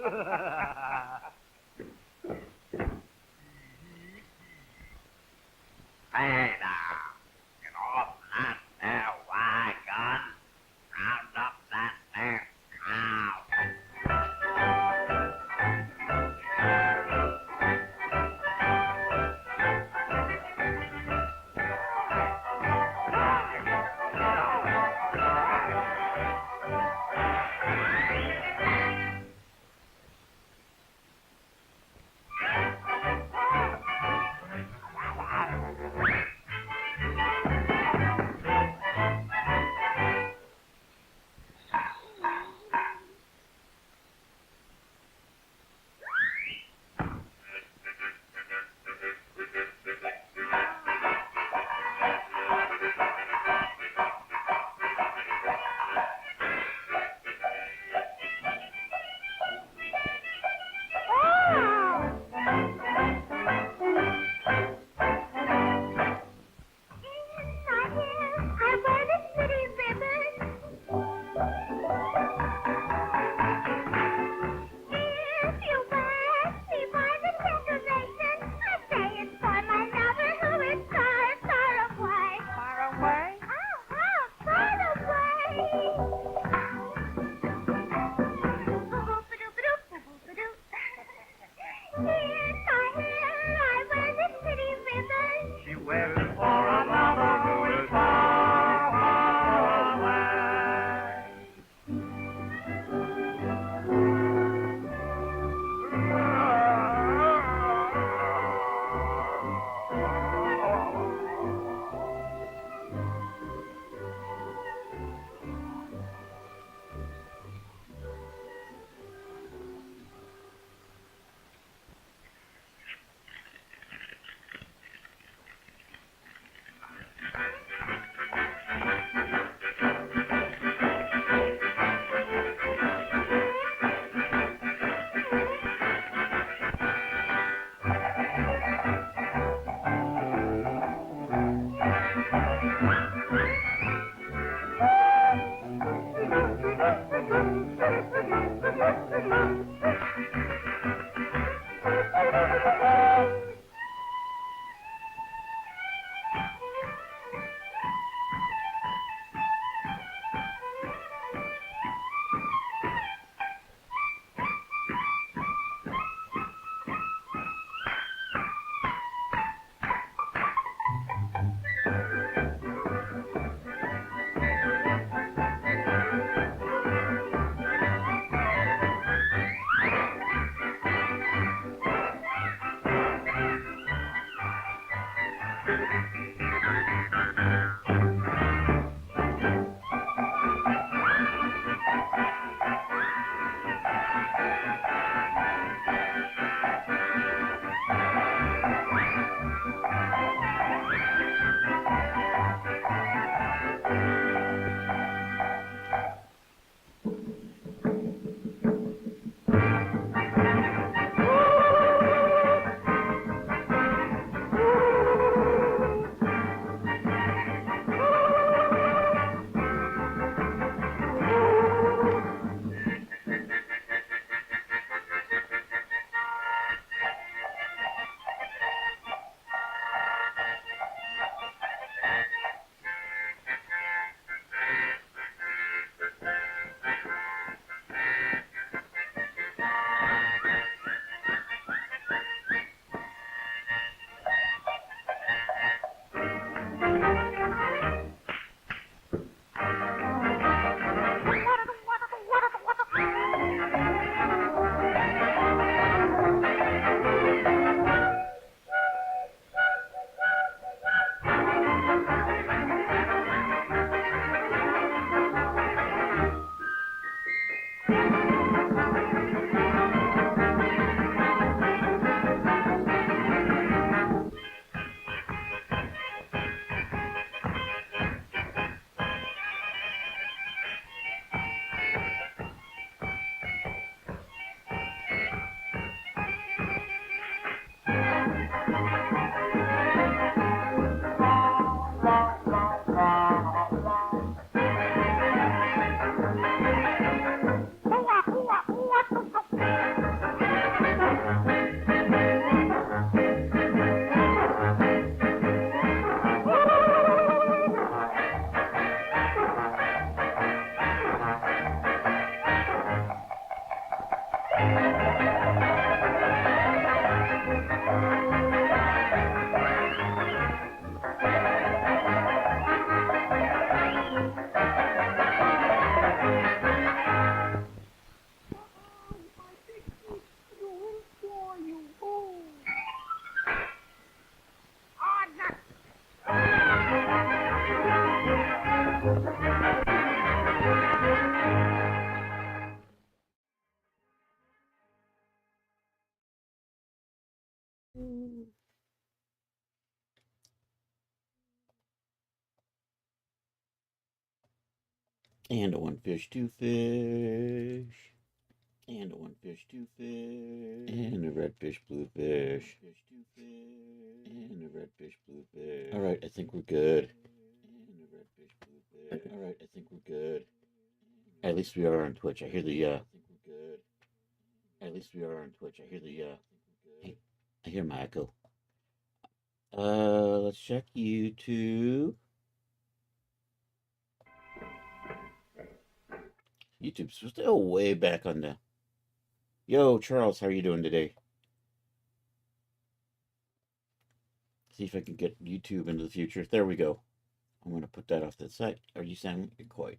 Hey now, get off that there wagon. Round up that there cow. And a one fish, two fish. And a one fish, two fish. And a red fish, blue fish. And a red fish, blue fish. All right, I think we're good. And a red fish, blue fish. All right, I think we're good. At least we are on Twitch. I hear the I think we're good. At least we are on Twitch. I hear the hey, I hear my echo. Let's check YouTube. YouTube's still way back on the. Yo, Charles, how are you doing today? See if I can get YouTube into the future. There we go. I'm going to put that off to the side. Are you sounding quiet?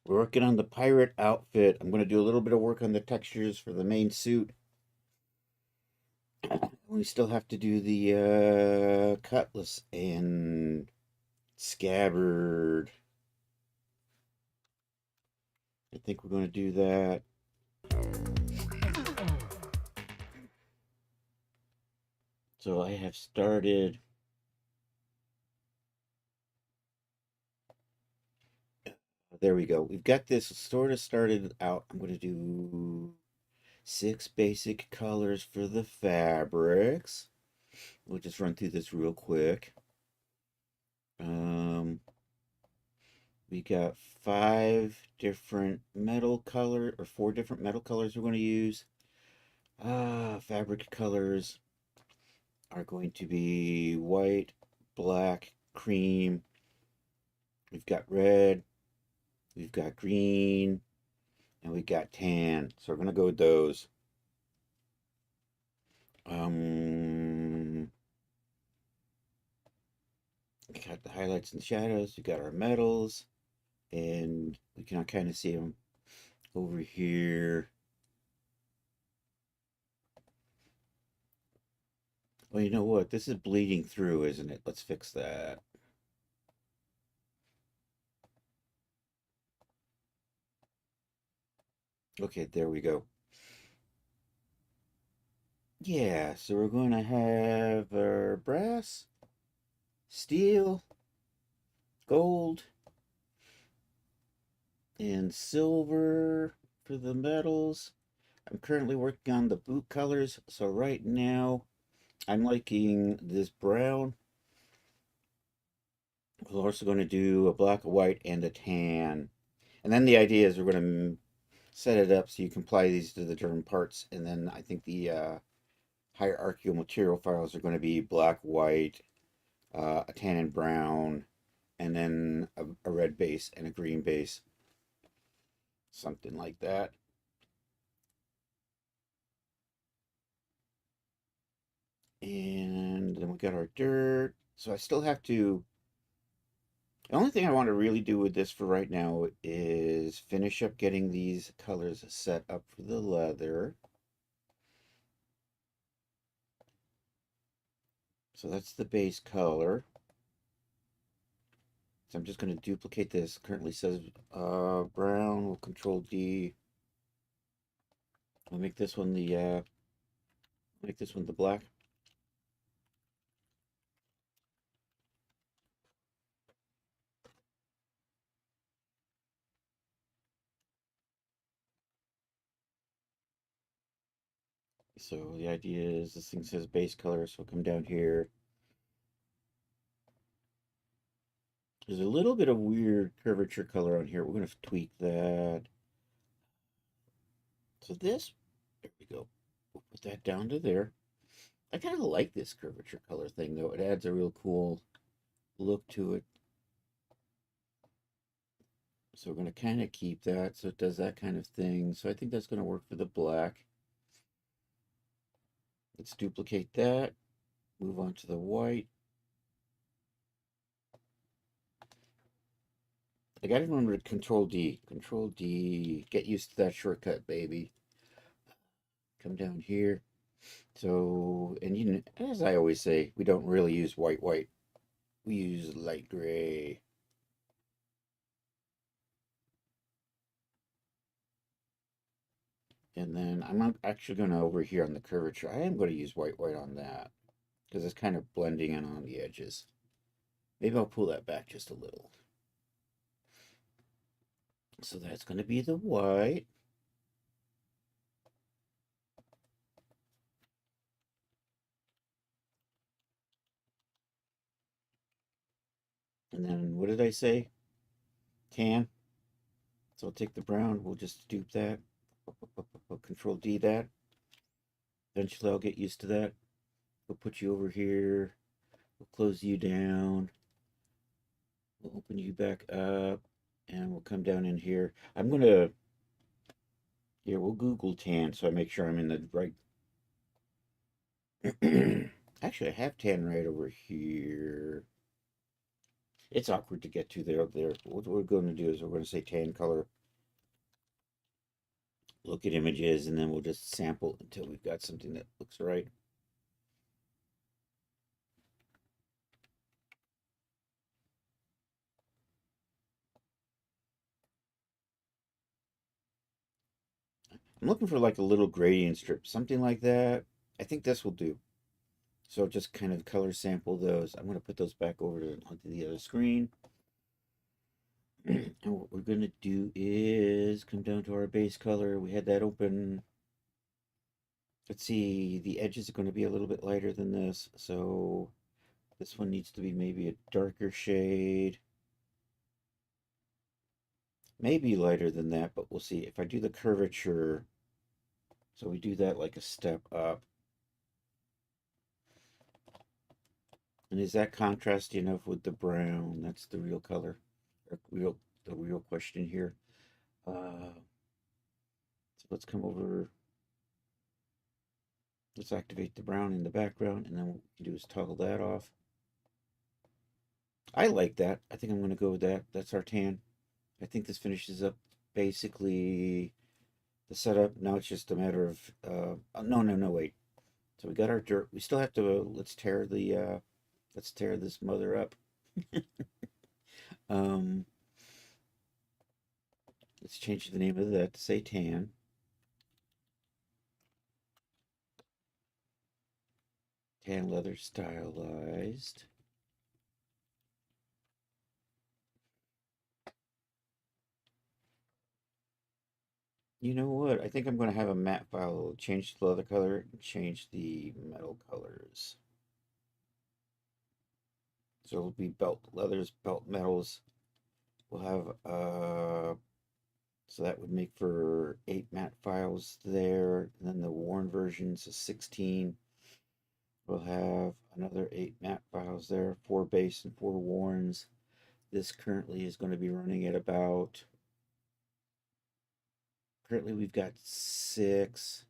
We're working on the pirate outfit. I'm going to do a little bit of work on the textures for the main suit. We still have to do the cutlass and scabbard. I think we're going to do that. So I have started. There we go. We've got this sort of started out. I'm going to do 6 basic colors for the fabrics. We'll just run through this real quick. We got 5 different metal color or 4 different metal colors we're going to use. Fabric colors are going to be white, black, cream. We've got red, we've got green, and we got tan. So we're going to go with those. We got the highlights and shadows. We got our metals, and we can kind of see them over here. Well, you know what? This is bleeding through, isn't it? Let's fix that. Okay, there we go. Yeah, so we're going to have our brass, steel, gold, and silver for the metals. I'm currently working on the boot colors, so right now I'm liking this brown. We're also going to do a black, a white, and a tan. And then the idea is we're going to set it up so you can apply these to the different parts. And then I think the hierarchical material files are going to be black, white, a tan and brown, and then a red base and a green base. Something like that. And then we got our dirt. So I still have to. The only thing I want to really do with this for right now is finish up getting these colors set up for the leather. So that's the base color. So I'm just going to duplicate this. Currently says brown. We'll Control D. I'll make this one the black. So the idea is this thing says base color, so come down here. There's a little bit of weird curvature color on here. We're going to tweak that. So this, there we go. We'll put that down to there. I kind of like this curvature color thing, though. It adds a real cool look to it. So we're going to kind of keep that so it does that kind of thing. So I think that's going to work for the black. Let's duplicate that. Move on to the white. I gotta remember to Control D. Control D. Get used to that shortcut, baby. Come down here. So, and you know, as I always say, we don't really use white. We use light gray. And then I'm not actually going to over here on the curvature. I am going to use white on that because it's kind of blending in on the edges. Maybe I'll pull that back just a little. So that's going to be the white. And then what did I say? Tan. So I'll take the brown. We'll just dupe that. Control D that. Eventually I'll get used to that. We'll put you over here. We'll close you down. We'll open you back up. And we'll come down in here. I'm going to... Yeah, we'll Google tan so I make sure I'm in the right... Actually, I have tan right over here. It's awkward to get to there. What we're going to do is we're going to say tan color. Look at images, and then we'll just sample until we've got something that looks right. I'm looking for like a little gradient strip, something like that. I think this will do. So just kind of color sample those. I'm going to put those back over onto the other screen. And what we're going to do is come down to our base color. We had that open. Let's see, the edges are going to be a little bit lighter than this. So this one needs to be maybe a darker shade. Maybe lighter than that, but we'll see. If I do the curvature, so we do that like a step up. And is that contrasty enough with the brown? That's the real color, or the real question here. So let's come over. Let's activate the brown in the background, and then what we can do is toggle that off. I like that. I think I'm going to go with that. That's our tan. I think this finishes up basically the setup. Now it's just a matter of no, wait. So we got our dirt. We still have to let's tear this mother up. um let's change the name of that to say tan. Tan leather stylized. You know what? I think I'm going to have a matte file. Change the leather color and change the metal colors. So it'll be belt leathers, belt metals. We'll have so that would make for 8 matte files there. And then the worn versions is 16. We'll have another 8 matte files there, 4 base and 4 worns. This currently is going to be running at about, currently we've got 6.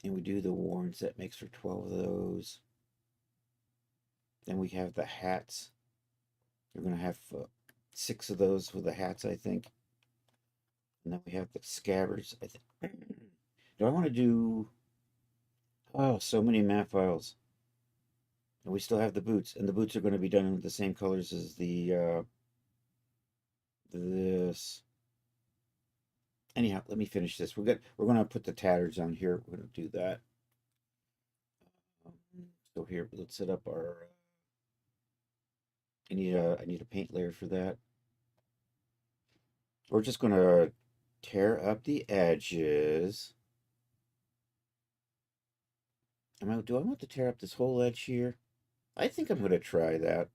And we do the worns, that makes for 12 of those. Then we have the hats. We're going to have 6 of those with the hats, I think. And then we have the scabbards. Do I want to do... Oh, so many matte files. And we still have the boots. And the boots are going to be done with the same colors as the... this. Anyhow, let me finish this. We're going to put the tatters on here. We're going to do that. So here, let's set up our... I need a paint layer for that. We're just going to tear up the edges. Do I want to tear up this whole edge here? I think I'm going to try that.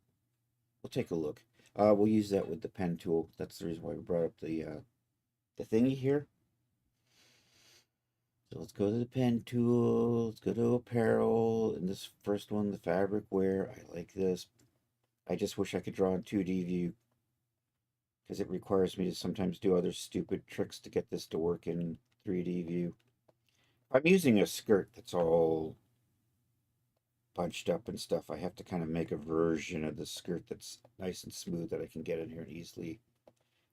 We'll take a look. We'll use that with the pen tool. That's the reason why we brought up the thingy here. So let's go to the pen tool. Let's go to apparel. And this first one, the fabric wear. I like this. I just wish I could draw in 2D view, because it requires me to sometimes do other stupid tricks to get this to work in 3D view. I'm using a skirt that's all bunched up and stuff. I have to kind of make a version of the skirt that's nice and smooth that I can get in here and easily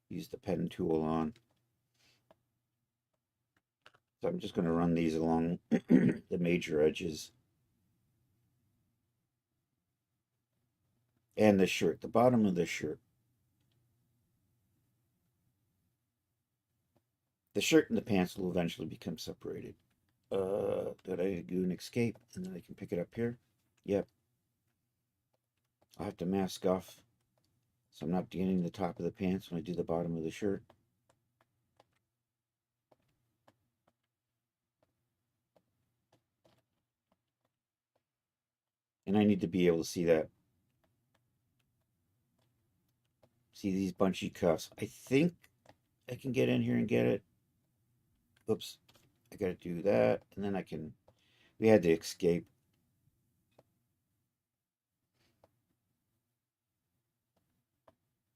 use the pen tool on. So I'm just going to run these along the major edges. And the shirt, the bottom of the shirt. The shirt and the pants will eventually become separated. Did I do an escape? And then I can pick it up here? Yep. I'll have to mask off so I'm not getting the top of the pants when I do the bottom of the shirt. And I need to be able to see that. See these bunchy cuffs. I think I can get in here and get it. Oops. I gotta do that. And then I can... We had to escape.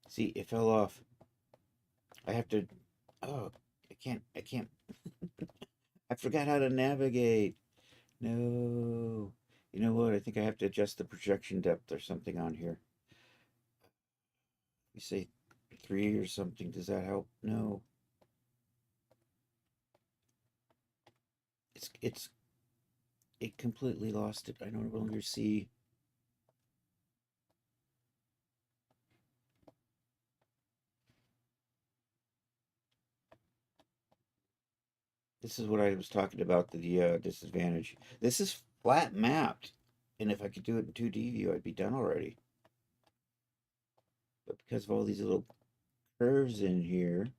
See, it fell off. I have to... Oh, I can't. I forgot how to navigate. No. You know what? I think I have to adjust the projection depth or something on here. You say 3 or something. Does that help? No. It completely lost it. I no longer see. This is what I was talking about, the disadvantage. This is flat mapped. And if I could do it in 2D view, I'd be done already. But because of all these little curves in here,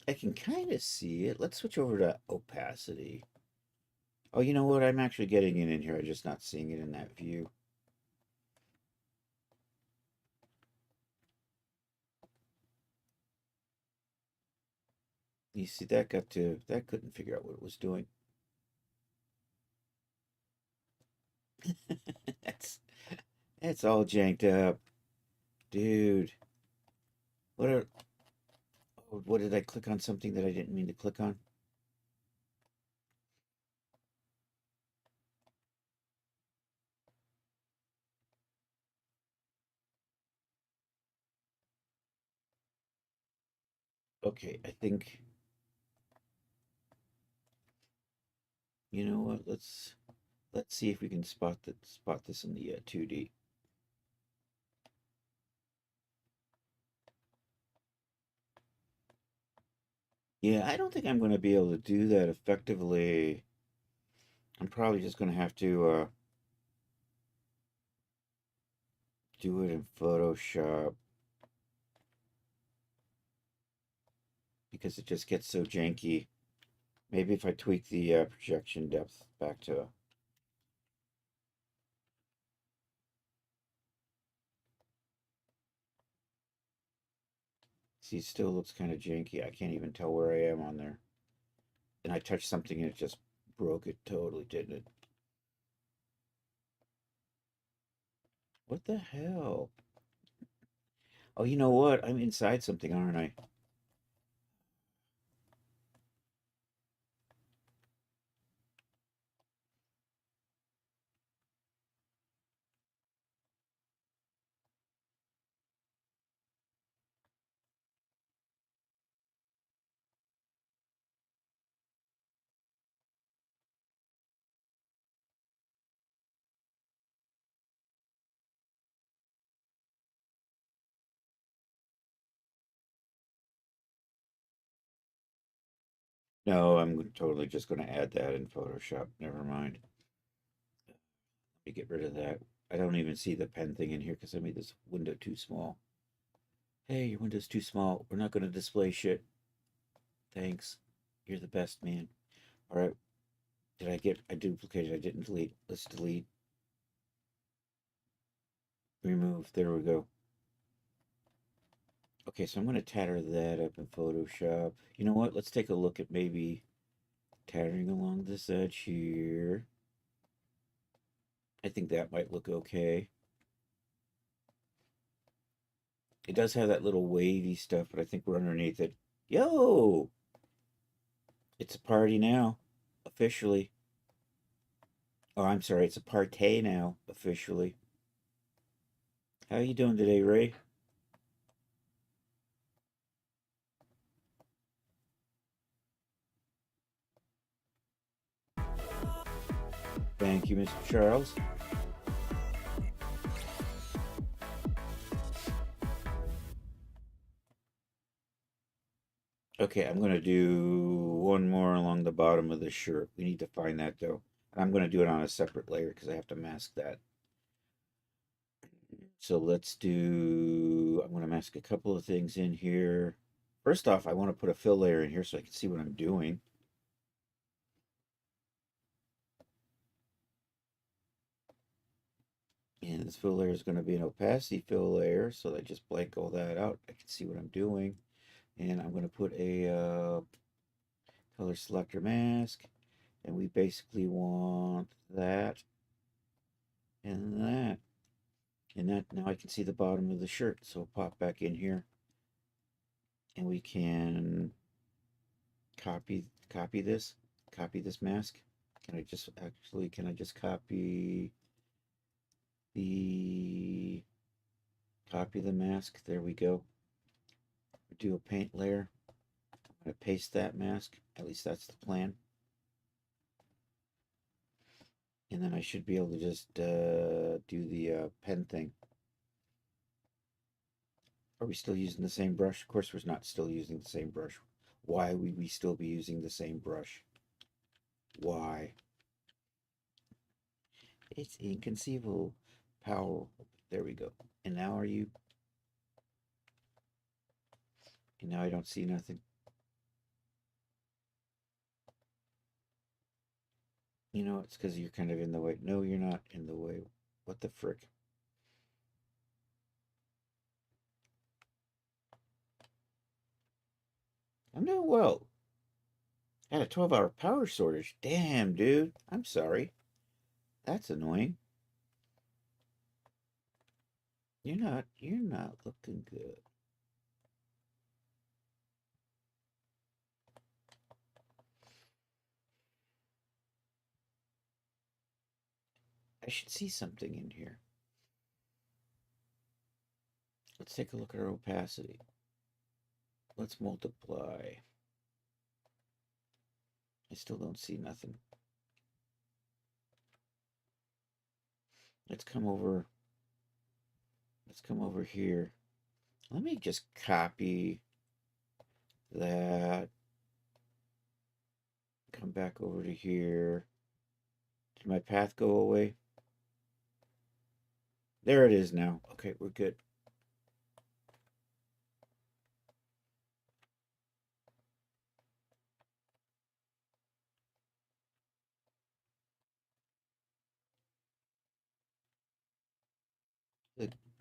I can kind of see it. Let's switch over to opacity. Oh, you know what? I'm actually getting it in here. I'm just not seeing it in that view. You see, that couldn't figure out what it was doing. That's, that's all janked up. Dude. What are, oh, what did I click on something that I didn't mean to click on? Okay, I think, you know what? Let's see if we can spot this in the 2D. Yeah, I don't think I'm going to be able to do that effectively. I'm probably just going to have to do it in Photoshop because it just gets so janky. Maybe if I tweak the projection depth back to... See, it still looks kind of janky. I can't even tell where I am on there. And I touched something and it just broke it totally, didn't it? What the hell? Oh, you know what? I'm inside something, aren't I? No, I'm totally just going to add that in Photoshop. Never mind. Let me get rid of that. I don't even see the pen thing in here because I made this window too small. Hey, your window's too small. We're not going to display shit. Thanks. You're the best, man. All right. I duplicated. I didn't delete. Let's delete. Remove. There we go. Okay, so I'm going to tatter that up in Photoshop. You know what? Let's take a look at maybe tattering along this edge here. I think that might look okay. It does have that little wavy stuff, but I think we're underneath it. Yo! It's a party now, officially. Oh, I'm sorry, it's a partay now, officially. How you doing today, Ray? Thank you, Mr. Charles. Okay, I'm gonna do one more along the bottom of the shirt. We need to find that though. And I'm gonna do it on a separate layer because I have to mask that. So let's do, I'm gonna mask a couple of things in here. First off, I want to put a fill layer in here so I can see what I'm doing. And this fill layer is going to be an opacity fill layer, so I just blank all that out. I can see what I'm doing. And I'm going to put a color selector mask, and we basically want that and that. And that, now I can see the bottom of the shirt, so I'll pop back in here, and we can copy this mask. Can I just the copy the mask? There we go. Do a paint layer. I'm going to paste that mask. At least that's the plan. And then I should be able to just do the pen thing. Are we still using the same brush? Of course, we're not still using the same brush. Why would we still be using the same brush? Why? It's inconceivable. Power. There we go. And now are you? And now I don't see nothing. You know, it's because you're kind of in the way. No, you're not in the way. What the frick? I'm doing well. Had a 12-hour power shortage. Damn, dude. I'm sorry. That's annoying. You're not looking good. I should see something in here. Let's take a look at our opacity. Let's multiply. I still don't see nothing. Let's come over. Let's come over here. Let me just copy that. Come back over to here. Did my path go away? There it is now. Okay, we're good.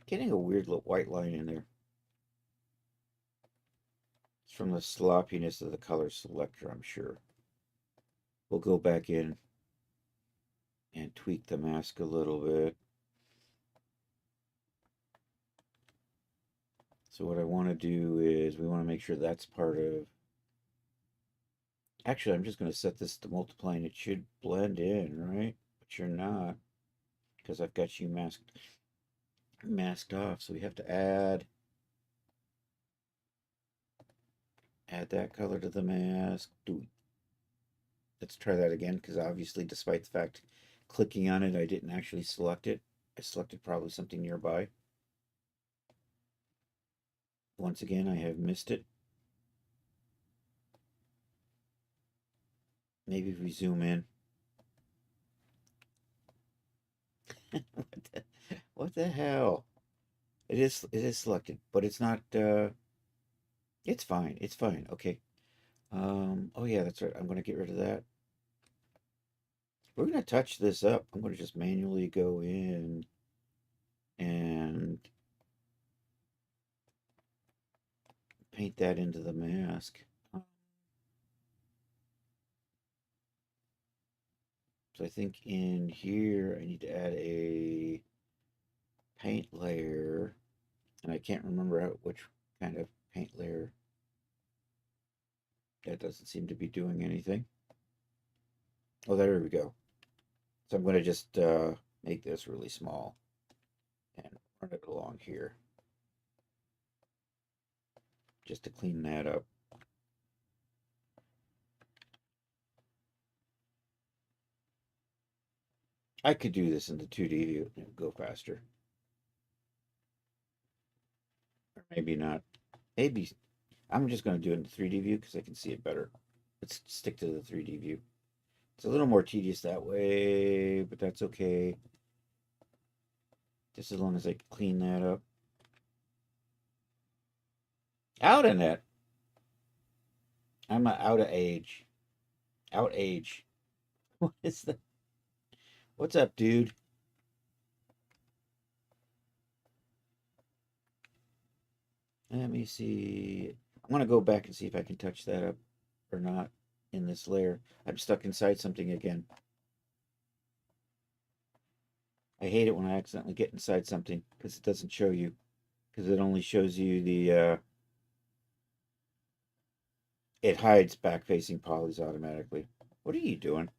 Getting a weird little white line in there. It's from the sloppiness of the color selector, I'm sure. We'll go back in and tweak the mask a little bit. So what I want to do is we want to make sure that's part of. Actually, I'm just going to set this to multiply and it should blend in, right? But you're not because I've got you masked off. So we have to add that color to the mask. Let's try that again because obviously, despite the fact clicking on it, I didn't actually select it. I selected probably something nearby. Once again, I have missed it. Maybe if we zoom in. What the hell? It is selected, but it's not it's fine. It's fine. Okay. Oh yeah, that's right. I'm gonna get rid of that. We're gonna touch this up. I'm gonna just manually go in and paint that into the mask. So I think in here I need to add a paint layer, and I can't remember which kind of paint layer. That doesn't seem to be doing anything. Oh, there we go. So I'm going to just make this really small and run it along here just to clean that up. I could do this in the 2D view and go faster. Or maybe not. Maybe I'm just going to do it in the 3D view because I can see it better. Let's stick to the 3D view. It's a little more tedious that way, but that's okay. Just as long as I clean that up. Out in it. I'm out of age. Out age. What is that? What's up, dude? Let me see. I'm going to go back and see if I can touch that up or not in this layer. I'm stuck inside something again. I hate it when I accidentally get inside something because it doesn't show you. Because it only shows you the, it hides back-facing polys automatically. What are you doing?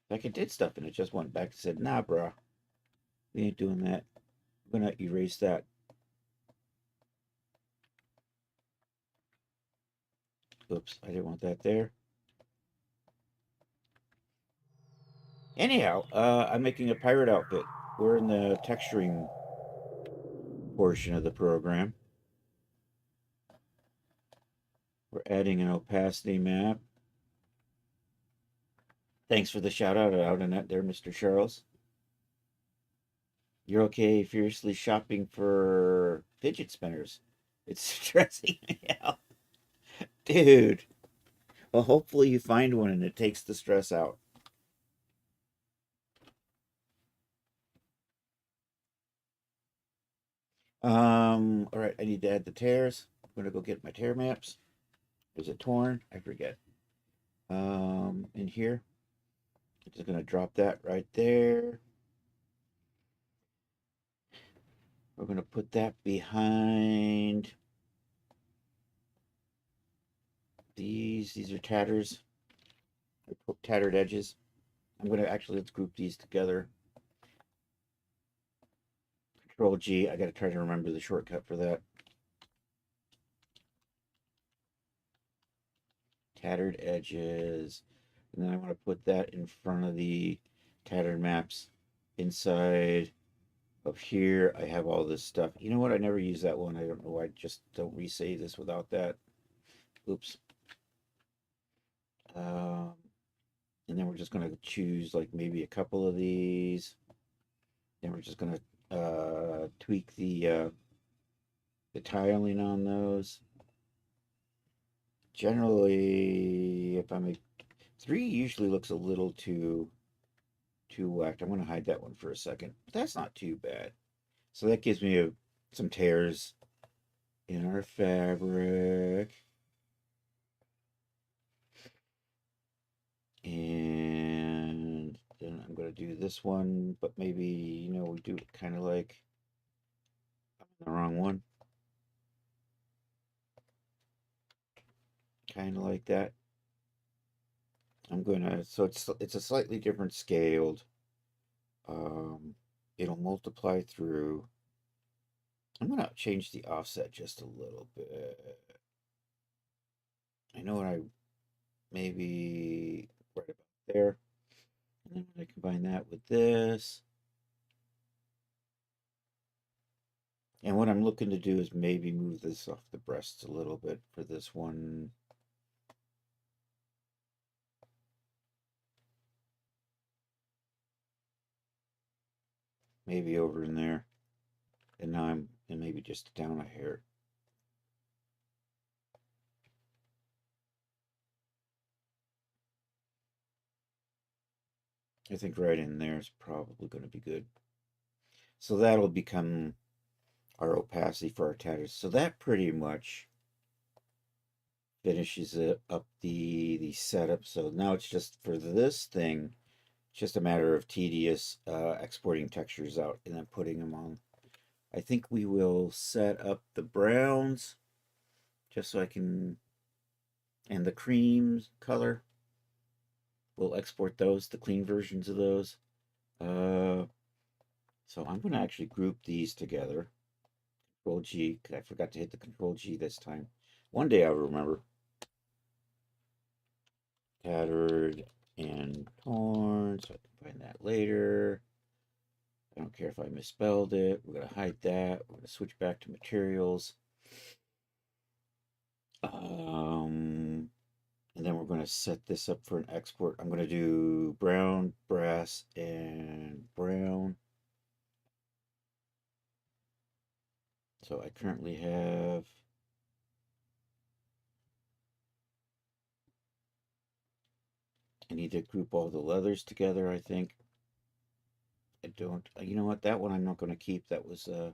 Like it did stuff and it just went back and said, nah, bro, we ain't doing that. I'm going to erase that. Oops, I didn't want that there. Anyhow, I'm making a pirate outfit. We're in the texturing portion of the program. We're adding an opacity map. Thanks for the shout out in that there, Mr. Charles. You're okay furiously shopping for fidget spinners. It's stressing me out. Dude. Well, hopefully you find one and it takes the stress out. All right, I need to add the tears. I'm gonna go get my tear maps. Is it torn? I forget. In here. I'm just gonna drop that right there. We're gonna put that behind these. These are tatters. Tattered edges. I'm gonna actually let's group these together. Control G. I gotta try to remember the shortcut for that. Tattered edges. And then I want to put that in front of the tattered maps. Inside of here, I have all this stuff. You know what? I never use that one. I don't know why. I just don't resave this without that. Oops. And then we're just going to choose like maybe a couple of these. Then we're just going to tweak the tiling on those. Generally, if I make 3 usually looks a little too whacked. I'm going to hide that one for a second. But that's not too bad. So that gives me some tears in our fabric. And then I'm going to do this one, but maybe, you know, we do it kind of like the wrong one. Kind of like that. I'm going to, so it's a slightly different scaled. It'll multiply through. I'm going to change the offset just a little bit. I know what I maybe right about there. And then when I combine that with this, and what I'm looking to do is maybe move this off the breasts a little bit for this one. Maybe over in there. And now and maybe just down a hair. I think right in there is probably going to be good. So that'll become our opacity for our tatters. So that pretty much finishes it up the setup. So now it's just for this thing, it's just a matter of tedious exporting textures out and then putting them on I think we will set up the browns just so I can, and the creams color. We'll export those, the clean versions of those. So I'm going to actually group these together. Control G, because I forgot to hit the Control G this time. One day I'll remember. Tattered and torn, so I can find that later. I don't care if I misspelled it. We're going to hide that. We're going to switch back to materials. And then we're going to set this up for an export. I'm going to do brown, brass, and brown. So I currently have I need to group all the leathers together, I think. I don't, you know what, that one I'm not going to keep. That was, I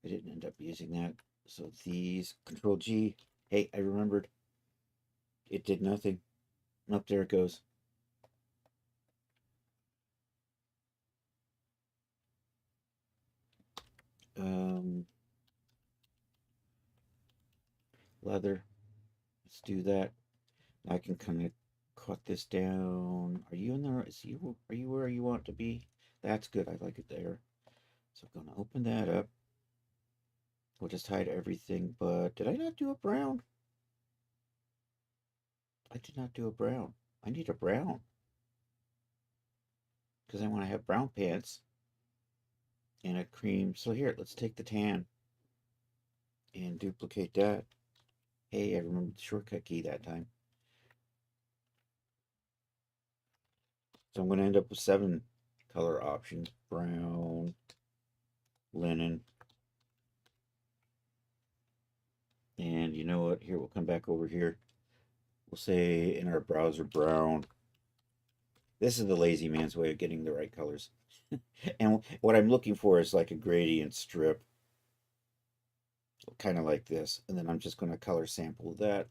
didn't end up using that. So these, Control G. Hey, I remembered. It did nothing. Up there it goes. Leather. Let's do that. I can kind of cut this down. Are you in there? Are you where you want to be? That's good. I like it there. So I'm going to open that up. We'll just hide everything. But did I not do a brown? I did not do a brown. I need a brown. Because I want to have brown pants and a cream. So here, let's take the tan and duplicate that. Hey, I remembered the shortcut key that time. So I'm going to end up with 7 color options. Brown, linen. And you know what? Here, we'll come back over here. We'll say in our browser brown. This is the lazy man's way of getting the right colors. And what I'm looking for is like a gradient strip. Kind of like this. And then I'm just going to color sample that.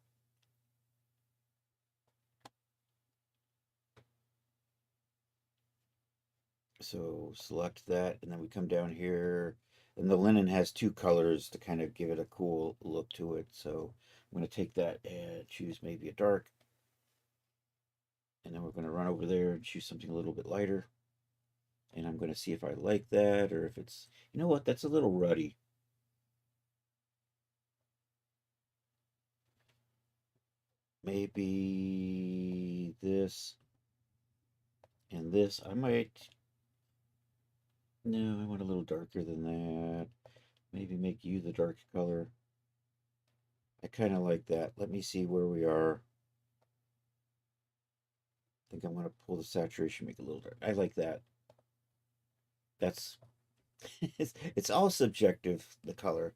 So select that, and then we come down here, and the linen has 2 colors to kind of give it a cool look to it. So I'm going to take that and choose maybe a dark, and then we're going to run over there and choose something a little bit lighter. And I'm going to see if I like that, or if it's, you know what, that's a little ruddy. Maybe this and this. I might, no, I want a little darker than that. Maybe make you the dark color. I kind of like that. Let me see where we are. I think I'm going to pull the saturation, make it a little dark. I like that. That's, it's all subjective, the color.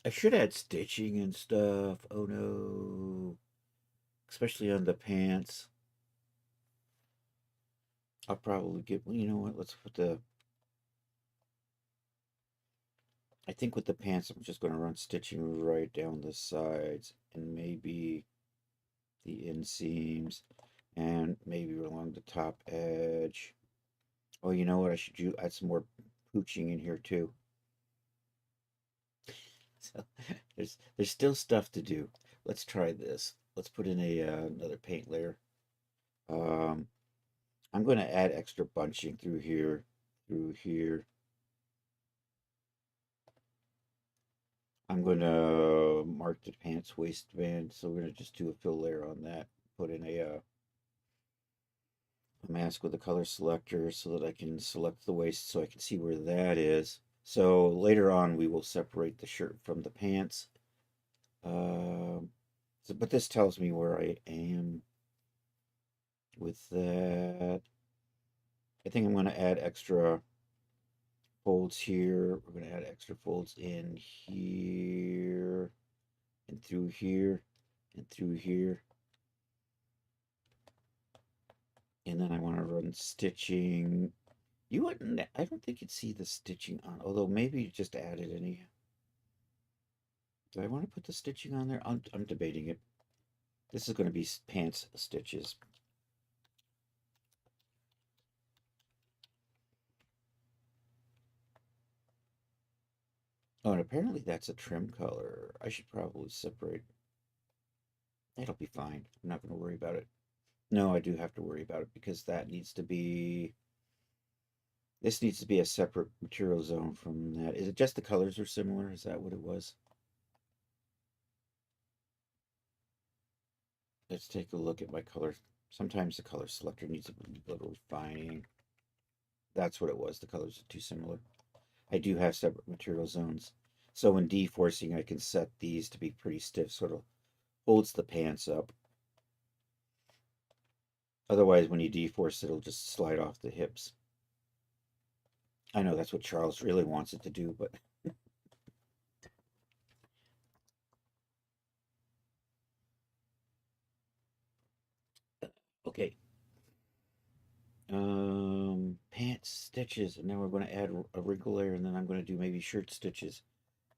I should add stitching and stuff. Oh no. Especially on the pants. I'll probably get, well, you know what, let's put the, I think with the pants, I'm just going to run stitching right down the sides and maybe the inseams and maybe along the top edge. Oh, you know what, I should do, add some more pooching in here too. So there's still stuff to do. Let's try this. Let's put in a another paint layer. I'm going to add extra bunching through here, through here. I'm going to mark the pants waistband, so we're going to just do a fill layer on that. Put in a mask with a color selector so that I can select the waist so I can see where that is. So later on we will separate the shirt from the pants. But this tells me where I am with that. I think I'm going to add extra folds here. We're going to add extra folds in here and through here and through here. And then I want to run stitching. You wouldn't, I don't think you'd see the stitching on, although maybe you just added any. Do I want to put the stitching on there? I'm debating it. This is going to be pants stitches. Oh, and apparently that's a trim color. I should probably separate. That'll be fine. I'm not going to worry about it. No, I do have to worry about it because that needs to be. This needs to be a separate material zone from that. Is it just the colors are similar? Is that what it was? Let's take a look at my color. Sometimes the color selector needs a little refining. That's what it was. The colors are too similar. I do have separate material zones. So when deforcing, I can set these to be pretty stiff, so it holds the pants up. Otherwise, when you deforce, it'll just slide off the hips. I know that's what Charles really wants it to do, but okay. Pants stitches, and now we're going to add a wrinkle layer, and then I'm going to do maybe shirt stitches.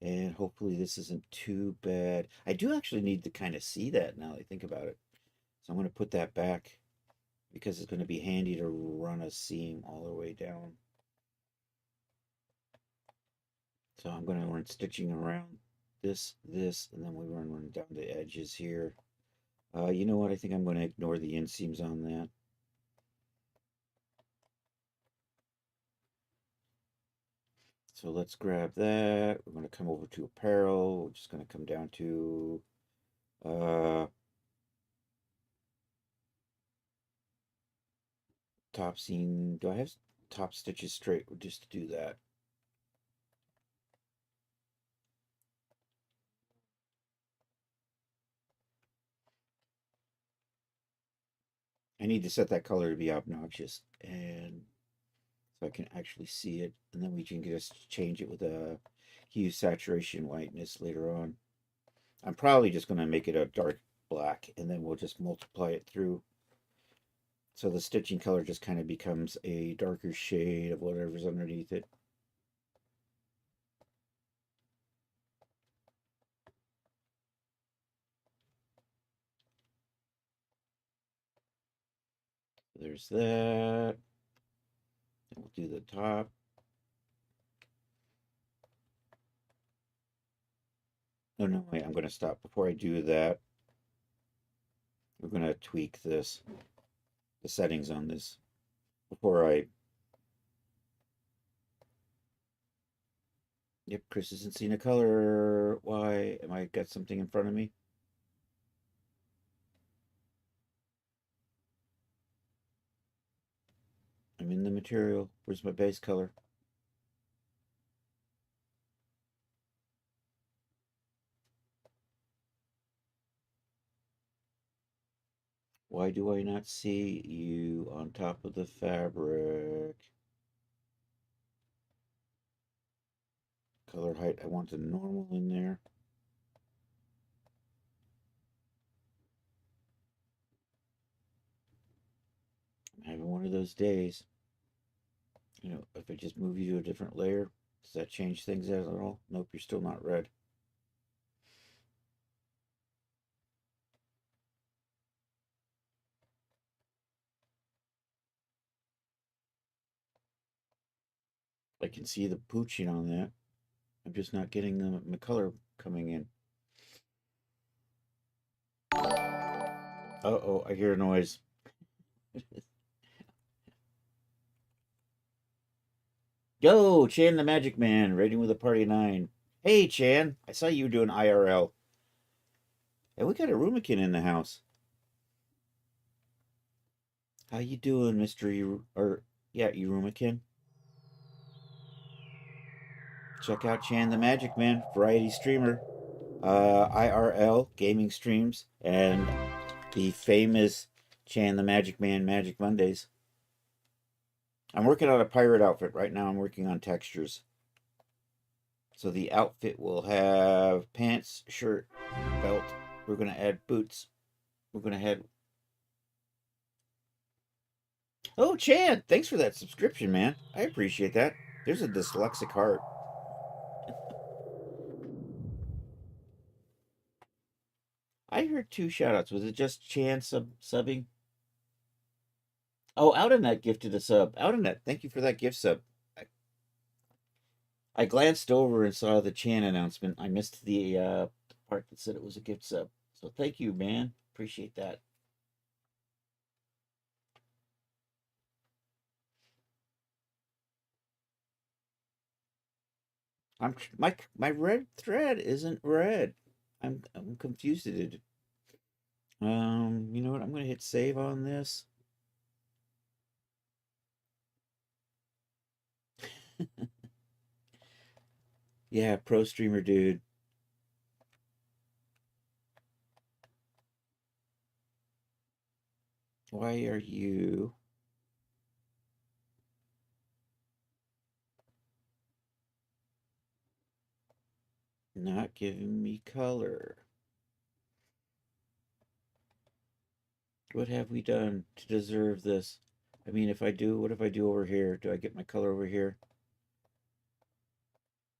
And hopefully this isn't too bad. I do actually need to kind of see that now that I think about it. So I'm going to put that back because it's going to be handy to run a seam all the way down. So I'm going to run stitching around this, and then we run down the edges here. You know what? I think I'm going to ignore the inseams on that. So let's grab that. We're going to come over to apparel. We're just going to come down to top seam. Do I have top stitches straight? We'll just do that. I need to set that color to be obnoxious, and so I can actually see it, and then we can just change it with a hue, saturation, lightness later on. I'm probably just going to make it a dark black, and then we'll just multiply it through. So the stitching color just kind of becomes a darker shade of whatever's underneath it. There's that. And we'll do the top. No, wait, I'm going to stop. Before I do that, we're going to tweak this, the settings on this, before I... Yep, Chris isn't seeing a color. Why? Am I got something in front of me? I'm in the material. Where's my base color? Why do I not see you on top of the fabric? Color height, I want the normal in there. I'm having one of those days. You know, if I just move you to a different layer, does that change things at all? Nope, you're still not red. I can see the pooching on that. I'm just not getting the color coming in. Uh-oh, I hear a noise. Go, Chan the Magic Man, raiding with a party of 9. Hey, Chan, I saw you doing IRL. And we got a Rumikin in the house. How you doing, Mr. Urumakin? Check out Chan the Magic Man, variety streamer, IRL gaming streams, and the famous Chan the Magic Man Magic Mondays. I'm working on a pirate outfit right now. I'm working on textures. So the outfit will have pants, shirt, belt. We're going to add boots. We're going to add... Oh, Chan, thanks for that subscription, man. I appreciate that. There's a dyslexic heart. I heard 2 shoutouts. Was it just Chan subbing? Oh, Outernet gifted a sub. Outernet, thank you for that gift sub. I glanced over and saw the Chan announcement. I missed the part that said it was a gift sub. So thank you, man. Appreciate that. My red thread isn't red. I'm confused. You know what? I'm gonna hit save on this. Yeah, pro streamer dude. Why are you not giving me color? What have we done to deserve this? I mean, if I do, what if I do over here? Do I get my color over here?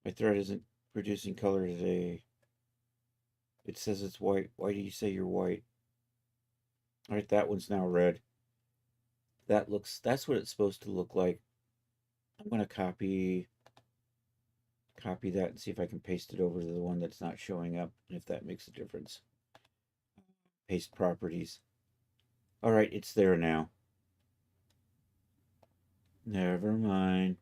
My thread isn't producing color today. It says it's white. Why do you say you're white? All right, that one's now red. That's what it's supposed to look like. I'm going to copy that and see if I can paste it over to the one that's not showing up, and if that makes a difference. Paste properties. All right, it's there now. Never mind.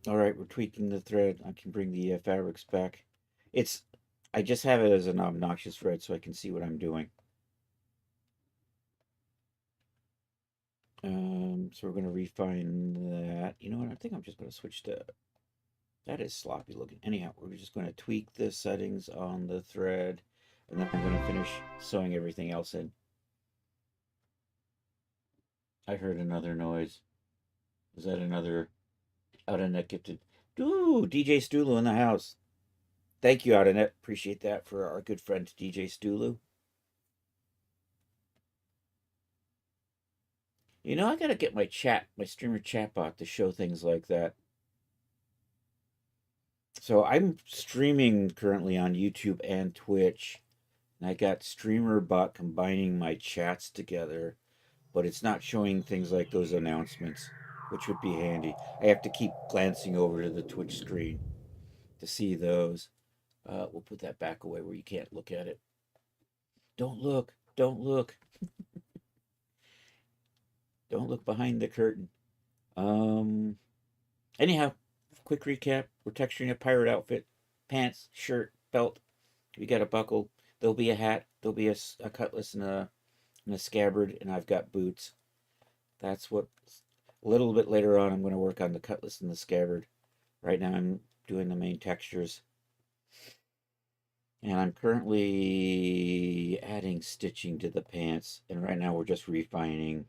All right, we're tweaking the thread. I can bring the fabrics back. I just have it as an obnoxious thread so I can see what I'm doing. So we're going to refine that. You know what? I think I'm just going to switch to... That is sloppy looking. Anyhow, we're just going to tweak the settings on the thread, and then I'm going to finish sewing everything else in. I heard another noise. Was that another Outternet gifted? Ooh, DJ Stulu in the house. Thank you, Outternet. Appreciate that for our good friend DJ Stulu. You know, I gotta get my streamer chatbot to show things like that. So I'm streaming currently on YouTube and Twitch, and I got StreamerBot combining my chats together, but it's not showing things like those announcements, which would be handy. I have to keep glancing over to the Twitch screen to see those. We'll put that back away where you can't look at it. Don't look. Don't look. Don't look behind the curtain. Anyhow, quick recap. We're texturing a pirate outfit. Pants, shirt, belt. We got a buckle. There'll be a hat. There'll be a cutlass and a scabbard, and I've got boots. That's what... A little bit later on, I'm going to work on the cutlass and the scabbard. Right now, I'm doing the main textures. And I'm currently adding stitching to the pants. And right now, we're just refining.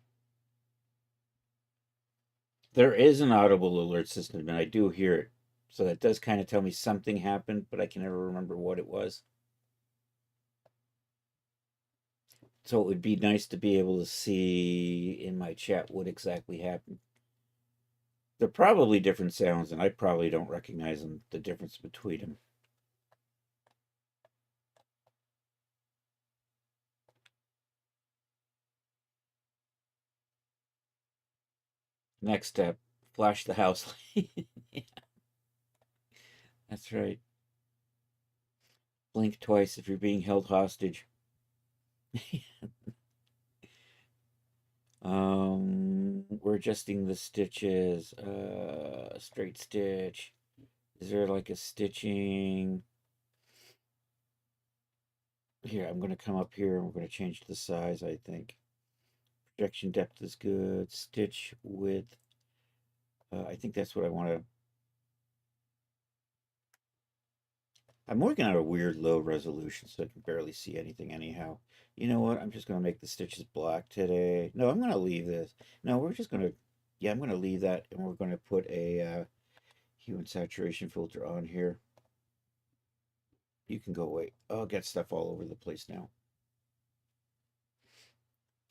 There is an audible alert system, and I do hear it. So that does kind of tell me something happened, but I can never remember what it was. So it would be nice to be able to see in my chat what exactly happened. They're probably different sounds, and I probably don't recognize them, the difference between them. Next step, flash the house. Yeah, that's right. Blink twice if you're being held hostage. We're adjusting the stitches. Straight stitch. Is there like a stitching? Here, I'm going to come up here and we're going to change the size, I think. Projection depth is good. Stitch width. I think that's what I want to... I'm working on a weird low resolution so I can barely see anything anyhow. You know what? I'm just going to make the stitches black today. No, I'm going to leave this. No, we're just going to... Yeah, I'm going to leave that, and we're going to put a hue and saturation filter on here. You can go away. Oh, I'll get stuff all over the place now.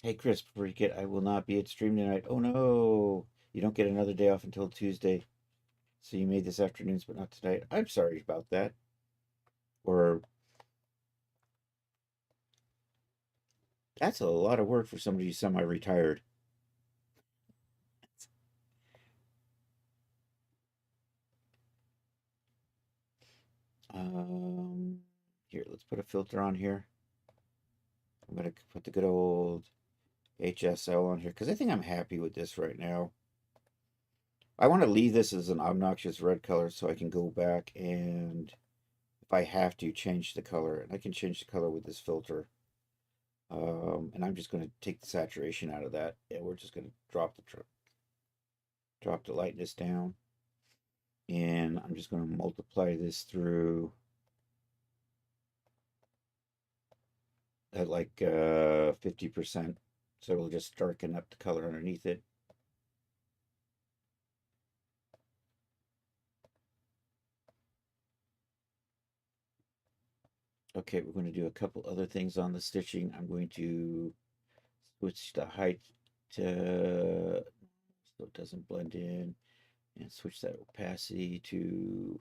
Hey, Chris, before you get... I will not be at stream tonight. Oh, no. You don't get another day off until Tuesday. So you made this afternoon's, but not tonight. I'm sorry about that. Or... That's a lot of work for somebody who's semi-retired. Here, let's put a filter on here. I'm gonna put the good old HSL on here because I think I'm happy with this right now. I want to leave this as an obnoxious red color so I can go back and, if I have to, change the color. And I can change the color with this filter. And I'm just going to take the saturation out of that. And we're just going to drop the lightness down. And I'm just going to multiply this through at like 50%. So it'll just darken up the color underneath it. Okay, we're going to do a couple other things on the stitching. I'm going to switch the height to, so it doesn't blend in, and switch that opacity to,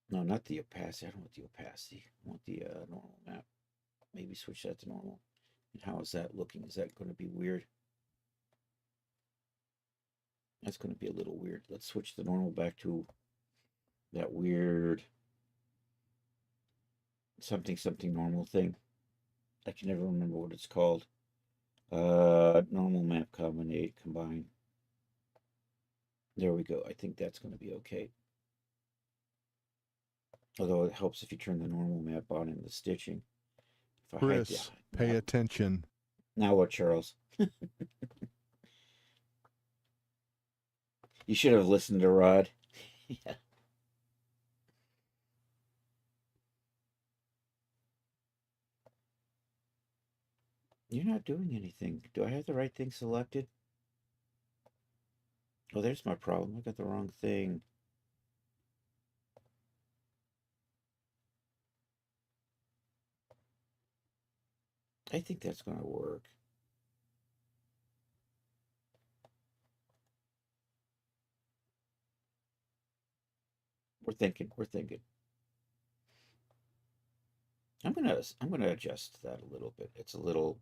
no, not the opacity. I don't want the opacity. I want the normal map. Maybe switch that to normal. And how is that looking? Is that going to be weird? That's going to be a little weird. Let's switch the normal back to that weird something normal thing. I can never remember what it's called. Normal map combine. There we go. I think that's going to be okay. Although it helps if you turn the normal map on in the stitching. If I Chris, pay attention. Now what, Charles? You should have listened to Rod. Yeah. You're not doing anything. Do I have the right thing selected? Oh, there's my problem. I got the wrong thing. I think that's going to work. We're thinking. I'm gonna adjust that a little bit. It's a little,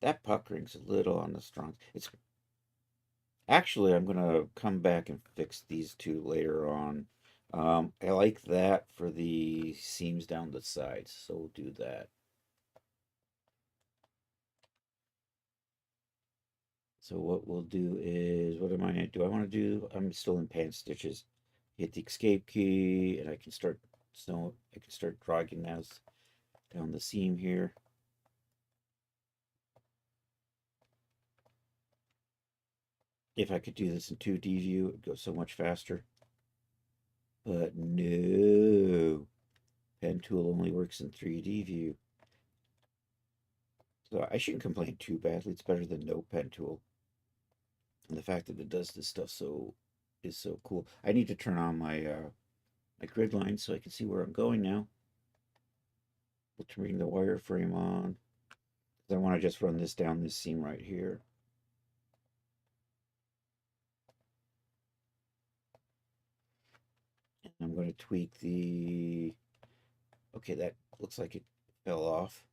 that puckering's a little on the strong. It's actually, I'm gonna come back and fix these two later on. I like that for the seams down the sides, so we'll do that. So what we'll do is, what am I gonna do? I want to do, I'm still in pan stitches. Hit the escape key, and I can start, so I can start dragging those down the seam here. If I could do this in 2D view, it would go so much faster. But no, pen tool only works in 3D view. So I shouldn't complain too badly. It's better than no pen tool. And the fact that it does this stuff is so cool. I need to turn on my my grid line so I can see where I'm going now. We'll turn the wireframe on. I want to just run this down this seam right here. And I'm going to tweak the, okay, that looks like it fell off.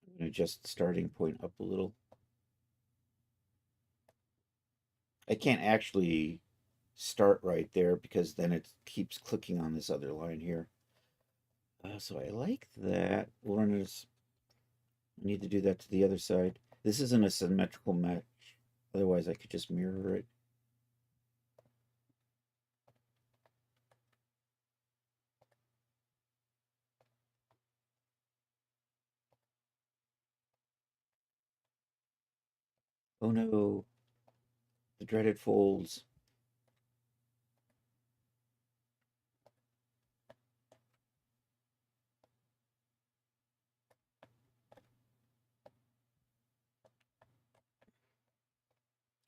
I'm going to adjust the starting point up a little. I can't actually start right there because then it keeps clicking on this other line here. So I like that. We'll run this. I need to do that to the other side. This isn't a symmetrical match. Otherwise, I could just mirror it. Oh no, the dreaded folds.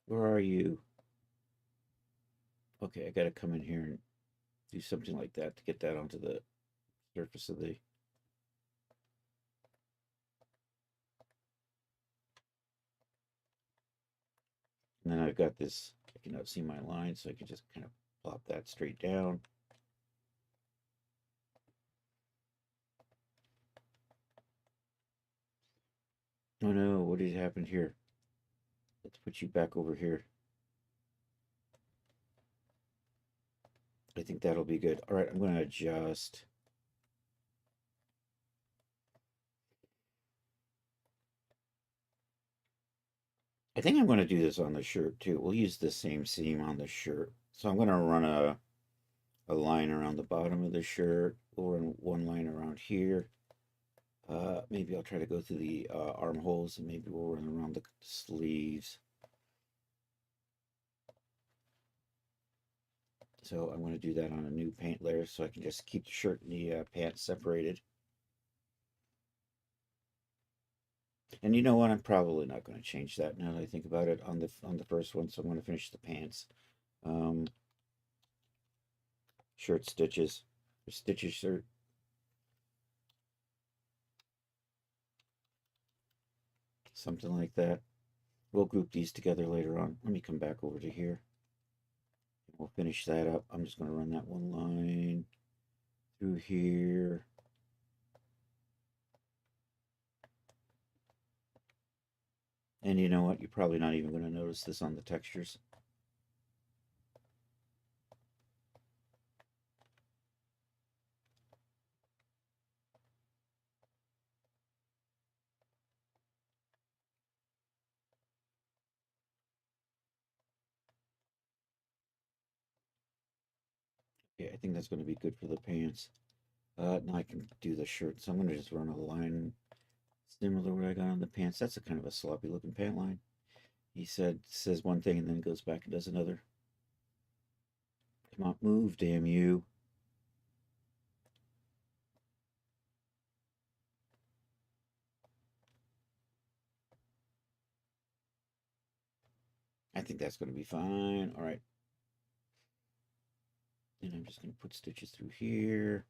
Where are you? Okay, I gotta come in here and do something like that to get that onto the surface of the. And then I've got this, I can now see my line, so I can just kind of plop that straight down. Oh no, what has happened here? Let's put you back over here. I think that'll be good. All right, I'm going to adjust. I think I'm going to do this on the shirt too. We'll use the same seam on the shirt. So I'm going to run a line around the bottom of the shirt. We'll run one line around here. Maybe I'll try to go through the armholes, and maybe we'll run around the sleeves. So I'm going to do that on a new paint layer so I can just keep the shirt and the pants separated. And you know what? I'm probably not going to change that now that I think about it on the first one. So I'm going to finish the pants. Shirt stitches. Stitches shirt. Something like that. We'll group these together later on. Let me come back over to here. We'll finish that up. I'm just going to run that one line through here. And you know what? You're probably not even going to notice this on the textures. Yeah, I think that's going to be good for the pants. Now I can do the shirt. So I'm going to just run a line similar to what I got on the pants. That's a kind of a sloppy looking pant line. He says one thing and then goes back and does another. Come on, move, damn you. I think that's going to be fine. All right. And I'm just going to put stitches through here.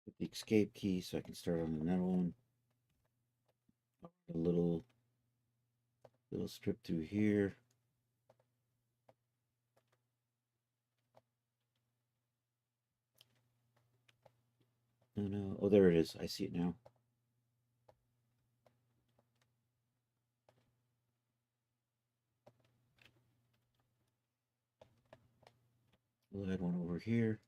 Put the escape key so I can start on another one. A little strip through here. No. Oh, there it is. I see it now. We'll add one over here.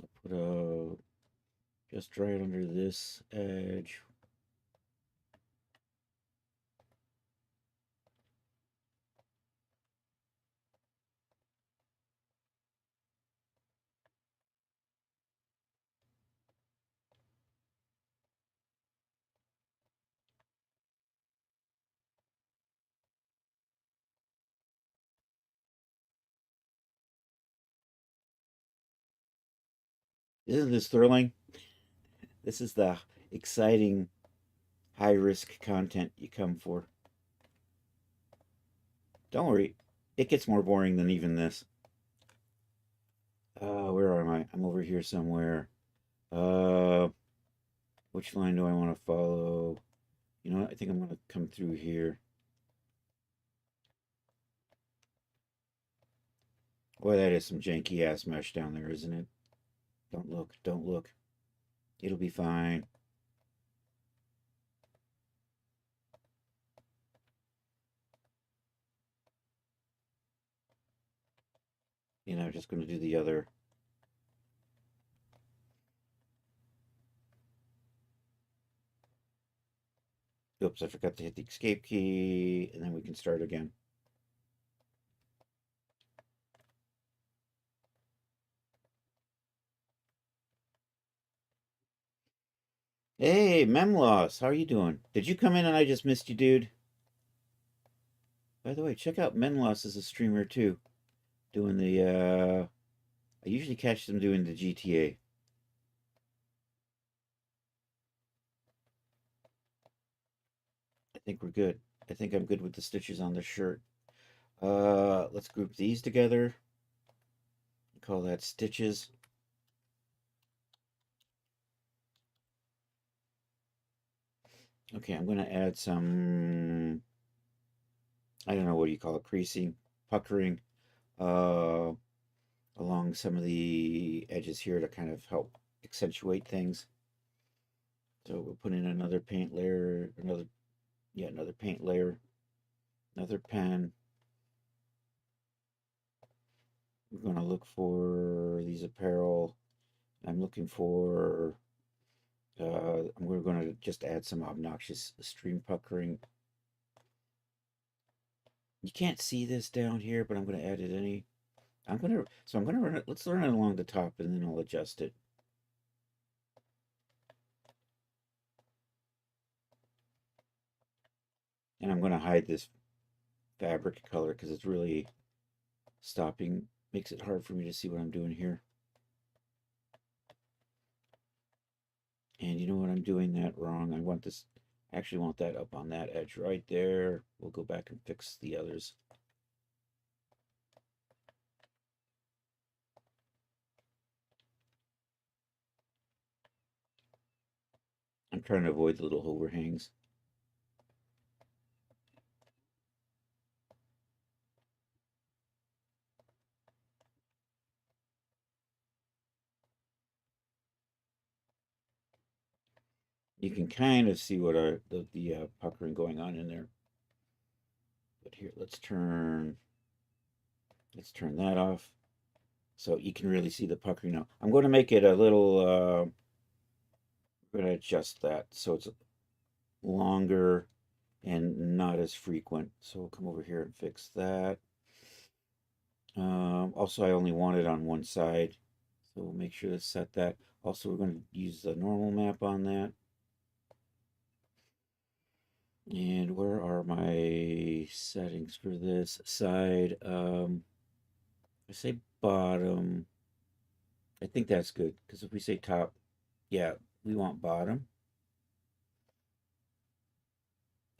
I'll put a just right under this edge. Isn't this thrilling? This is the exciting, high risk content you come for. Don't worry, it gets more boring than even this. Where am I? I'm over here somewhere. Which line do I want to follow? You know what? I think I'm going to come through here. Boy, that is some janky ass mesh down there, isn't it? Don't look, don't look. It'll be fine. You know, just going to do the other. Oops, I forgot to hit the escape key, and then we can start again. Hey, Memloss, how are you doing? Did you come in and I just missed you, dude? By the way, check out Menloss as a streamer too. Doing the I usually catch them doing the GTA. think we're good. I think I'm good with the stitches on the shirt. Let's group these together. Call that stitches. Okay, I'm going to add some, I don't know, what do you call it, creasing, puckering, along some of the edges here to kind of help accentuate things. So we'll put in another paint layer, another paint layer, another pen. We're going to look for these apparel. I'm looking for, we're going to just add some obnoxious stream puckering. You can't see this down here, but I'm going to add it I'm going to run it, let's run it along the top and then I'll adjust it. And I'm going to hide this fabric color because it's really makes it hard for me to see what I'm doing here. And you know what, I'm doing that wrong. I actually want that up on that edge right there. We'll go back and fix the others. I'm trying to avoid the little overhangs. You can kind of see what the puckering going on in there. But here, let's turn that off. So you can really see the puckering now. I'm going to make it a little, I'm going to adjust that so it's longer and not as frequent. So we'll come over here and fix that. Also, I only want it on one side. So we'll make sure to set that. Also, we're going to use the normal map on that. And where are my settings for this side? I say bottom. I think that's good because if we say top, yeah, we want bottom.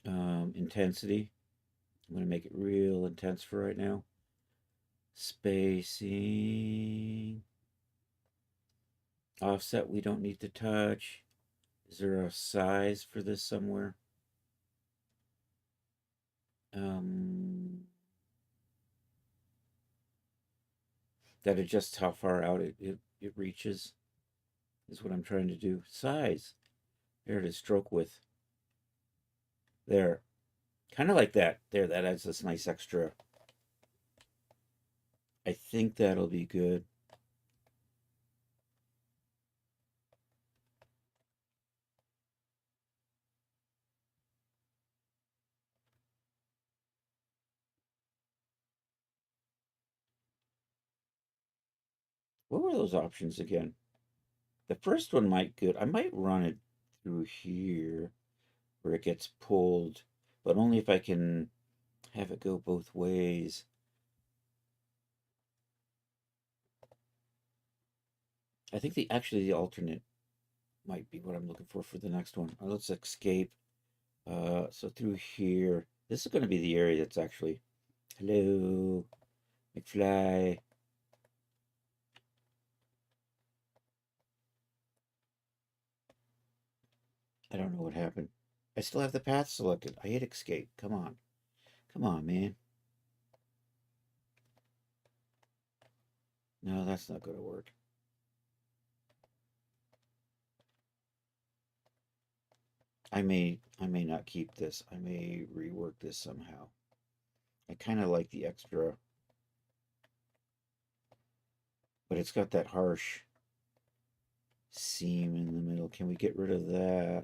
Intensity. I'm going to make it real intense for right now. Spacing. Offset we don't need to touch. Is there a size for this somewhere? That adjusts how far out it reaches is what I'm trying to do. Size. There it is, stroke width. There. Kind of like that. There, that adds this nice extra. I think that'll be good. What were those options again? The first one might good. I might run it through here where it gets pulled, but only if I can have it go both ways. I think the alternate might be what I'm looking for the next one. Let's escape. So through here, this is going to be the area that's actually, hello, McFly. I don't know what happened. I still have the path selected. I hit escape. Come on. Come on, man. No, that's not going to work. I may not keep this. I may rework this somehow. I kind of like the extra, but it's got that harsh seam in the middle. Can we get rid of that?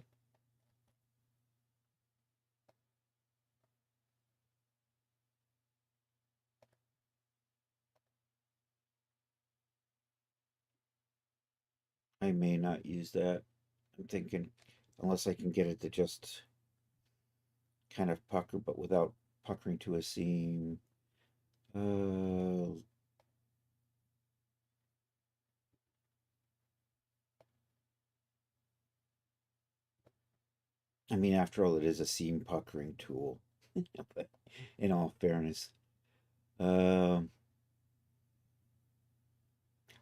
I may not use that. I'm thinking, unless I can get it to just kind of pucker, but without puckering to a seam. I mean, after all, it is a seam puckering tool. But in all fairness, um,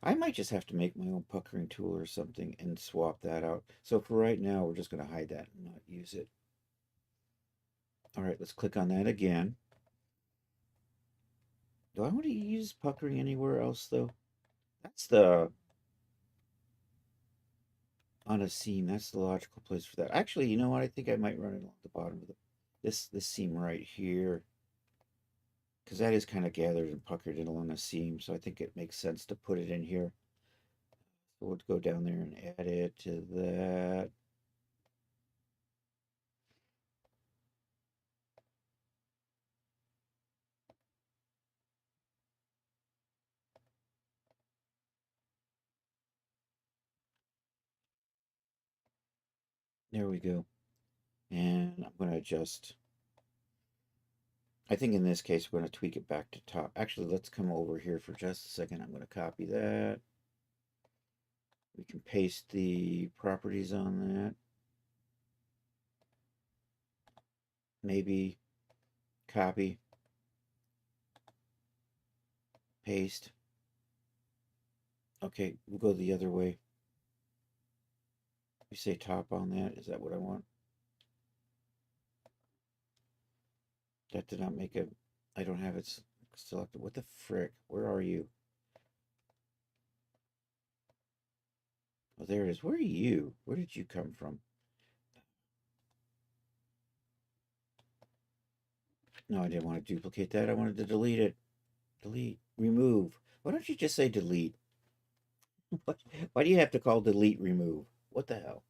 I might just have to make my own puckering tool or something and swap that out. So for right now, we're just going to hide that and not use it. All right, let's click on that again. Do I want to use puckering anywhere else, though? That's the... on a seam, that's the logical place for that. Actually, you know what? I think I might run it along the bottom of this seam right here. Because that is kind of gathered and puckered in along a seam, so I think it makes sense to put it in here. So we'll go down there and add it to that. There we go. And I'm going to adjust. I think in this case, we're going to tweak it back to top. Actually, let's come over here for just a second. I'm going to copy that. We can paste the properties on that. Maybe copy, paste. Okay, we'll go the other way. We say top on that. Is that what I want? That did not make a... I don't have it selected. What the frick? Where are you? Oh, there it is. Where are you? Where did you come from? No, I didn't want to duplicate that. I wanted to delete it. Delete. Remove. Why don't you just say delete? Why do you have to call delete remove? What the hell?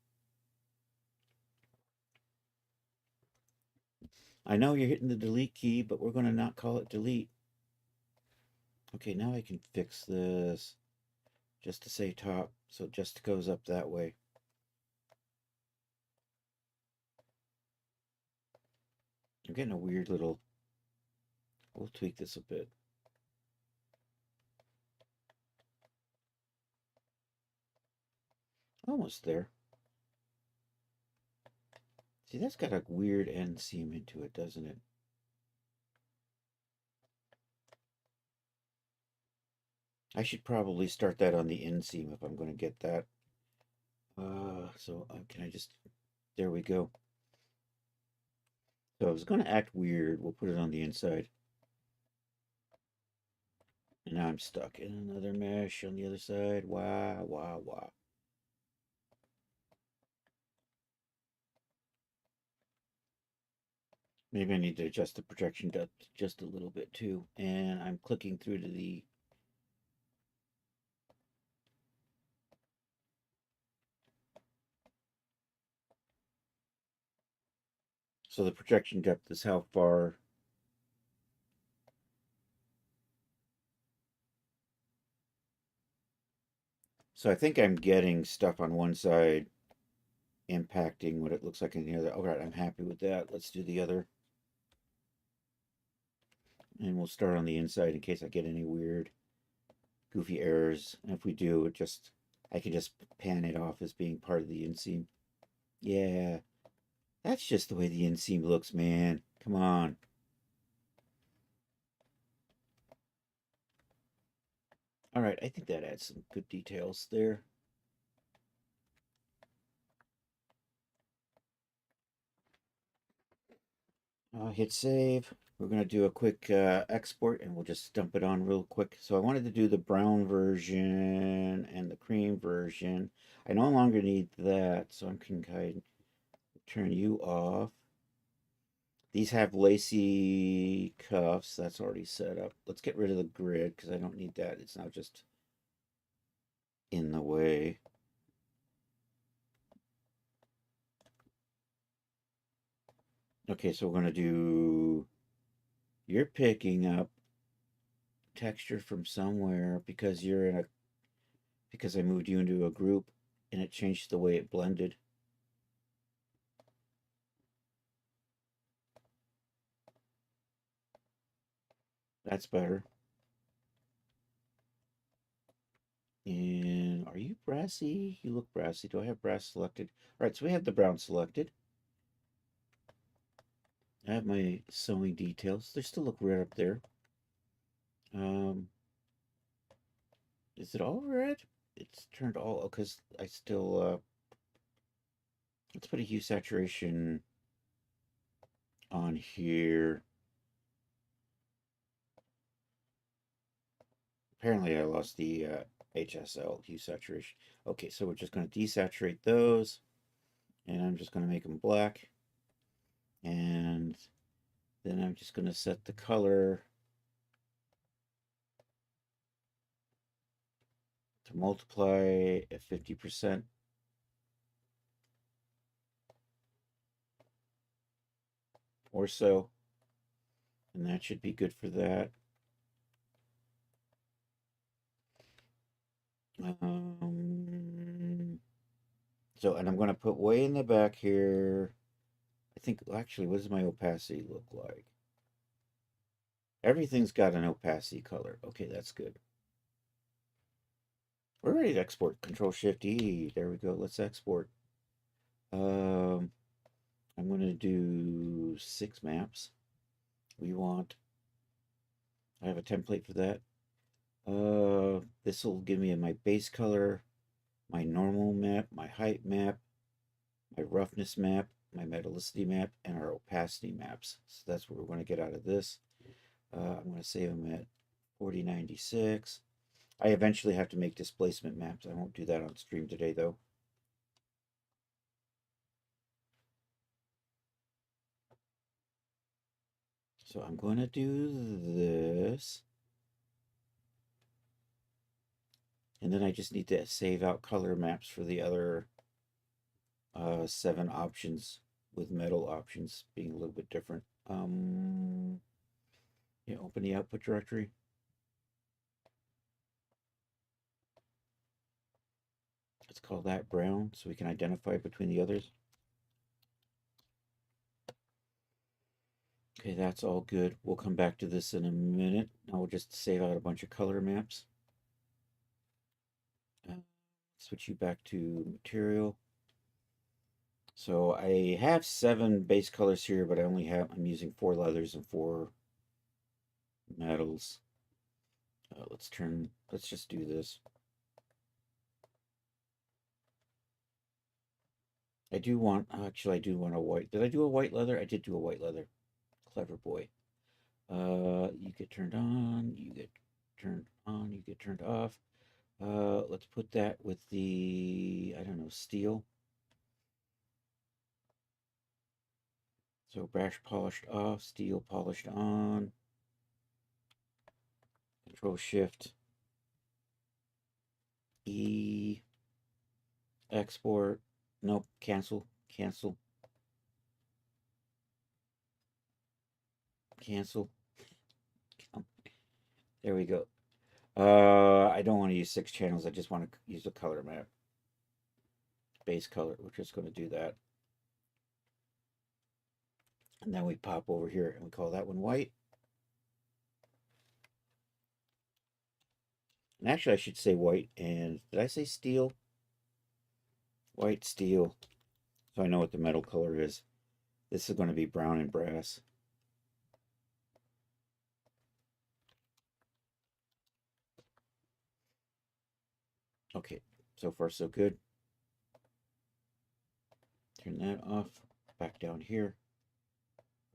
I know you're hitting the delete key, but we're going to not call it delete. Okay, now I can fix this just to say top, so it just goes up that way. I'm getting a weird little... We'll tweak this a bit. Almost there. See, that's got a weird end seam into it, doesn't it? I should probably start that on the inseam if I'm going to get that. Can I just... There we go. So if it's going to act weird, we'll put it on the inside. And now I'm stuck in another mesh on the other side. Wow, wow, wow. Maybe I need to adjust the projection depth just a little bit too. And I'm clicking through to the... So the projection depth is how far... So I think I'm getting stuff on one side impacting what it looks like in the other. All right, I'm happy with that. Let's do the other. And we'll start on the inside in case I get any weird, goofy errors. And if we do, I can just pan it off as being part of the inseam. Yeah, that's just the way the inseam looks, man. Come on. All right, I think that adds some good details there. Hit save. We're going to do a quick export and we'll just dump it on real quick. So I wanted to do the brown version and the cream version. I no longer need that, so I'm going to turn you off. These have lacy cuffs. That's already set up. Let's get rid of the grid because I don't need that. It's now just in the way. Okay, so we're going to do... You're picking up texture from somewhere because you're in a... Because I moved you into a group and it changed the way it blended. That's better. And are you brassy? You look brassy. Do I have brass selected? All right, so we have the brown selected. I have my sewing details. They still look red up there. Is it all red? It's turned all, because I still, let's put a hue saturation on here. Apparently I lost the HSL, hue saturation. Okay, so we're just going to desaturate those, and I'm just going to make them black. And then I'm just going to set the color to multiply at 50%. Or so. And that should be good for that. So, and I'm going to put way in the back here. I think, actually, what does my opacity look like? Everything's got an opacity color. Okay, that's good. We're ready to export. Control Shift E. There we go. Let's export. I'm going to do 6 maps. We want, I have a template for that. This will give me my base color, my normal map, my height map, my roughness map, my metallicity map, and our opacity maps. So that's what we're going to get out of this. I'm going to save them at 4096. I eventually have to make displacement maps. I won't do that on stream today, though. So I'm going to do this. And then I just need to save out color maps for the other 7 options, with metal options being a little bit different. Yeah, open the output directory. Let's call that brown so we can identify between the others. Okay, that's all good. We'll come back to this in a minute. Now we'll just save out a bunch of color maps. Switch you back to material. So I have 7 base colors here, but I'm using 4 leathers and 4 metals. Let's just do this. I do want a white. Did I do a white leather? I did do a white leather. Clever boy. You get turned on, you get turned on, you get turned off. Let's put that with the, I don't know, steel. So brash polished off, steel polished on. Control Shift E. Export. Nope, cancel. Cancel. Cancel. There we go. I don't want to use 6 channels. I just want to use a color map. Base color. We're just going to do that. And then we pop over here and we call that one white. And actually, I should say white. And did I say steel? White, steel. So I know what the metal color is. This is going to be brown and brass. Okay, so far so good. Turn that off. Back down here.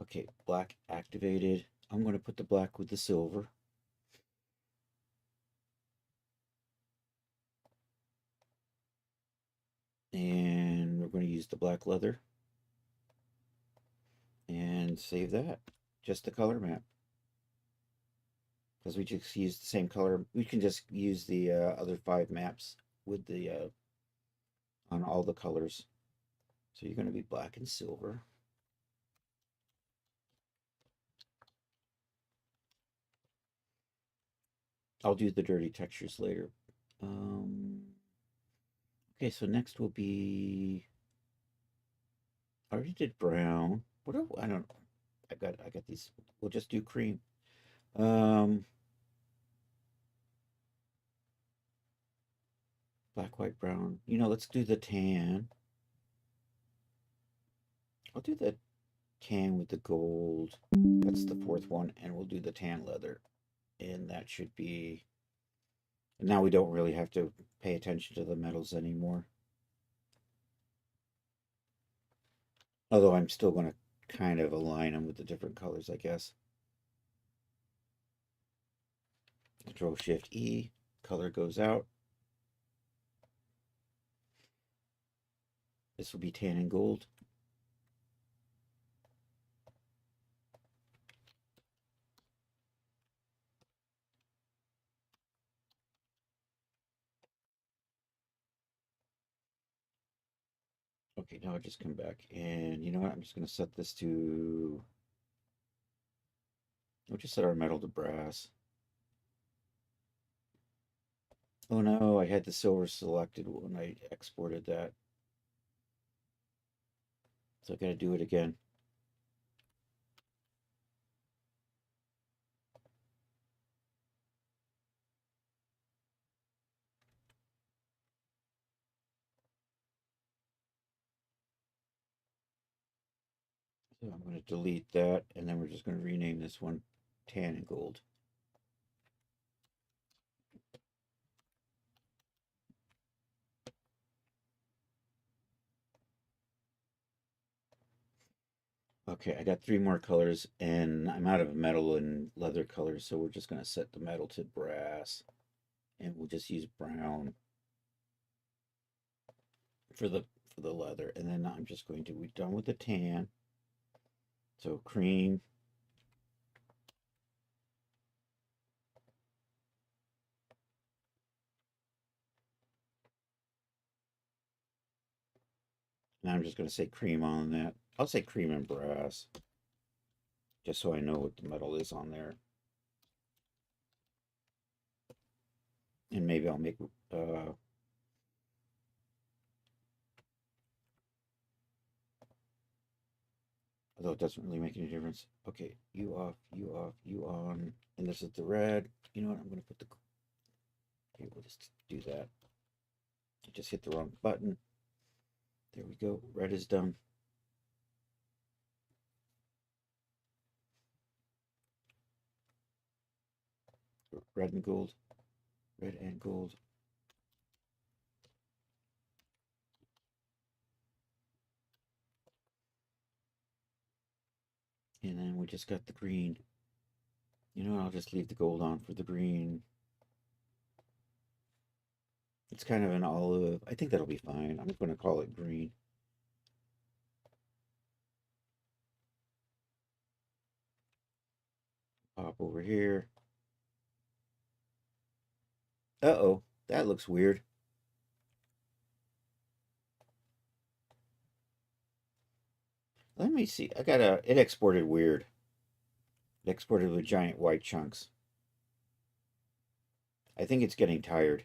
Okay, black activated. I'm going to put the black with the silver. And we're going to use the black leather. And save that. Just the color map. Because we just use the same color. We can just use the other 5 maps with the on all the colors. So you're going to be black and silver. I'll do the dirty textures later. Okay, so next will be, I already did brown. What do, I don't know. I got these. We'll just do cream. Black, white, brown. Let's do the tan. I'll do the tan with the gold. That's the fourth one, and we'll do the tan leather. And that should be... Now we don't really have to pay attention to the metals anymore. Although I'm still going to kind of align them with the different colors, I guess. Control Shift E, color goes out. This will be tan and gold. Okay, now I'll just come back and you know what? I'm just going to set this to... We'll just set our metal to brass. Oh no, I had the silver selected when I exported that. So I got to do it again. So I'm going to delete that, and then we're just going to rename this one tan and gold. Okay, I got 3 more colors, and I'm out of metal and leather colors, so we're just going to set the metal to brass, and we'll just use brown for the leather, and then I'm just going to be done with the tan. So cream. Now I'm just going to say cream on that. I'll say cream and brass, just so I know what the metal is on there. And maybe I'll make although it doesn't really make any difference. Okay, you off, you off, you on. And this is the red. You know what? I'm going to put the... Okay, we'll just do that. I just hit the wrong button. There we go. Red is done. Red and gold. Red and gold. And then we just got the green. You know what? I'll just leave the gold on for the green. It's kind of an olive. I think that'll be fine. I'm going to call it green. Pop over here. Uh-oh, that looks weird. Let me see. It exported weird. It exported with giant white chunks. I think it's getting tired.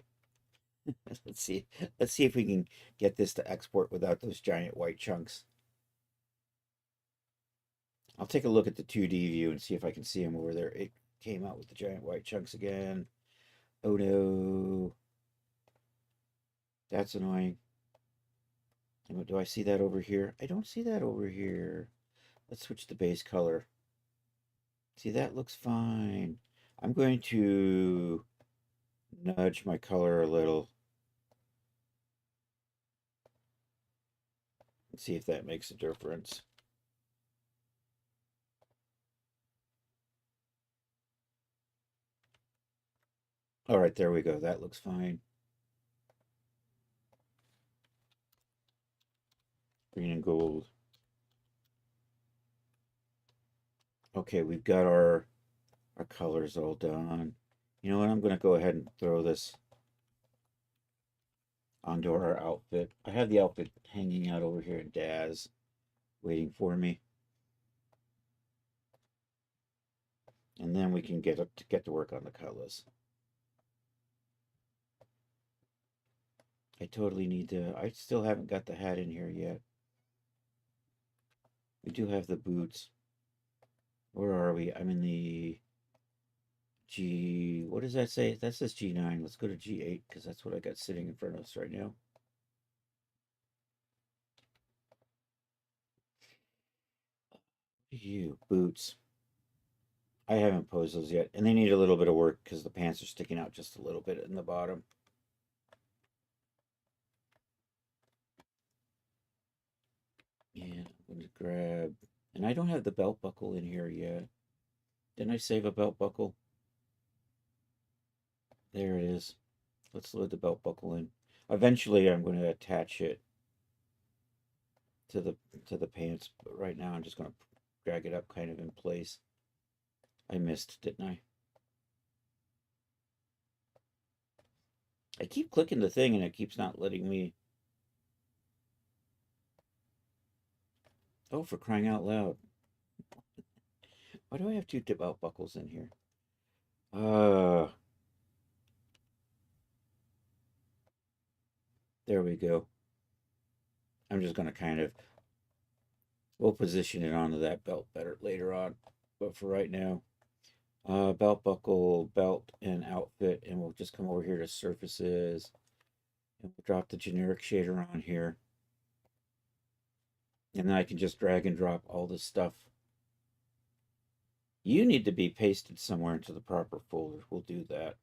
Let's see. Let's see if we can get this to export without those giant white chunks. I'll take a look at the 2D view and see if I can see them over there. It came out with the giant white chunks again. Oh no. That's annoying. Do I see that over here? I don't see that over here. Let's switch the base color. See, that looks fine. I'm going to nudge my color a little. And see if that makes a difference. All right, there we go. That looks fine. Green and gold. Okay, we've got our colors all done. You know what? I'm going to go ahead and throw this onto our outfit. I have the outfit hanging out over here in Daz, waiting for me. And then we can get to work on the colors. I totally need to... I still haven't got the hat in here yet. We do have the boots. Where are we? I'm in the G... What does that say? That says G9. Let's go to G8 because that's what I got sitting in front of us right now. You boots. I haven't posed those yet, and they need a little bit of work because the pants are sticking out just a little bit in the bottom. And I'm going to grab, and I don't have the belt buckle in here yet. Didn't I save a belt buckle? There it is. Let's load the belt buckle in. Eventually, I'm going to attach it to the pants, but right now I'm just going to drag it up kind of in place. I missed, didn't I? I keep clicking the thing and it keeps not letting me. Oh, for crying out loud. Why do I have two belt buckles in here? There we go. I'm just going to kind of, we'll position it onto that belt better later on. But for right now, belt buckle, belt, and outfit. And we'll just come over here to surfaces. And we'll drop the generic shader on here. And then I can just drag and drop all this stuff. You need to be pasted somewhere into the proper folder. We'll do that.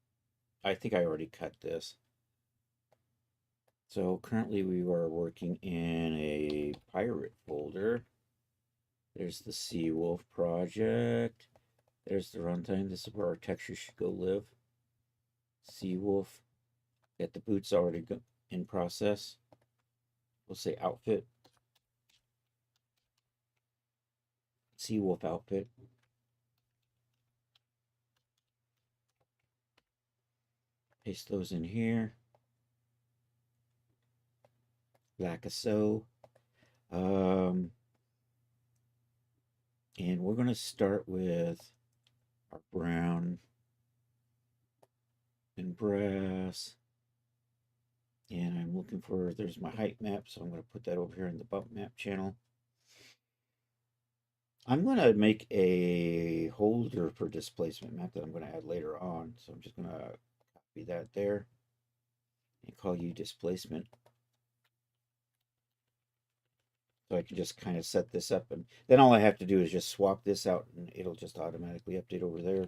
I think I already cut this. So currently we are working in a pirate folder. There's the Seawolf project. There's the runtime. This is where our texture should go live. Seawolf. Got the boots already in process. We'll say outfit. Seawolf outfit. Paste those in here. Like a so. And we're going to start with our brown and brass. And I'm looking for, there's my height map, so I'm going to put that over here in the bump map channel. I'm going to make a holder for displacement map that I'm going to add later on. So I'm just going to copy that there and call you displacement. So I can just kind of set this up, and then all I have to do is just swap this out and it'll just automatically update over there.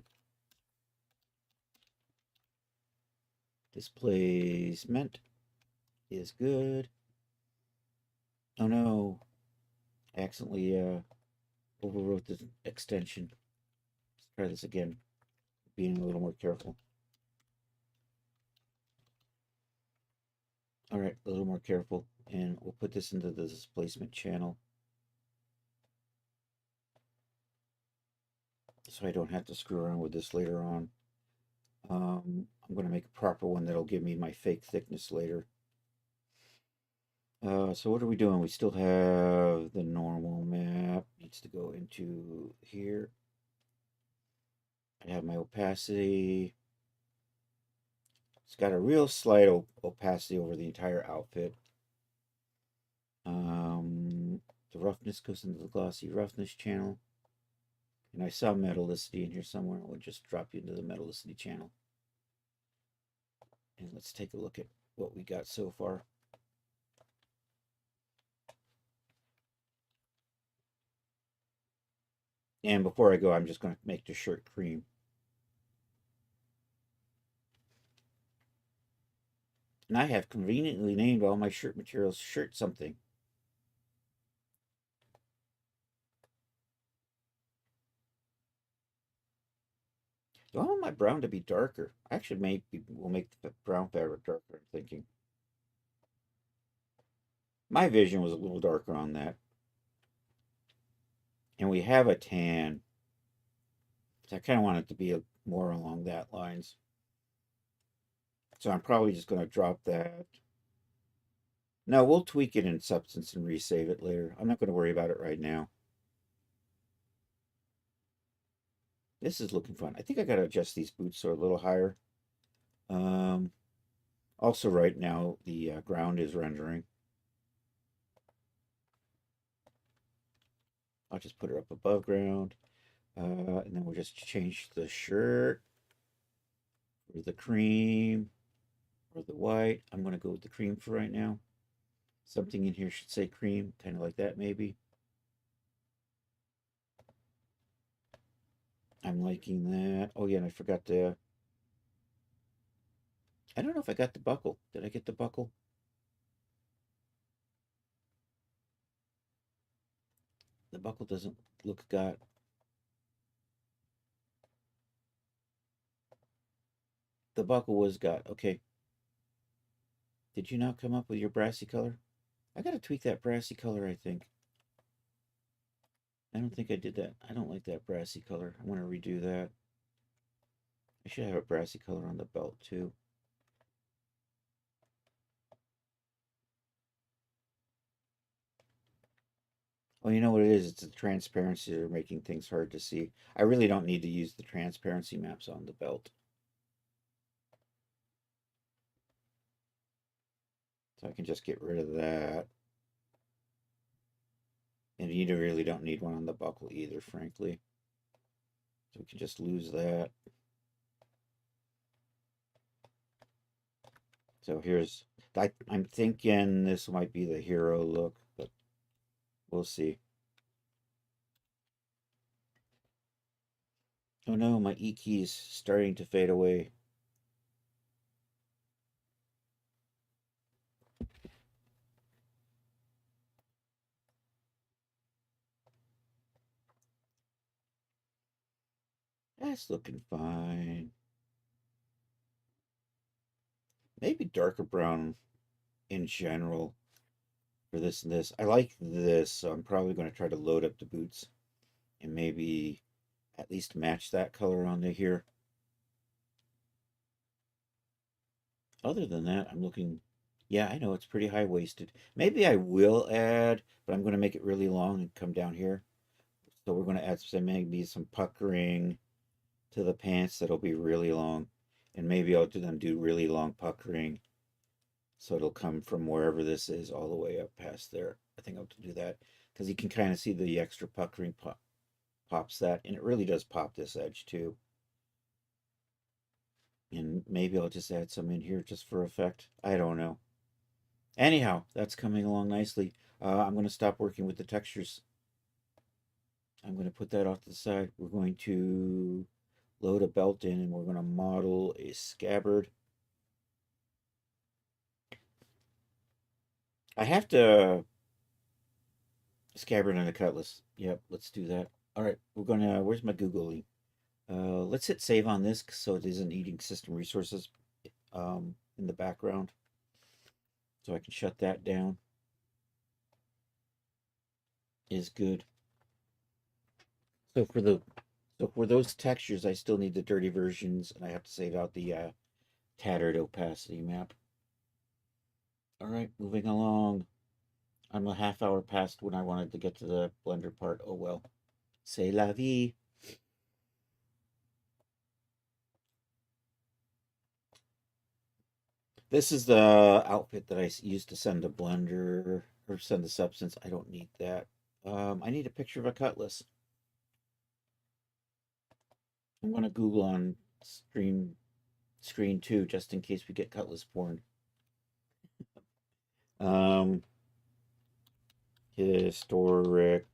Displacement is good. Oh no, I accidentally overwrote the extension. Let's try this again, being a little more careful. All right, a little more careful, and we'll put this into the displacement channel so I don't have to screw around with this later on. I'm going to make a proper one that'll give me my fake thickness later. So what are we doing? We still have the normal map. Needs to go into here. I have my opacity. It's got a real slight opacity over the entire outfit. The roughness goes into the glossy roughness channel. And I saw metallicity in here somewhere. We'll just drop you into the metallicity channel. And let's take a look at what we got so far. And before I go, I'm just going to make the shirt cream. And I have conveniently named all my shirt materials shirt something. Do I want my brown to be darker? Actually, maybe we'll make the brown fabric darker, I'm thinking. My vision was a little darker on that. And we have a tan. So I kind of want it to be more along that lines. So I'm probably just going to drop that. No, we'll tweak it in Substance and resave it later. I'm not going to worry about it right now. This is looking fun. I think I got to adjust these boots so a little higher. Also, right now, the ground is rendering. I'll just put it up above ground. And then we'll just change the shirt or the cream or the white. I'm going to go with the cream for right now. Something in here should say cream, kind of like that maybe. I'm liking that. Oh yeah, and I forgot to. I don't know if I got the buckle. Did I get the buckle? The buckle doesn't look got. The buckle was got. Okay. Did you not come up with your brassy color? I gotta tweak that brassy color, I think. I don't think I did that. I don't like that brassy color. I want to redo that. I should have a brassy color on the belt too. Well, you know what it is? It's the transparency that are making things hard to see. I really don't need to use the transparency maps on the belt. So I can just get rid of that. And you really don't need one on the buckle either, frankly. So we can just lose that. So here's, I'm thinking this might be the hero look, but we'll see. Oh no, my E key's starting to fade away. That's looking fine. Maybe darker brown in general for this and this. I like this, so I'm probably going to try to load up the boots and maybe at least match that color onto here. Other than that, I'm looking, yeah, I know it's pretty high-waisted. Maybe I will add, but I'm going to make it really long and come down here. So we're going to add some, maybe some puckering to the pants that'll be really long. And maybe I'll do really long puckering. So it'll come from wherever this is all the way up past there. I think I'll have to do that because you can kind of see the extra puckering pops that. And it really does pop this edge too. And maybe I'll just add some in here just for effect. I don't know. Anyhow, that's coming along nicely. I'm going to stop working with the textures. I'm going to put that off to the side. We're going to load a belt in and we're going to model a scabbard. I have to scabbard and a cutlass. Yep, let's do that. All right, we're going to, where's my Googling? Let's hit save on this so it isn't eating system resources in the background. So I can shut that down. Is good. So for those textures, I still need the dirty versions, and I have to save out the tattered opacity map. All right, moving along. I'm a half hour past when I wanted to get to the blender part. Oh well. C'est la vie. This is the outfit that I used to send to Blender or send the substance. I don't need that. I need a picture of a cutlass. I'm gonna Google on screen 2 just in case we get cutlass porn. Um, historical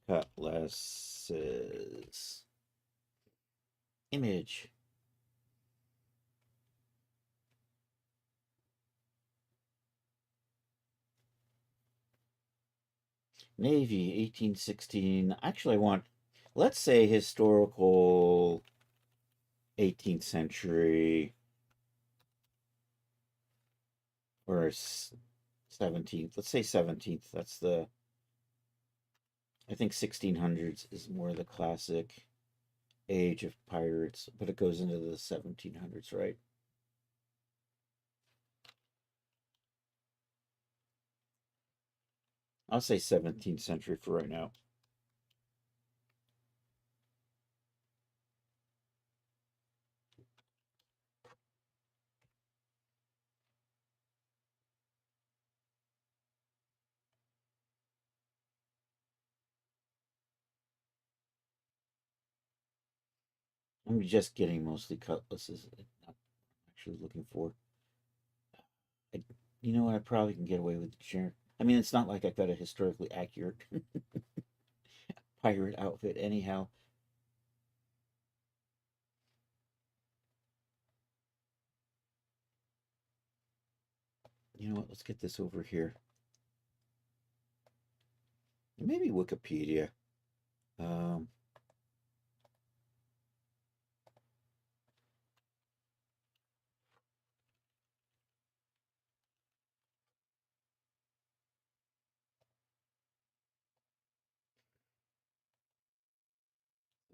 cutlasses. Image. Navy, 1816. Actually, I want, let's say historical 18th century or 17th. Let's say 17th. That's the, I think 1600s is more the classic age of pirates, but it goes into the 1700s, right? I'll say 17th century for right now. I'm just getting mostly cutlasses. Not actually looking for. I, you know what? I probably can get away with generic. I mean, it's not like I've got a historically accurate pirate outfit anyhow. You know what? Let's get this over here. Maybe Wikipedia.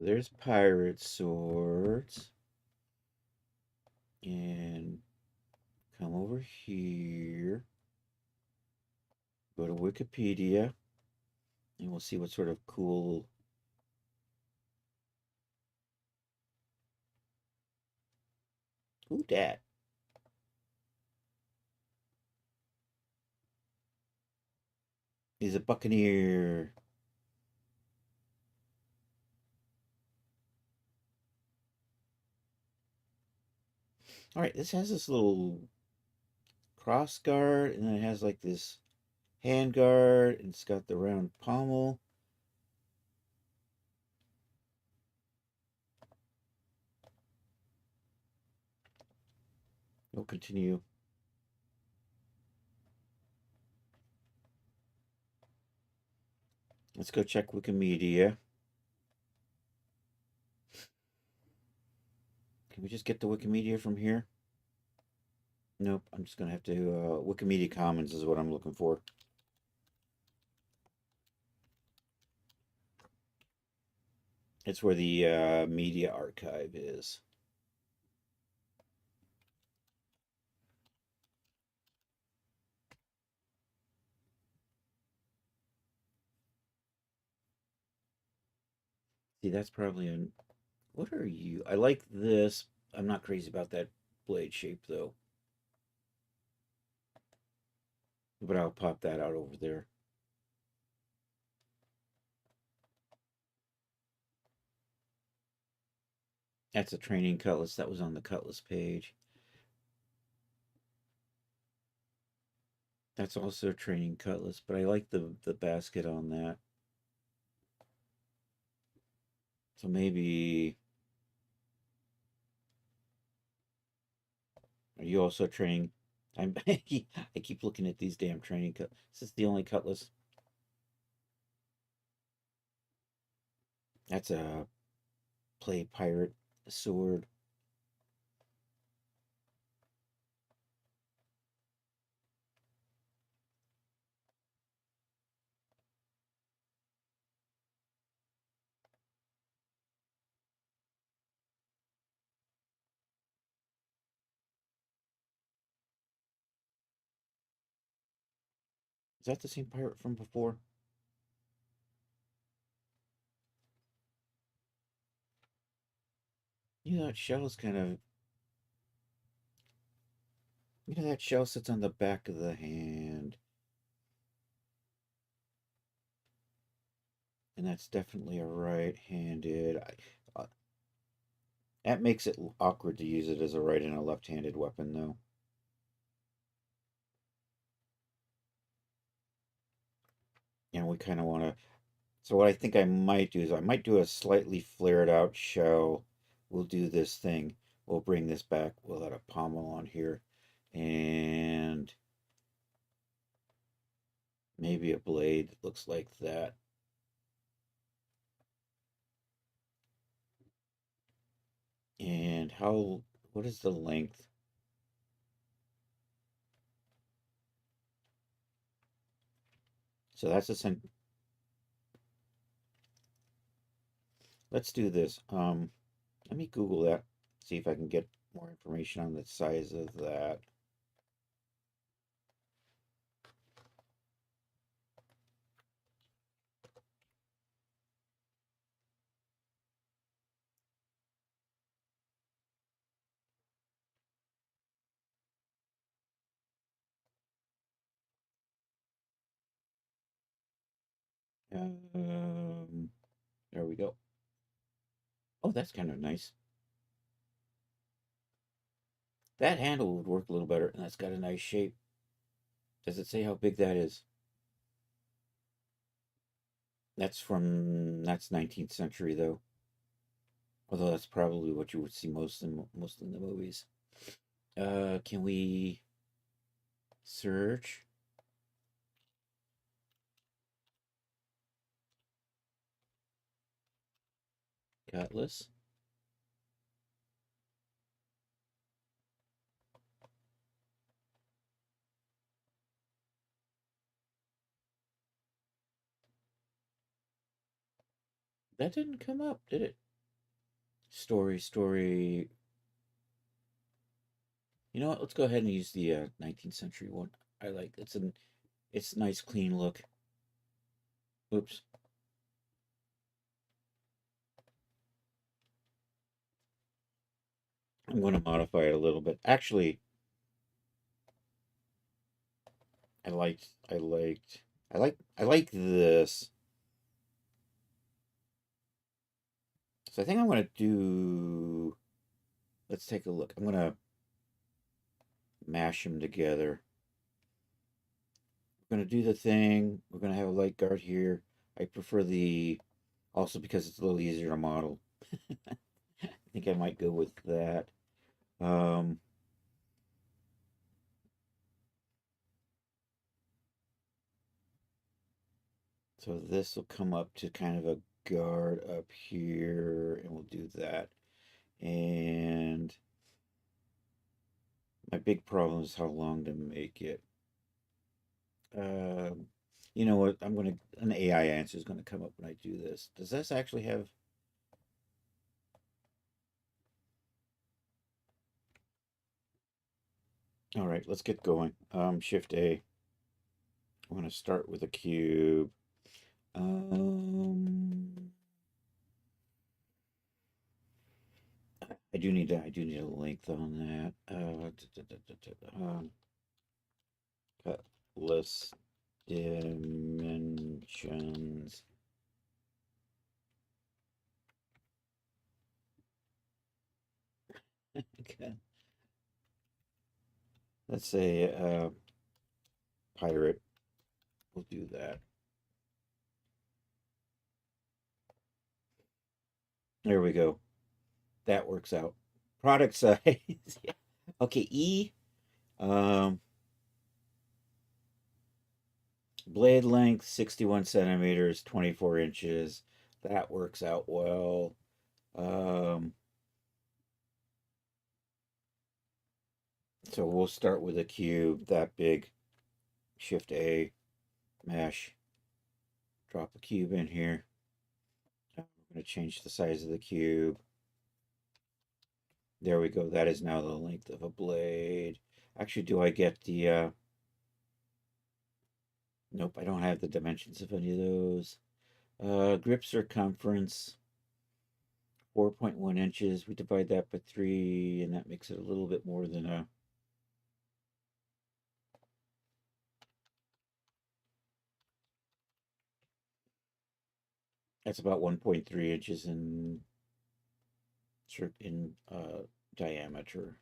There's pirate swords. And come over here. Go to Wikipedia. And we'll see what sort of cool... Who dat? He's a buccaneer. All right, this has this little cross guard, and then it has like this hand guard, and it's got the round pommel. We'll continue. Let's go check Wikimedia. Can we just get the Wikimedia from here? Nope, I'm just going to have to... Wikimedia Commons is what I'm looking for. It's where the media archive is. See, that's probably an... What are you? I like this. I'm not crazy about that blade shape, though. But I'll pop that out over there. That's a training cutlass. That was on the cutlass page. That's also a training cutlass, but I like the basket on that. So maybe... Are you also training? I keep looking at these damn training cut. Is this the only cutlass? That's a play pirate sword. Is that the same pirate from before? You know, that shell's kind of... You know, that shell sits on the back of the hand. And that's definitely a right-handed... that makes it awkward to use it as a right and a left-handed weapon, though. And we kind of want to... So what I think I might do is I might do a slightly flared out shell. We'll do this thing. We'll bring this back. We'll add a pommel on here. And maybe a blade that looks like that. And what is the length? So that's a let's do this. Let me Google that, see if I can get more information on the size of that. There we go. Oh, that's kind of nice. That handle would work a little better, and that's got a nice shape. Does it say how big that is? That's 19th century though. Although that's probably what you would see most in the movies. Can we search? Cutlass. That didn't come up, did it? Story. You know what? Let's go ahead and use the 19th century one. I like it's a nice clean look. Oops. I'm going to modify it a little bit. Actually, I like this. So I think I'm going to do. Let's take a look. I'm going to mash them together. We're going to do the thing. We're going to have a light guard here. I prefer also because it's a little easier to model. I think I might go with that. So this will come up to kind of a guard up here, and we'll do that. And my big problem is how long to make it. You know what? An AI answer is gonna come up when I do this. Does this actually have? All right, let's get going. Shift A. I'm gonna start with a cube. I do need a length on that. Cut list dimensions. Okay. Let's say pirate. We'll do that. There we go. That works out. Product size. Yeah. Okay, E. Blade length 61 centimeters, 24 inches. That works out well. So we'll start with a cube that big. Shift A, mesh. Drop a cube in here. We're going to change the size of the cube. There we go. That is now the length of a blade. Actually, do I get the... Nope, I don't have the dimensions of any of those. Grip circumference, 4.1 inches. We divide that by 3, and that makes it a little bit more than a... That's about 1.3 inches in diameter.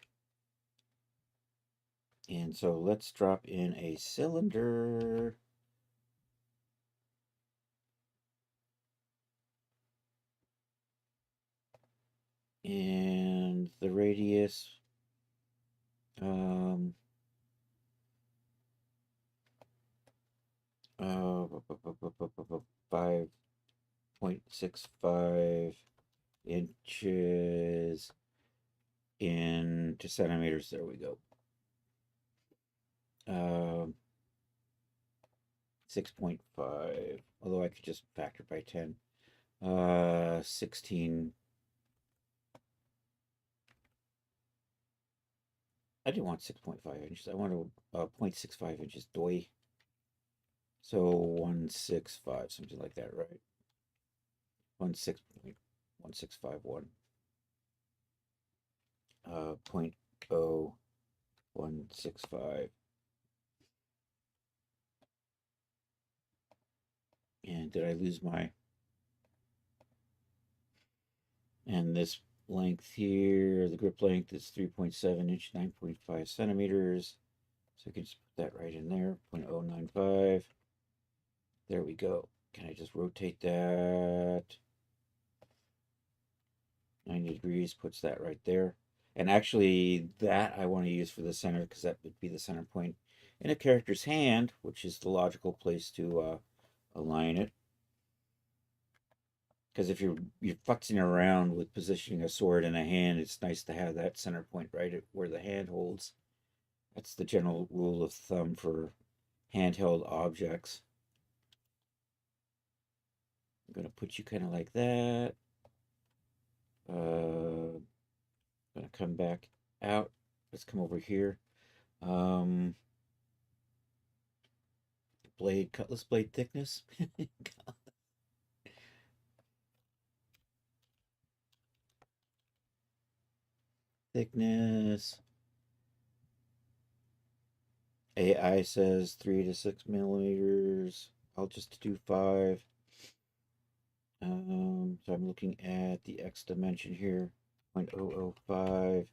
And so let's drop in a cylinder. And the radius, 5.65 inches into centimeters. There we go. 6.5, although I could just factor by 10. 16. I didn't want 6.5 inches. I wanted 0.65 inches. Doy. So 165, something like that, right? 16.1651. 0.0165. And did I lose my... And this length here, the grip length is 3.7 inch, 9.5 centimeters. So I can just put that right in there, 0.095. There we go. Can I just rotate that 90 degrees? Puts that right there. And actually, that I want to use for the center because that would be the center point in a character's hand, which is the logical place to align it. Because if you're futzing around with positioning a sword in a hand, it's nice to have that center point right at where the hand holds. That's the general rule of thumb for handheld objects. I'm going to put you kind of like that. I'm going to come back out. Let's come over here. Blade, cutlass blade thickness. Thickness. AI says 3 to 6 millimeters. I'll just do 5. So I'm looking at the X dimension here, 0.005.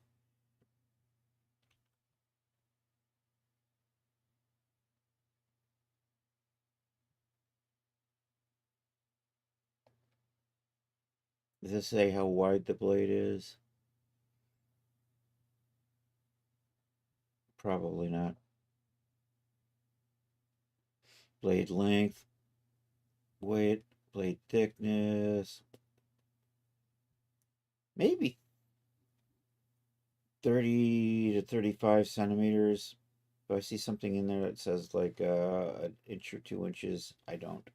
Does this say how wide the blade is? Probably not. Blade length, weight, blade thickness. Maybe 30 to 35 centimeters. If I see something in there that says like an inch or 2 inches, I don't.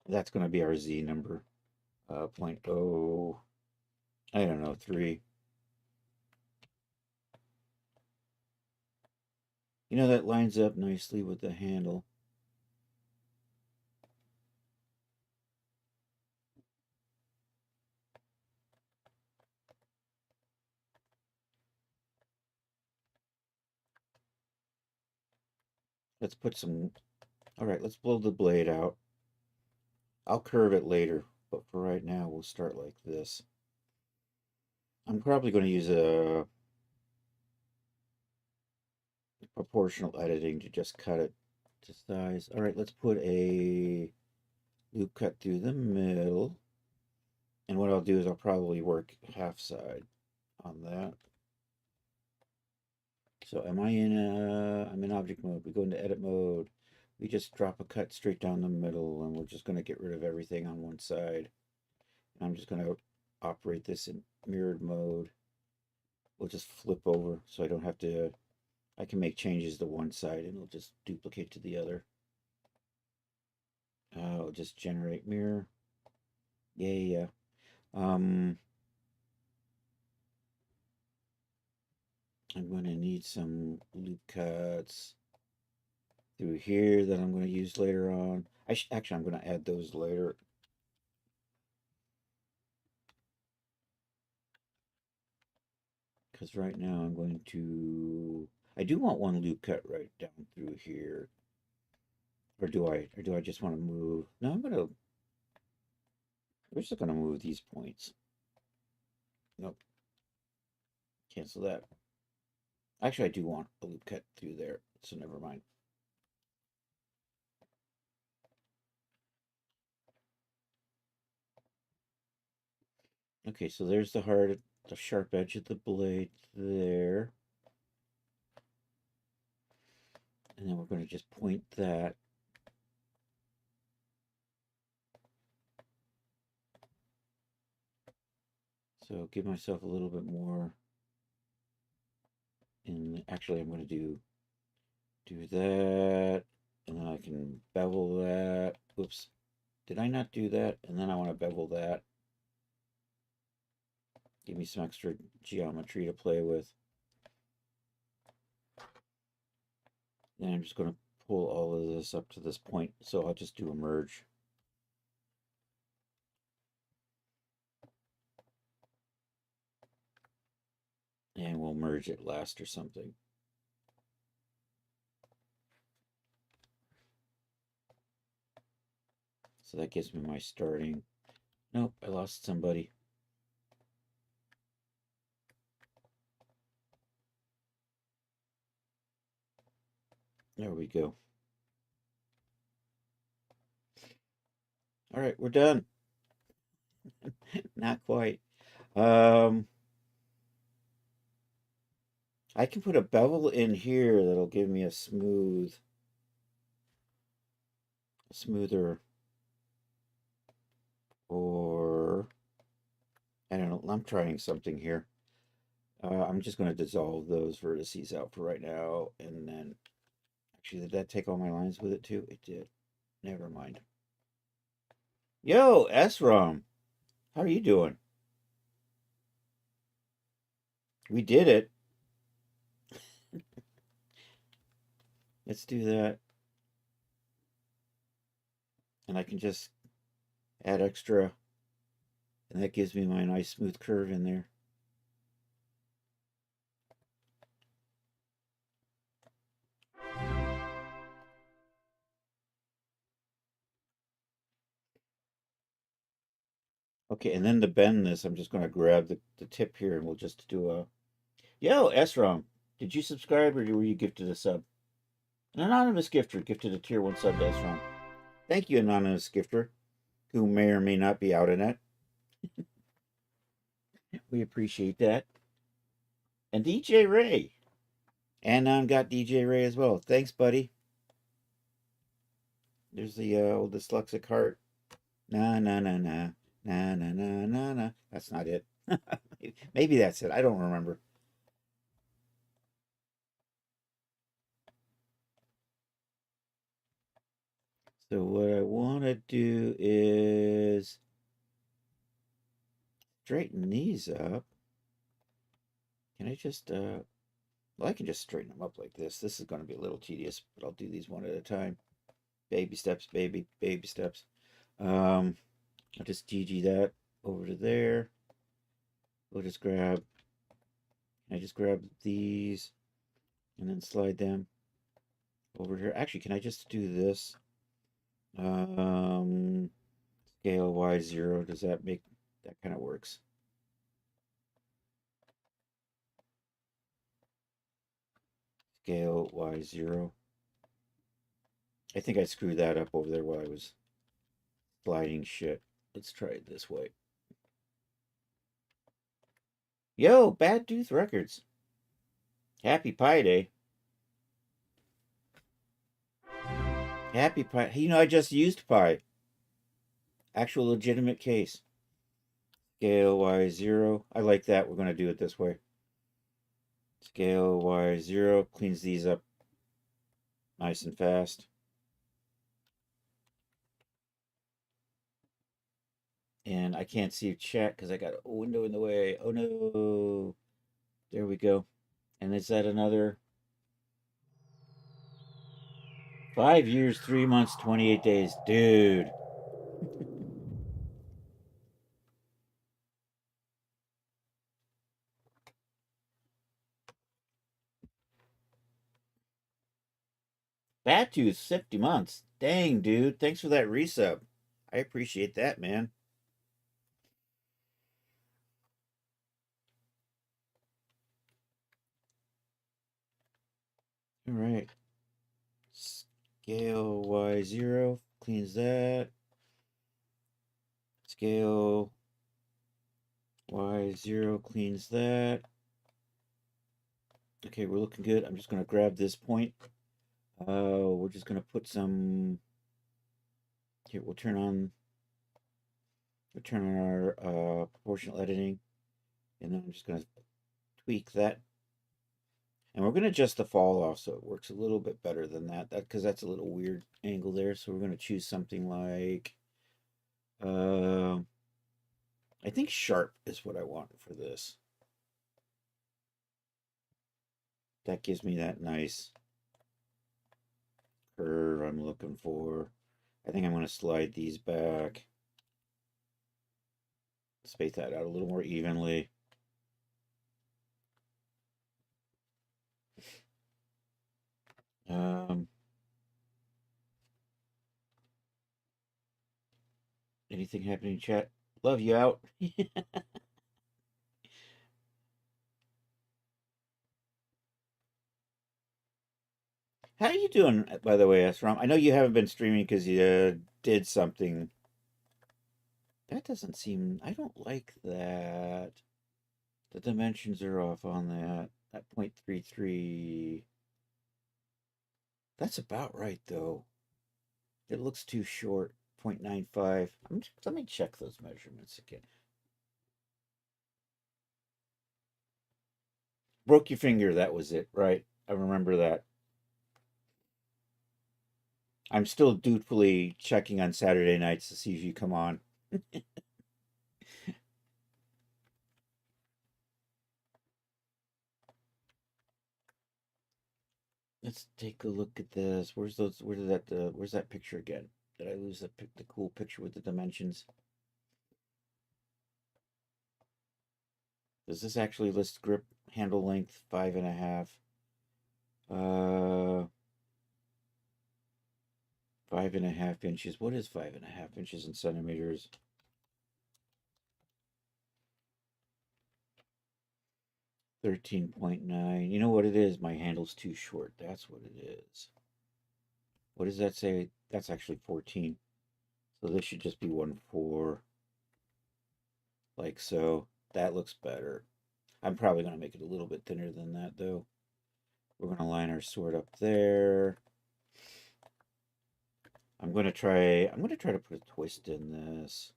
That's going to be our Z number. 0.0, I don't know, 3. You know, that lines up nicely with the handle. Let's put some, all right, let's blow the blade out. I'll curve it later, but for right now, we'll start like this. I'm probably going to use a proportional editing to just cut it to size. All right, let's put a loop cut through the middle. And what I'll do is I'll probably work half side on that. So am I in I'm in object mode. We go into edit mode. We just drop a cut straight down the middle, and we're just going to get rid of everything on one side. And I'm just going to operate this in mirrored mode. We'll just flip over so I don't have to, I can make changes to one side and it'll just duplicate to the other. I'll just generate mirror. Yeah. I'm going to need some loop cuts through here that I'm going to use later on. Actually, I'm going to add those later. Because right now I'm going to, I do want one loop cut right down through here. Or do I just want to move? No, we're just going to move these points. Nope. Cancel that. Actually, I do want a loop cut through there, so never mind. Okay, so there's the sharp edge of the blade there. And then we're going to just point that. So give myself a little bit more. And actually, I'm going to do that. And then I can bevel that. Oops. Did I not do that? And then I want to bevel that. Give me some extra geometry to play with. Then I'm just going to pull all of this up to this point. So I'll just do a merge. And we'll merge it last or something. So that gives me my starting. Nope, I lost somebody. There we go. All right, we're done. Not quite. I can put a bevel in here that'll give me a smoother. Or I don't know. I'm trying something here. I'm just going to dissolve those vertices out for right now, and then actually, did that take all my lines with it too? It did. Never mind. Yo, SROM, how are you doing? We did it. Let's do that. And I can just add extra, and that gives me my nice smooth curve in there. Okay, and then to bend this, I'm just going to grab the tip here, and we'll just do a... Yo, SROM, did you subscribe, or were you gifted a sub? An anonymous gifter gifted a tier 1 sub to SROM. Thank you, anonymous gifter, who may or may not be out in it. We appreciate that. And DJ Ray. Anon got DJ Ray as well. Thanks, buddy. There's the old dyslexic heart. Na na na na na na na na na. That's not it. Maybe that's it. I don't remember. So what I want to do is straighten these up. Can I just well, I can just straighten them up like this. This is going to be a little tedious, but I'll do these one at a time. Baby steps, baby steps. I'll just GG that over to there. We'll just grab, can I just grab these and then slide them over here? Actually, can I just do this? Scale Y0, does that make, that kind of works. Scale Y0. I think I screwed that up over there while I was sliding shit. Let's try it this way. Yo, Bad Tooth Records. Happy Pi Day. Happy Pi. You know, I just used Pi. Actual legitimate case. Scale Y0. I like that. We're going to do it this way. Scale Y0. Cleans these up nice and fast. And I can't see chat because I got a window in the way. Oh no. There we go. And is that another 5 years, 3 months, 28 days? Dude. Batooth, 50 months. Dang, dude. Thanks for that resub. I appreciate that, man. All right. Scale Y0 cleans that. Scale Y0 cleans that. Okay, we're looking good. I'm just going to grab this point. We're just going to put some... Here, we'll turn on our proportional editing. And then I'm just going to tweak that. And we're going to adjust the fall off so it works a little bit better than that. Because that's a little weird angle there. So we're going to choose something like... I think sharp is what I want for this. That gives me that nice curve I'm looking for. I think I'm going to slide these back. Space that out a little more evenly. Anything happening, chat? Love you out. How are you doing, by the way, Esrom? I know you haven't been streaming because you did something. That doesn't seem... I don't like that. The dimensions are off on that. That 0.33. That's about right, though. It looks too short. 0.95. Let me check those measurements again. Broke your finger, that was it, right? I remember that. I'm still dutifully checking on Saturday nights to see if you come on. Let's take a look at this. Where's that picture again? Did I lose the cool picture with the dimensions? Does this actually list grip handle length 5.5? 5.5 inches. What is 5.5 inches in centimeters? 13.9. You know what it is? My handle's too short. That's what it is. What does that say? That's actually 14. So this should just be 1.4. Like so. That looks better. I'm probably going to make it a little bit thinner than that, though. We're going to line our sword up there. I'm going to try to put a twist in this.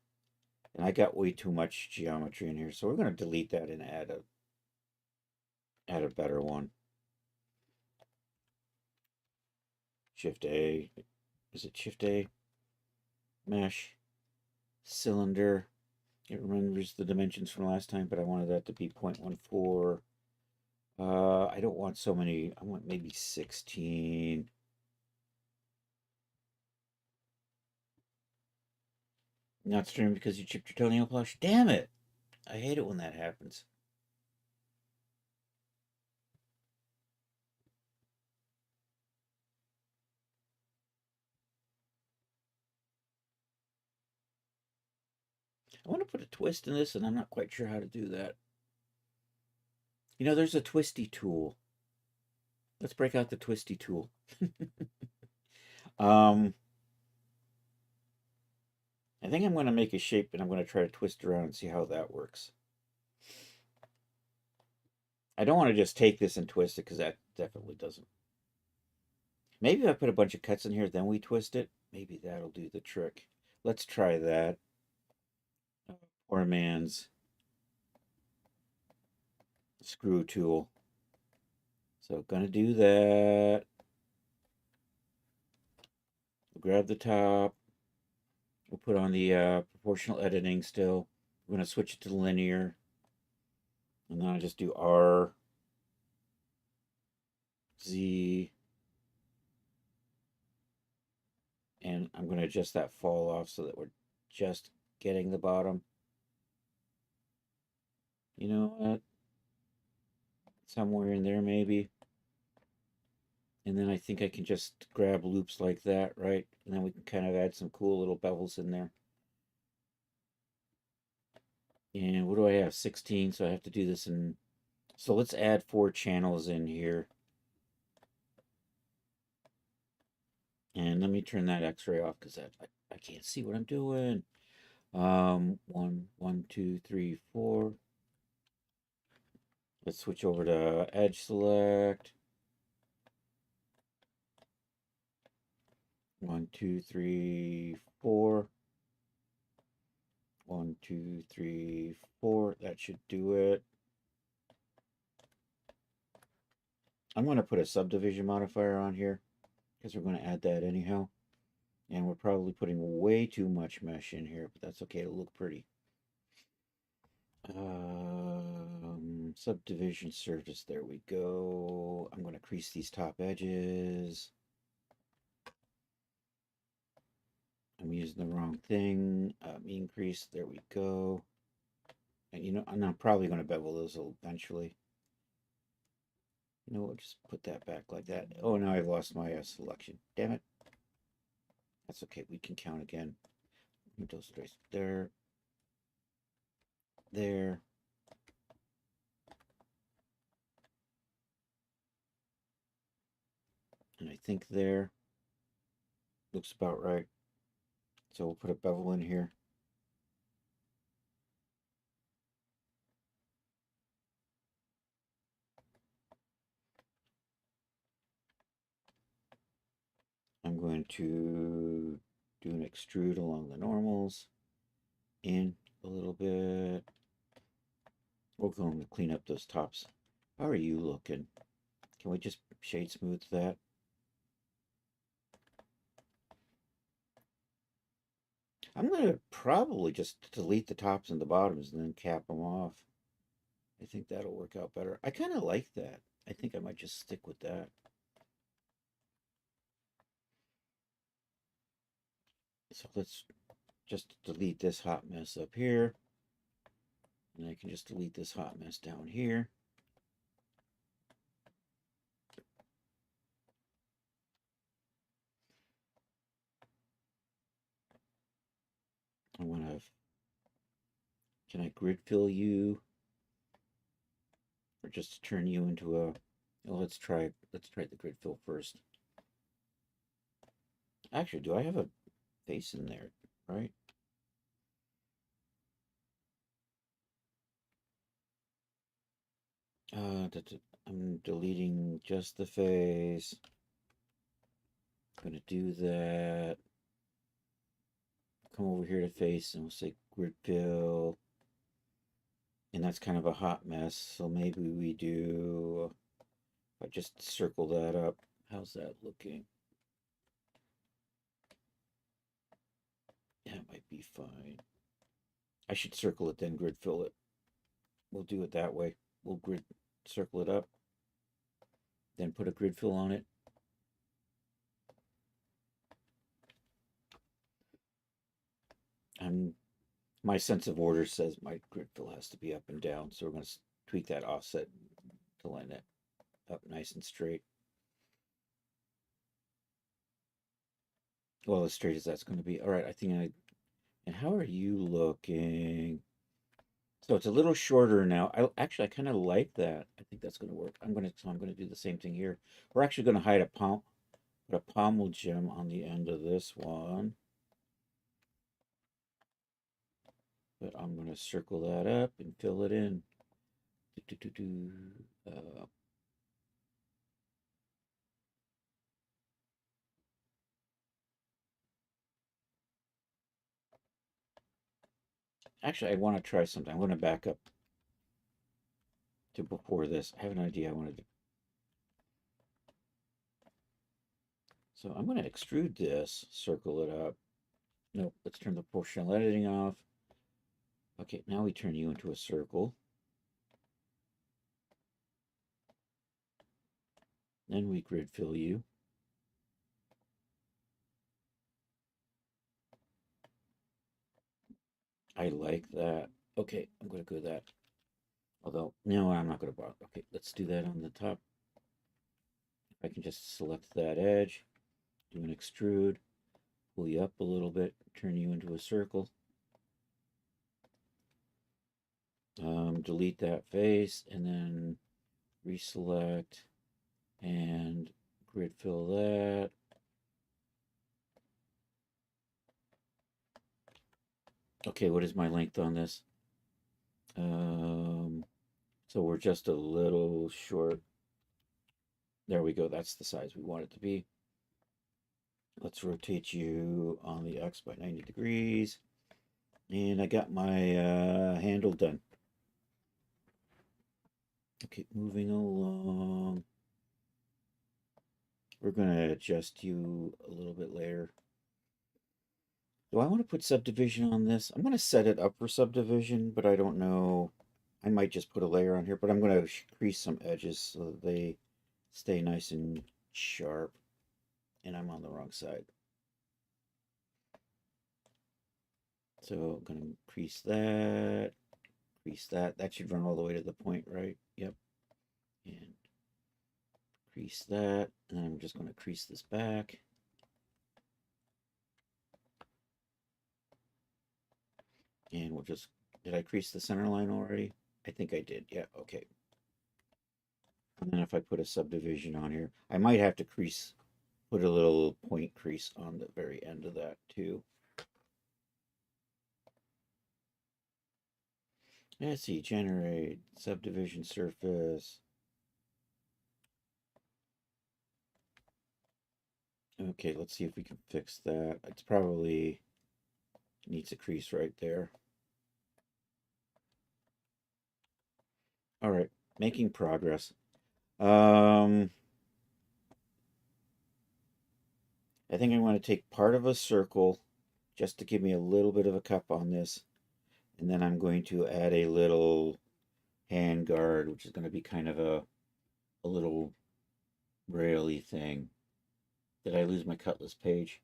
And I got way too much geometry in here, so we're going to delete that and add a better one. Shift A. Is it Shift A? Mesh. Cylinder. It remembers the dimensions from last time, but I wanted that to be 0.14. I don't want so many. I want maybe 16. Not streaming because you chipped your toenail polish? Damn it! I hate it when that happens. I want to put a twist in this, and I'm not quite sure how to do that. You know, there's a twisty tool. Let's break out the twisty tool. I think I'm going to make a shape, and I'm going to try to twist around and see how that works. I don't want to just take this and twist it, because that definitely doesn't. Maybe if I put a bunch of cuts in here, then we twist it. Maybe that'll do the trick. Let's try that. Poor man's screw tool. So gonna do that. We'll grab the top. We'll put on the proportional editing still. We're gonna switch it to linear. And then I'll just do R, Z, and I'm gonna adjust that fall off so that we're just getting the bottom. You know what? Somewhere in there maybe. And then I think I can just grab loops like that, right? And then we can kind of add some cool little bevels in there. And what do I have? 16, so I have to do this in... So let's add 4 channels in here. And let me turn that x-ray off because I can't see what I'm doing. 1, 2, 3, 4. Let's switch over to edge select. 1, 2, 3, 4. 1, 2, 3, 4. That should do it. I'm going to put a subdivision modifier on here because we're going to add that anyhow. And we're probably putting way too much mesh in here, but that's okay. It'll look pretty. Subdivision surface. There we go. I'm going to crease these top edges. I'm using the wrong thing. Mean crease. There we go. And you know, I'm probably going to bevel those eventually. You know what? Just put that back like that. Oh, now I've lost my selection. Damn it. That's okay. We can count again. Those straight there. There. And I think there looks about right. So we'll put a bevel in here. I'm going to do an extrude along the normals, in a little bit. We're going to clean up those tops. How are you looking? Can we just shade smooth that? I'm going to probably just delete the tops and the bottoms and then cap them off. I think that'll work out better. I kind of like that. I think I might just stick with that. So let's just delete this hot mess up here. And I can just delete this hot mess down here. I want to, can I grid fill you? Or just turn you into a, well, let's try the grid fill first. Actually, do I have a face in there, right? I'm deleting just the face. I'm gonna do that. Come over here to face and we'll say grid fill. And that's kind of a hot mess, so maybe we do, if I just circle that up, how's that looking? That might be fine. I should circle it then grid fill it. We'll do it that way. We'll grid circle it up, then put a grid fill on it. My sense of order says my grid fill has to be up and down, so we're going to tweak that offset to line that up nice and straight. Well, as straight as that's going to be. All right, I think I. And how are you looking? So it's a little shorter now. I kind of like that. I think that's going to work. I'm going to do the same thing here. We're actually going to hide put a pommel gem on the end of this one. But I'm going to circle that up and fill it in. Actually, I want to try something. I'm going to back up to before this. I have an idea I want to do. So I'm going to extrude this, circle it up. Nope, let's turn the proportional editing off. Okay, now we turn you into a circle. Then we grid fill you. I like that. Okay, I'm going to go that. Although, no, I'm not going to bother. Okay, let's do that on the top. If I can just select that edge, do an extrude, pull you up a little bit, turn you into a circle. Delete that face, and then reselect and grid fill that. Okay, what is my length on this? So we're just a little short. There we go. That's the size we want it to be. Let's rotate you on the X by 90 degrees. And I got my handle done. Okay, moving along. We're going to adjust you a little bit later. Do I want to put subdivision on this? I'm going to set it up for subdivision, but I don't know. I might just put a layer on here, but I'm going to crease some edges so that they stay nice and sharp. And I'm on the wrong side. So I'm going to crease that. Crease that. That should run all the way to the point, right? Yep. And crease that. And then I'm just going to crease this back. And we'll just, did I crease the center line already? I think I did. Yeah, okay. And then if I put a subdivision on here, I might have to crease put a little point crease on the very end of that too. Let's see, generate subdivision surface. Okay, let's see if we can fix that. It's probably needs a crease right there. All right, making progress. I think I want to take part of a circle just to give me a little bit of a cup on this. And then I'm going to add a little hand guard, which is going to be kind of a little raily thing. Did I lose my cutlass page?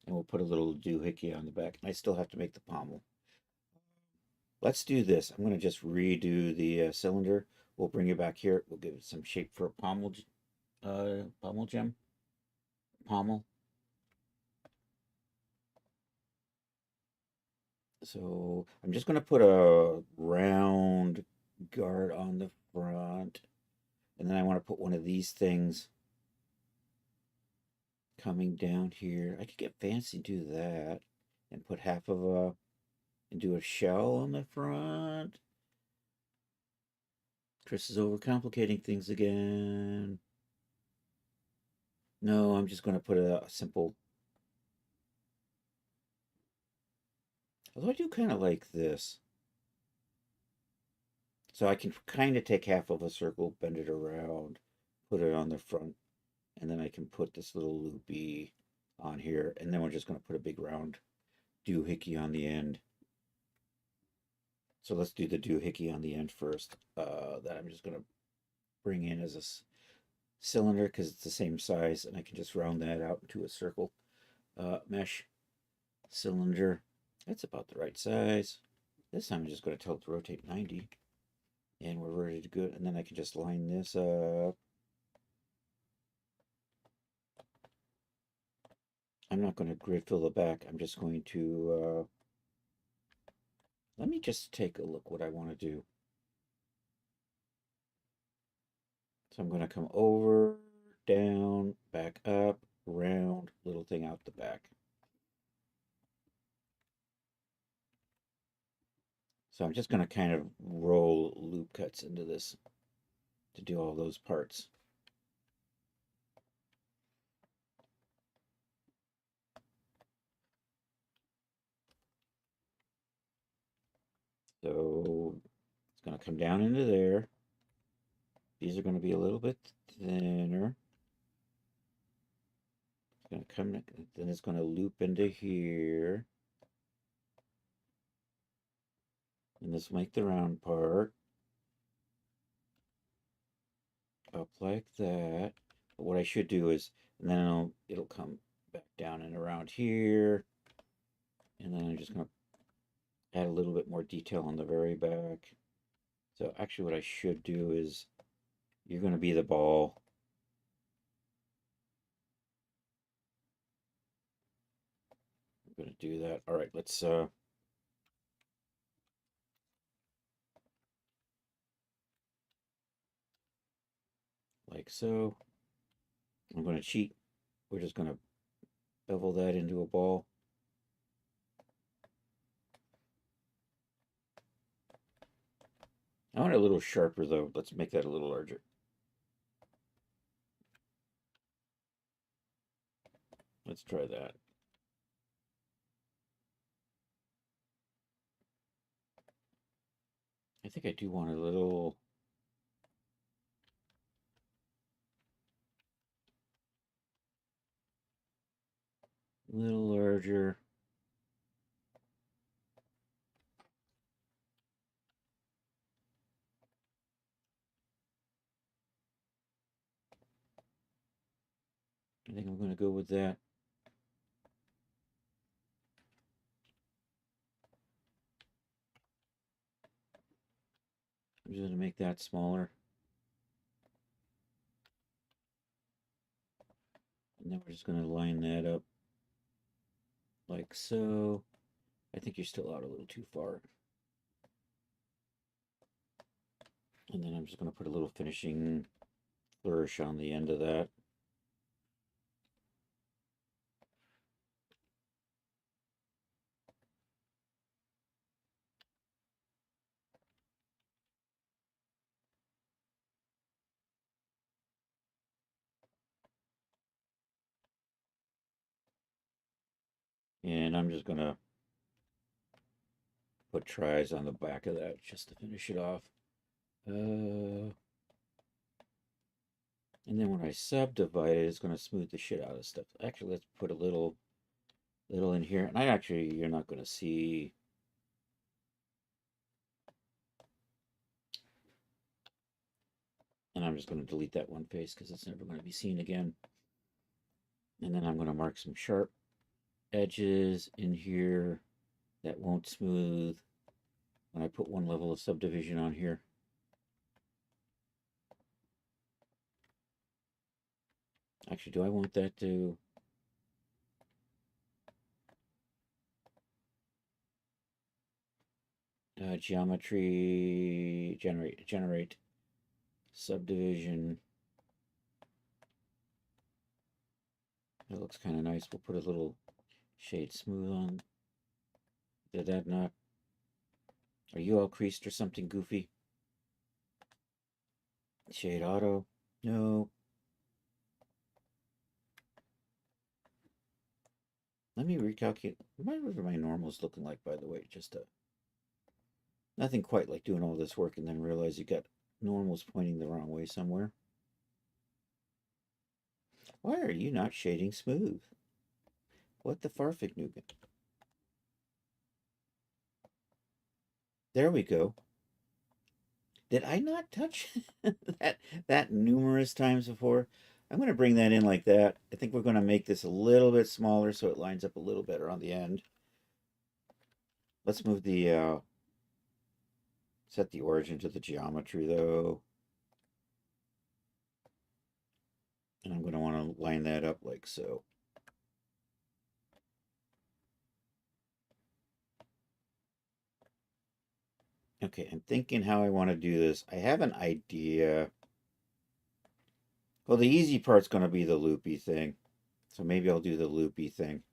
And we'll put a little doohickey on the back. And I still have to make the pommel. Let's do this. I'm going to just redo the cylinder. We'll bring it back here. We'll give it some shape for a pommel gem. Pommel. So I'm just going to put a round guard on the front. And then I want to put one of these things coming down here. I could get fancy, do that, and put half of a, and do a shell on the front. Chris is overcomplicating things again. No, I'm just going to put a simple. Although I do kind of like this. So I can kind of take half of a circle, bend it around, put it on the front, and then I can put this little loopy on here, and then we're just going to put a big round doohickey on the end. So let's do the doohickey on the end first. That I'm just going to bring in as a cylinder because it's the same size, and I can just round that out into a circle. Mesh cylinder. That's about the right size. This time I'm just going to tell it to rotate 90. And we're ready to go. And then I can just line this up. I'm not going to grid fill the back. I'm just going to, let me just take a look what I want to do. So I'm going to come over, down, back up, round, little thing out the back. So I'm just going to kind of roll loop cuts into this to do all those parts. So it's going to come down into there. These are going to be a little bit thinner. It's going to come, then it's going to loop into here. And this will make the round part. Up like that. But what I should do is, and then it'll come back down and around here. And then I'm just going to add a little bit more detail on the very back. So actually what I should do is, you're going to be the ball. I'm going to do that. All right, let's like so. I'm going to cheat. We're just going to bevel that into a ball. I want it a little sharper though. Let's make that a little larger. Let's try that. I think I do want a little larger. I think I'm going to go with that. I'm just going to make that smaller. And then we're just going to line that up like so. I think you're still out a little too far. And then I'm just going to put a little finishing flourish on the end of that. And I'm just gonna put tries on the back of that just to finish it off. And then when I subdivide it, it's gonna smooth the shit out of stuff. Actually, let's put a little in here. And you're not gonna see. And I'm just gonna delete that one face because it's never gonna be seen again. And then I'm gonna mark some sharp edges in here that won't smooth when I put one level of subdivision on here. Actually, do I want that to... geometry, generate subdivision. That looks kind of nice. We'll put a little shade smooth on. Did that not? Are you all creased or something goofy? Shade auto. No. Let me recalculate. What are my normals looking like, by the way? Just nothing quite like doing all this work and then realize you got normals pointing the wrong way somewhere. Why are you not shading smooth? What the farfig nougat? There we go. Did I not touch that numerous times before? I'm going to bring that in like that. I think we're going to make this a little bit smaller so it lines up a little better on the end. Let's move the, set the origin to the geometry though. And I'm going to want to line that up like so. Okay, I'm thinking how I want to do this. I have an idea. Well, the easy part's going to be the loopy thing. So maybe I'll do the loopy thing.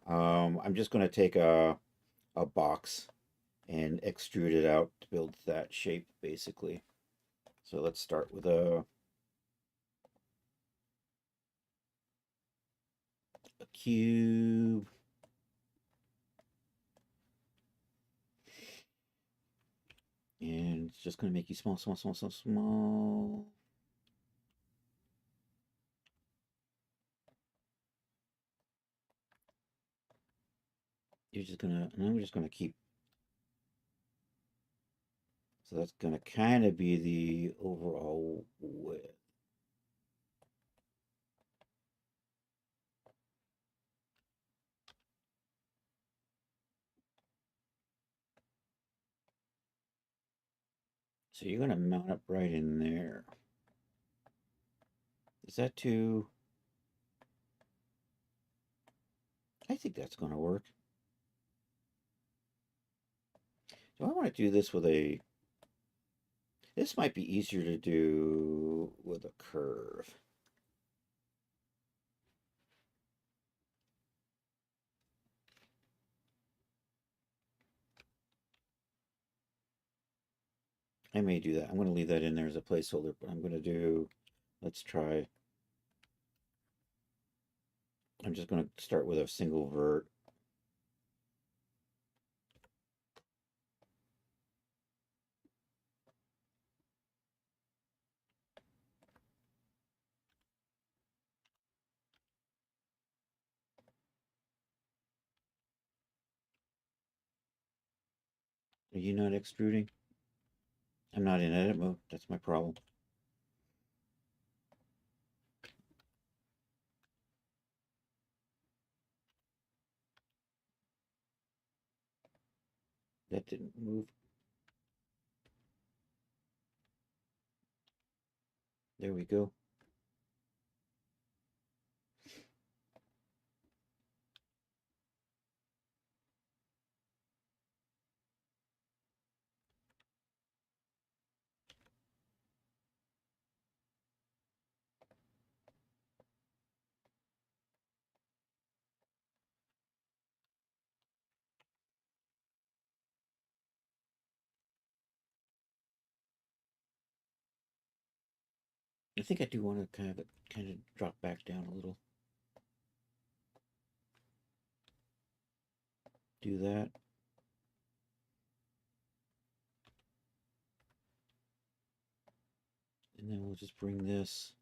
I'm just going to take a box and extrude it out to build that shape, basically. So let's start with a cube. And it's just going to make you small, small, small, small, small. You're just going to, and I'm just going to keep. So that's going to kind of be the overall width. So you're going to mount up right in there. Is that too... I think that's going to work. So I want to do this with a... This might be easier to do with a curve. I may do that. I'm going to leave that in there as a placeholder, but I'm going to do... Let's try... I'm just going to start with a single vert. Are you not extruding? I'm not in edit mode. That's my problem. That didn't move. There we go. I think I do want to kind of drop back down a little. do that. And then we'll just bring this.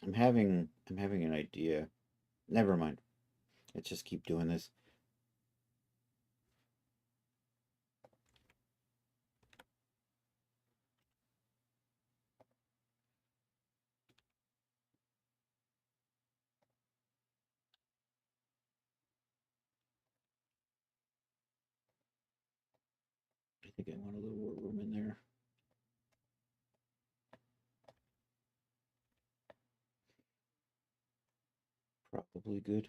I'm having an idea. Never mind. Let's just keep doing this. I think I want a little more room in there. Probably good.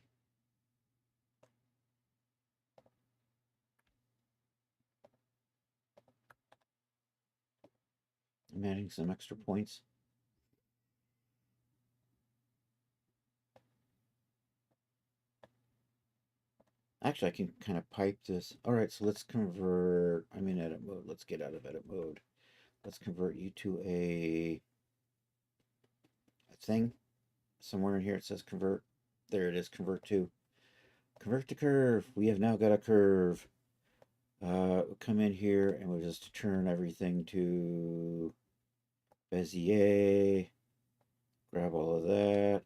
I'm adding some extra points. Actually, I can kind of pipe this. All right, so let's convert. I'm in edit mode. Let's get out of edit mode. Let's convert you to a thing. Somewhere in here it says convert. There it is, convert to. Convert to curve. We have now got a curve. We'll come in here and we'll just turn everything to Bezier. Grab all of that.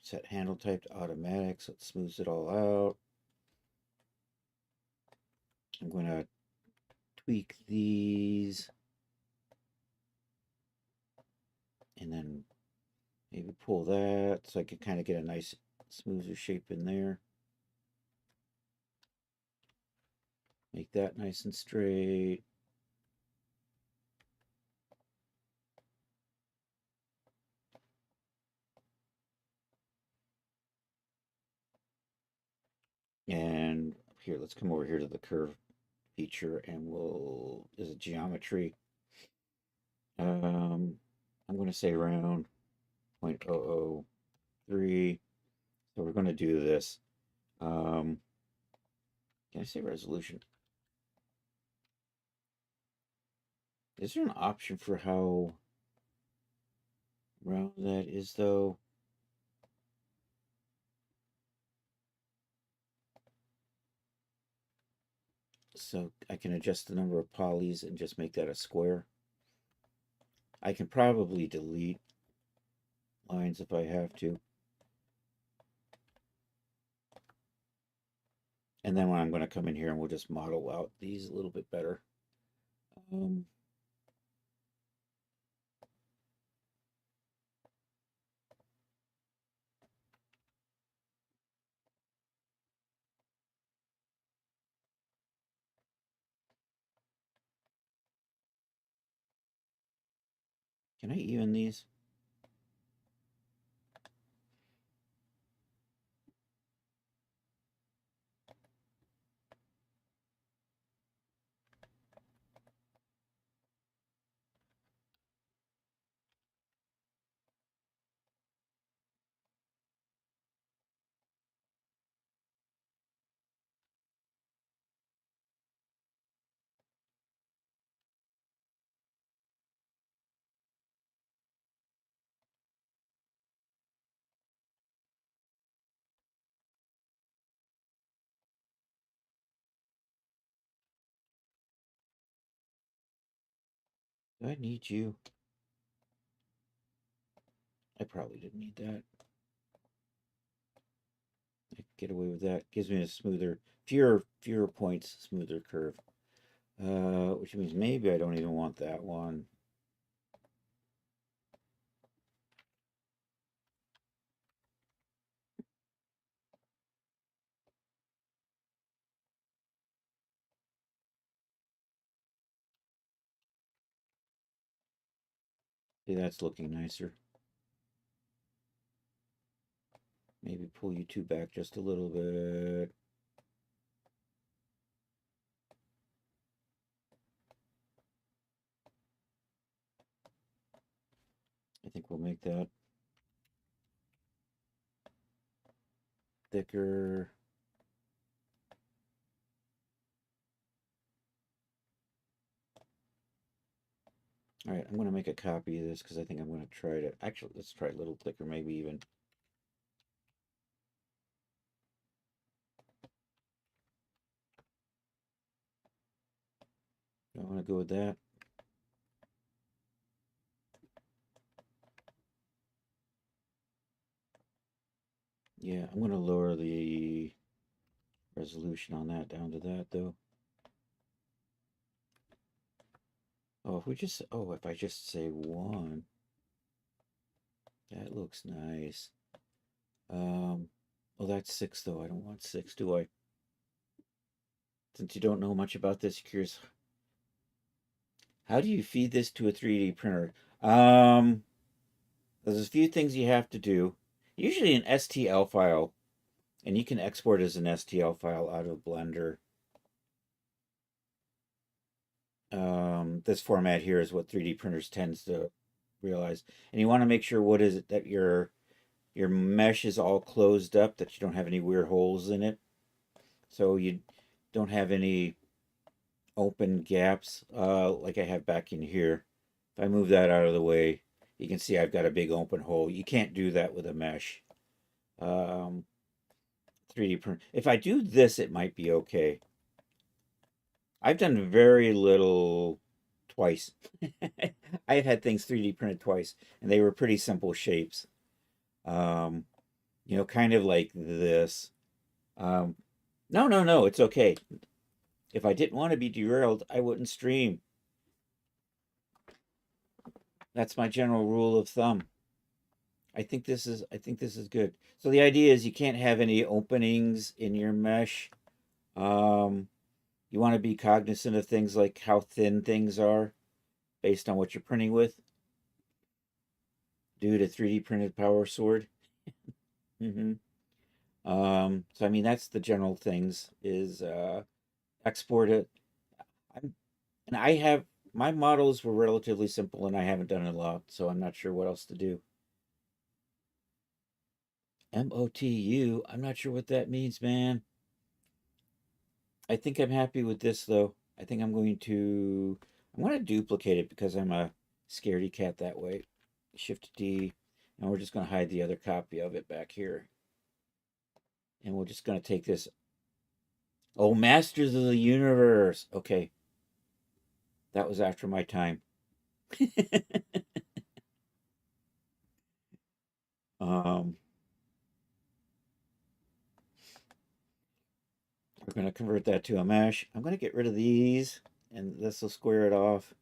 Set handle type to automatic so it smooths it all out. I'm going to tweak these. And then maybe pull that so I can kind of get a nice smoother shape in there. Make that nice and straight. And here, let's come over here to the curve feature and we'll, as a geometry, I'm going to say around 0.003. So we're going to do this. Can I say resolution? Is there an option for how round that is, though? So I can adjust the number of polys and just make that a square. I can probably delete lines if I have to. And then when I'm going to come in here and we'll just model out these a little bit better. Can I even these? Do I need you? I probably didn't need that. I can get away with that. Gives me a smoother, fewer points, smoother curve. Which means maybe I don't even want that one. See, that's looking nicer. Maybe pull you two back just a little bit. I think we'll make that thicker. All right, I'm going to make a copy of this because I think I'm going to try to... Actually, let's try a little clicker, maybe even. I want to go with that. Yeah, I'm going to lower the resolution on that down to that, though. Oh, if I just say 1, that looks nice. Oh, that's 6, though. I don't want 6, do I? Since you don't know much about this, you're curious, how do you feed this to a 3D printer? There's a few things you have to do. Usually an STL file, and you can export as an STL file out of Blender. This format here is what 3D printers tends to realize. And you want to make sure what is it that your mesh is all closed up, that you don't have any weird holes in it. So you don't have any open gaps like I have back in here. If I move that out of the way, you can see I've got a big open hole. You can't do that with a mesh. 3D print. If I do this, it might be okay. I've done very little twice. I've had things 3D printed twice, and they were pretty simple shapes. You know, kind of like this. No, it's okay. If I didn't want to be derailed, I wouldn't stream. That's my general rule of thumb. I think this is good. So the idea is you can't have any openings in your mesh. You want to be cognizant of things like how thin things are based on what you're printing with. Due to 3D printed power sword. So I mean that's the general things is export it. And I have my models were relatively simple and I haven't done a lot, so I'm not sure what else to do. MOTU, I'm not sure what that means, man. I think I'm happy with this though. I think I'm going to duplicate it because I'm a scaredy cat that way. Shift D, and we're just going to hide the other copy of it back here. And we're just going to take this. Oh, Masters of the Universe. Okay. That was after my time. um, we're going to convert that to a mesh. I'm going to get rid of these, and this will square it off.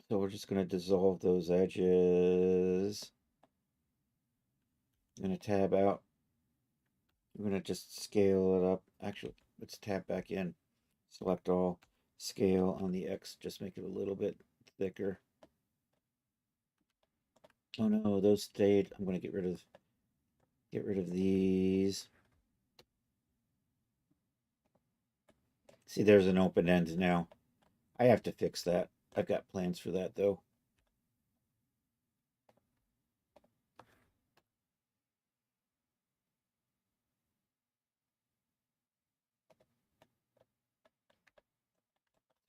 So we're just going to dissolve those edges. I'm going to tab out. I'm going to just scale it up. Actually, let's tab back in. Select all. Scale on the X. Just make it a little bit thicker. Oh no, those stayed. I'm going to get rid of these. See, there's an open end now. I have to fix that. I've got plans for that though.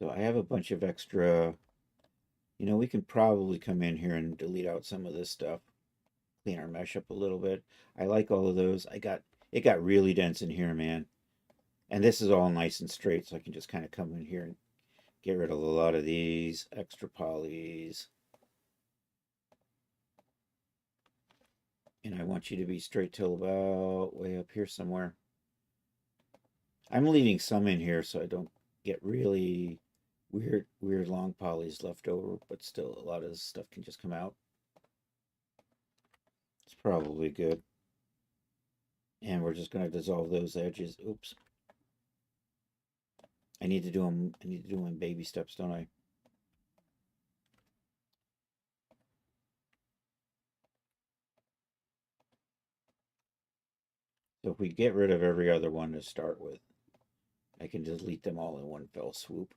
So I have a bunch of extra, you know, we can probably come in here and delete out some of this stuff. Clean our mesh up a little bit. I like all of those. It got really dense in here, man. And this is all nice and straight, so I can just kind of come in here and get rid of a lot of these extra polys. And I want you to be straight till about way up here somewhere. I'm leaving some in here so I don't get really weird long polys left over, but still a lot of this stuff can just come out. It's probably good. And we're just going to dissolve those edges. Oops. I need to do them in baby steps, don't I? So if we get rid of every other one to start with, I can delete them all in one fell swoop.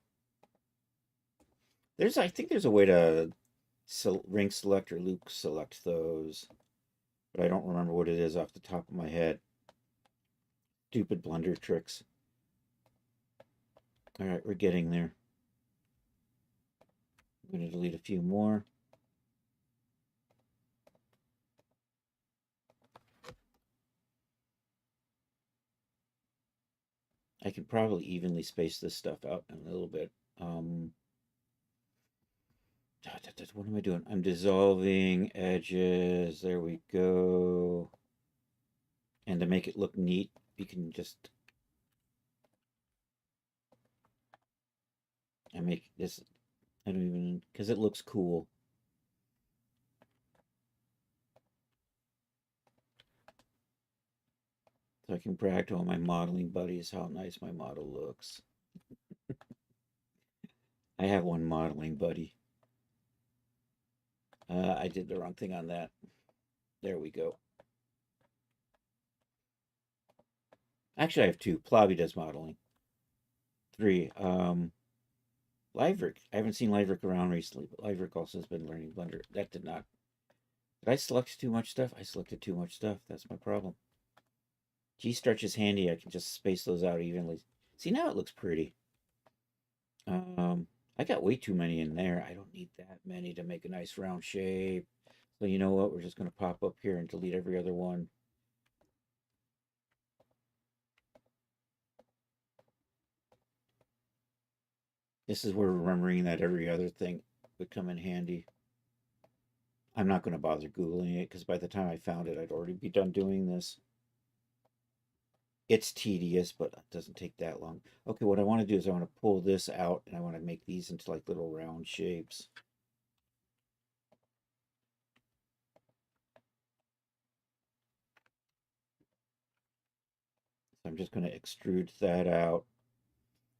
I think there's a way to ring select or loop select those, but I don't remember what it is off the top of my head. Stupid Blender tricks. All right, we're getting there. I'm going to delete a few more. I can probably evenly space this stuff out a little bit. What am I doing? I'm dissolving edges. There we go. And to make it look neat, you can just... I make this... I don't even... Because it looks cool. So I can brag to all my modeling buddies how nice my model looks. I have one modeling buddy. I did the wrong thing on that. There we go. Actually, I have two. Plavi does modeling. 3. Liverick. I haven't seen Liverick around recently, but Liverick also has been learning Blender. That did not. Did I select too much stuff? I selected too much stuff. That's my problem. G-Stretch is handy. I can just space those out evenly. See, now it looks pretty. I got way too many in there. I don't need that many to make a nice round shape. So you know what? We're just going to pop up here and delete every other one. This is where remembering that every other thing would come in handy. I'm not going to bother Googling it because by the time I found it, I'd already be done doing this. It's tedious, but it doesn't take that long. Okay, what I want to do is I want to pull this out and I want to make these into like little round shapes. So I'm just going to extrude that out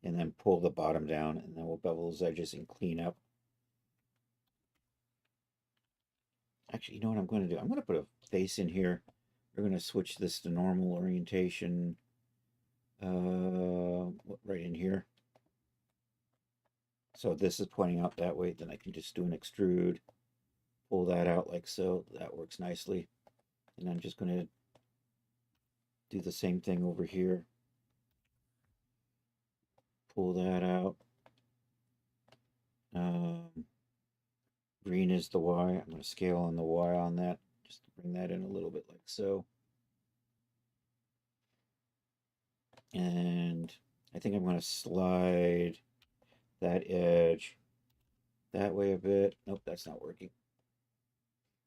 and then pull the bottom down, and then we'll bevel those edges and clean up. Actually, you know what I'm going to do? I'm going to put a face in here. We're going to switch this to normal orientation. Right in here. So this is pointing out that way. Then I can just do an extrude, pull that out like so. That works nicely. And I'm just going to do the same thing over here. Pull that out. Green is the Y. I'm going to scale on the Y on that, just to bring that in a little bit like so. And I think I'm going to slide that edge that way a bit. Nope, that's not working.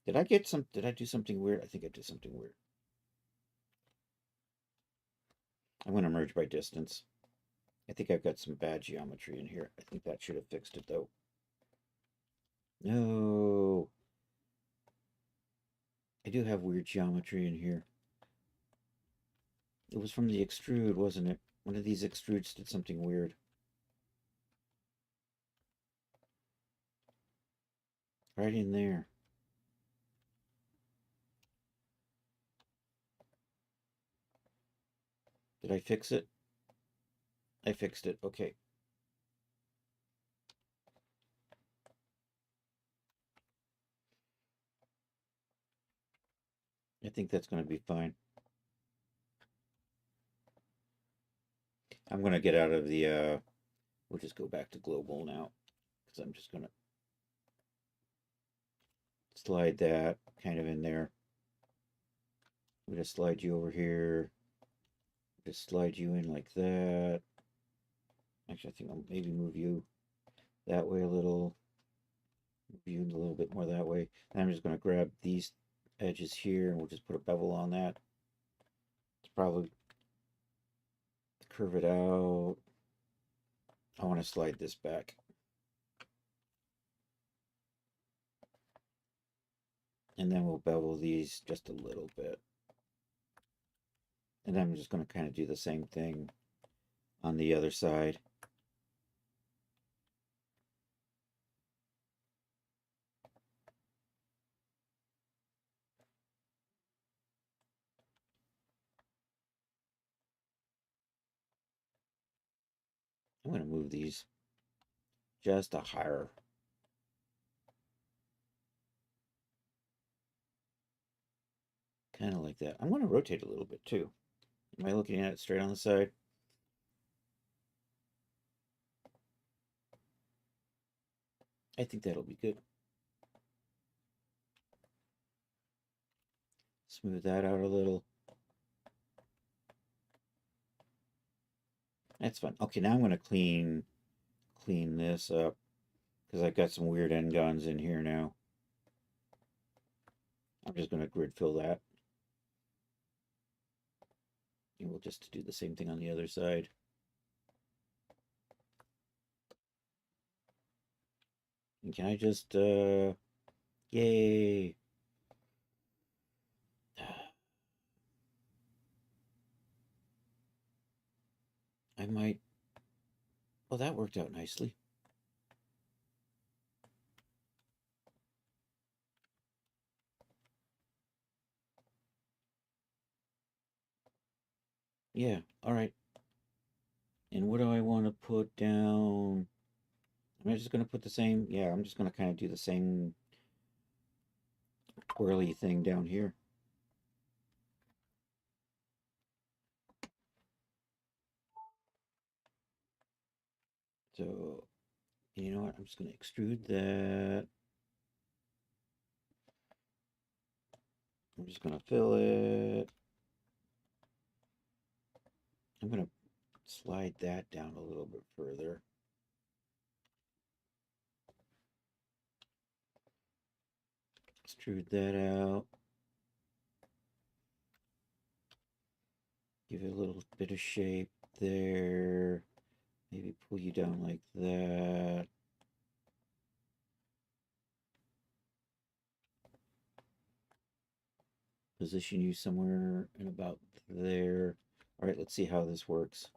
Did I do something weird? I think I did something weird. I'm going to merge by distance. I think I've got some bad geometry in here. I think that should have fixed it though. No. I do have weird geometry in here. It was from the extrude, wasn't it? One of these extrudes did something weird. Right in there. Did I fix it? I fixed it. Okay. I think that's going to be fine. I'm going to get out of the, we'll just go back to global now, because I'm just going to slide that kind of in there. I'm going to slide you over here. Just slide you in like that. Actually, I think I'll maybe move you that way a little. Move you a little bit more that way. And I'm just going to grab these edges here and we'll just put a bevel on that. It's probably curve it out. I want to slide this back. And then we'll bevel these just a little bit. And I'm just going to kind of do the same thing on the other side. I'm going to move these just a higher. Kind of like that. I'm going to rotate a little bit too. Am I looking at it straight on the side? I think that'll be good. Smooth that out a little. That's fun. Okay, now I'm going to clean this up because I've got some weird end guns in here now. I'm just going to grid fill that. And we'll just do the same thing on the other side. And can I just, yay. I might, well, that worked out nicely. Yeah, all right. And what do I want to put down? Am I just going to put the same? Yeah, I'm just going to kind of do the same twirly thing down here. So, you know what? I'm just going to extrude that. I'm just going to fill it. I'm going to slide that down a little bit further. Extrude that out. Give it a little bit of shape there. Maybe pull you down like that. Position you somewhere in about there. All right, let's see how this works.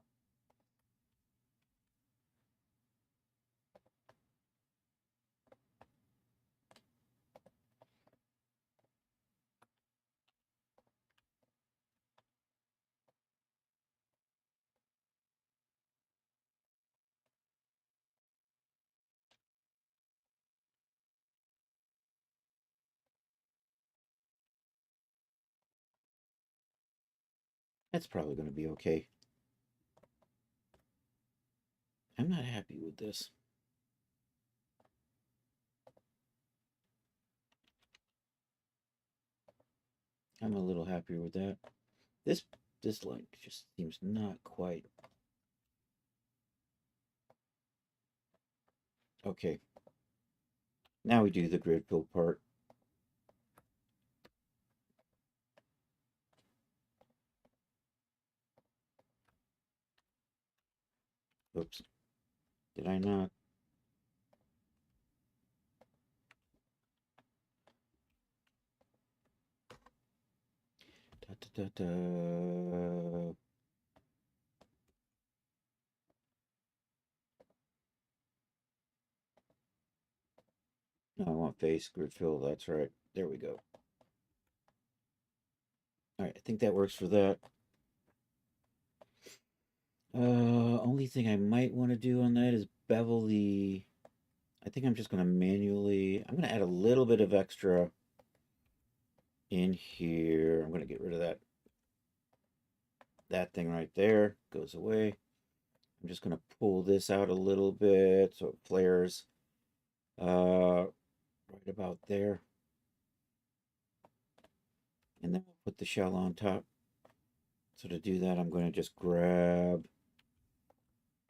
That's probably going to be okay. I'm not happy with this. I'm a little happier with that. This line just seems not quite okay. Now we do the grid fill part. Oops. Did I not? Da, da, da, da. No, I want face grid fill. That's right. There we go. All right, I think that works for that. Only thing I might want to do on that is bevel the. I think I'm just going to manually. I'm going to add a little bit of extra in here. I'm going to get rid of that. That thing right there goes away. I'm just going to pull this out a little bit so it flares right about there. And then we'll put the shell on top. So to do that, I'm going to just grab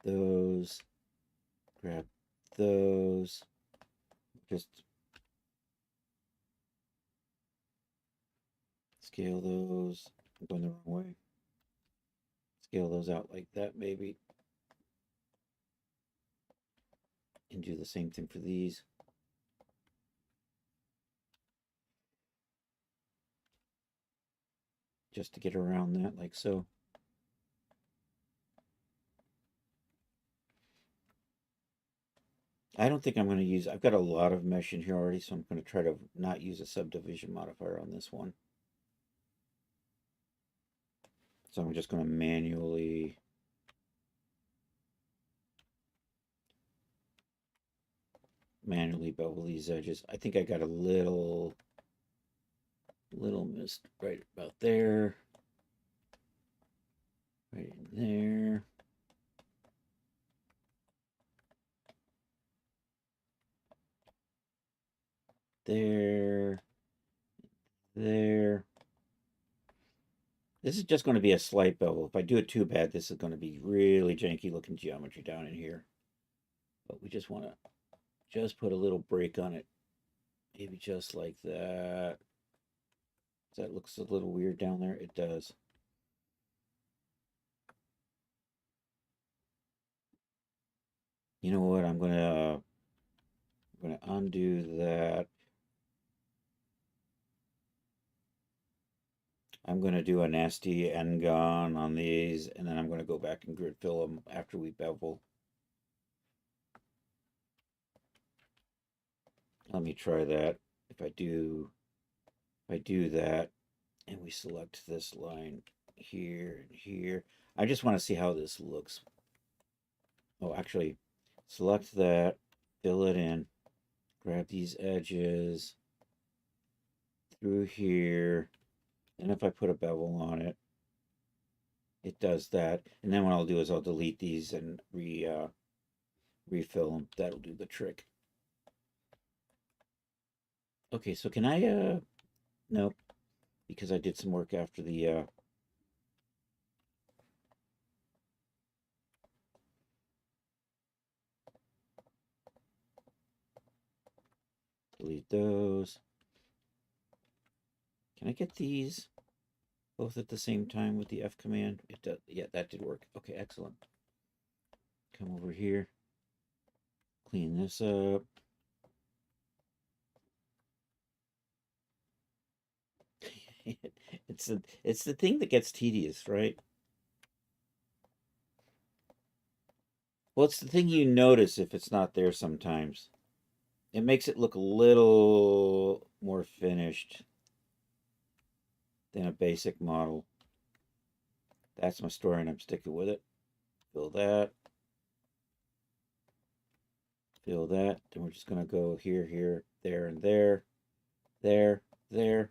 those, just scale those. I'm going the wrong way. Scale those out like that, maybe. And do the same thing for these. Just to get around that, like so. I don't think I'm going to use, I've got a lot of mesh in here already, so I'm going to try to not use a subdivision modifier on this one. So I'm just going to manually bevel these edges. I think I got a little mist right about there. Right in there. There. There. This is just going to be a slight bevel. If I do it too bad, this is going to be really janky looking geometry down in here. But we just want to just put a little break on it. Maybe just like that. That looks a little weird down there. It does. You know what? I'm gonna undo that. I'm gonna do a nasty N-gon on these, and then I'm gonna go back and grid fill them after we bevel. Let me try that. If I do that, and we select this line here and here, I just want to see how this looks. Oh, actually, select that, fill it in, grab these edges through here, and if I put a bevel on it, it does that. And then what I'll do is I'll delete these and refill them. That'll do the trick. Okay, so can I, nope, because I did some work after the, delete those. Can I get these both at the same time with the F command? It does. Yeah, that did work. Okay, excellent. Come over here. Clean this up. It's the thing that gets tedious, right? Well, it's the thing you notice if it's not there sometimes. It makes it look a little more finished than a basic model. That's my story, and I'm sticking with it. Fill that. Fill that. Then we're just going to go here, here, there, and there. There, there.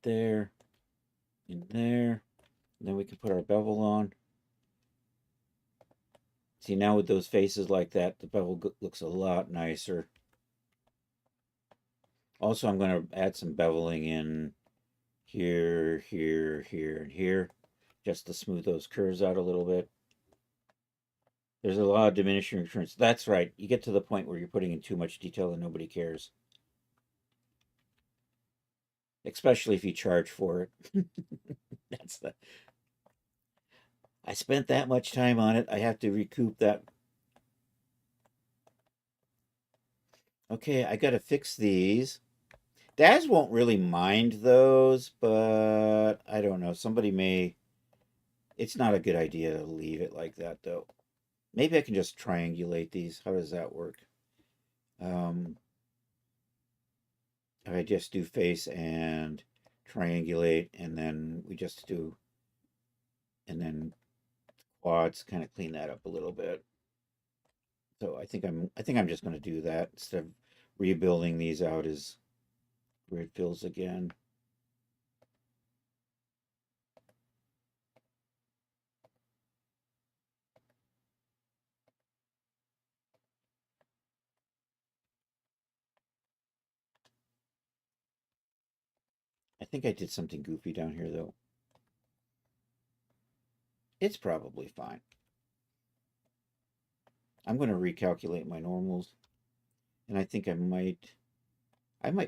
There, and there. And then we can put our bevel on. See, now with those faces like that, the bevel looks a lot nicer. Also, I'm going to add some beveling in here, here, here, and here, just to smooth those curves out a little bit. There's a lot of diminishing returns. That's right. You get to the point where you're putting in too much detail and nobody cares. Especially if you charge for it. That's the... I spent that much time on it. I have to recoup that. Okay, I got to fix these. Daz won't really mind those, but I don't know. Somebody may... It's not a good idea to leave it like that, though. Maybe I can just triangulate these. How does that work? If I just do face and triangulate, and then we just do, and then quads, kind of clean that up a little bit. So I think I'm just going to do that instead of rebuilding these out as grid fills again. I think I did something goofy down here, though. It's probably fine. I'm going to recalculate my normals. And I think I might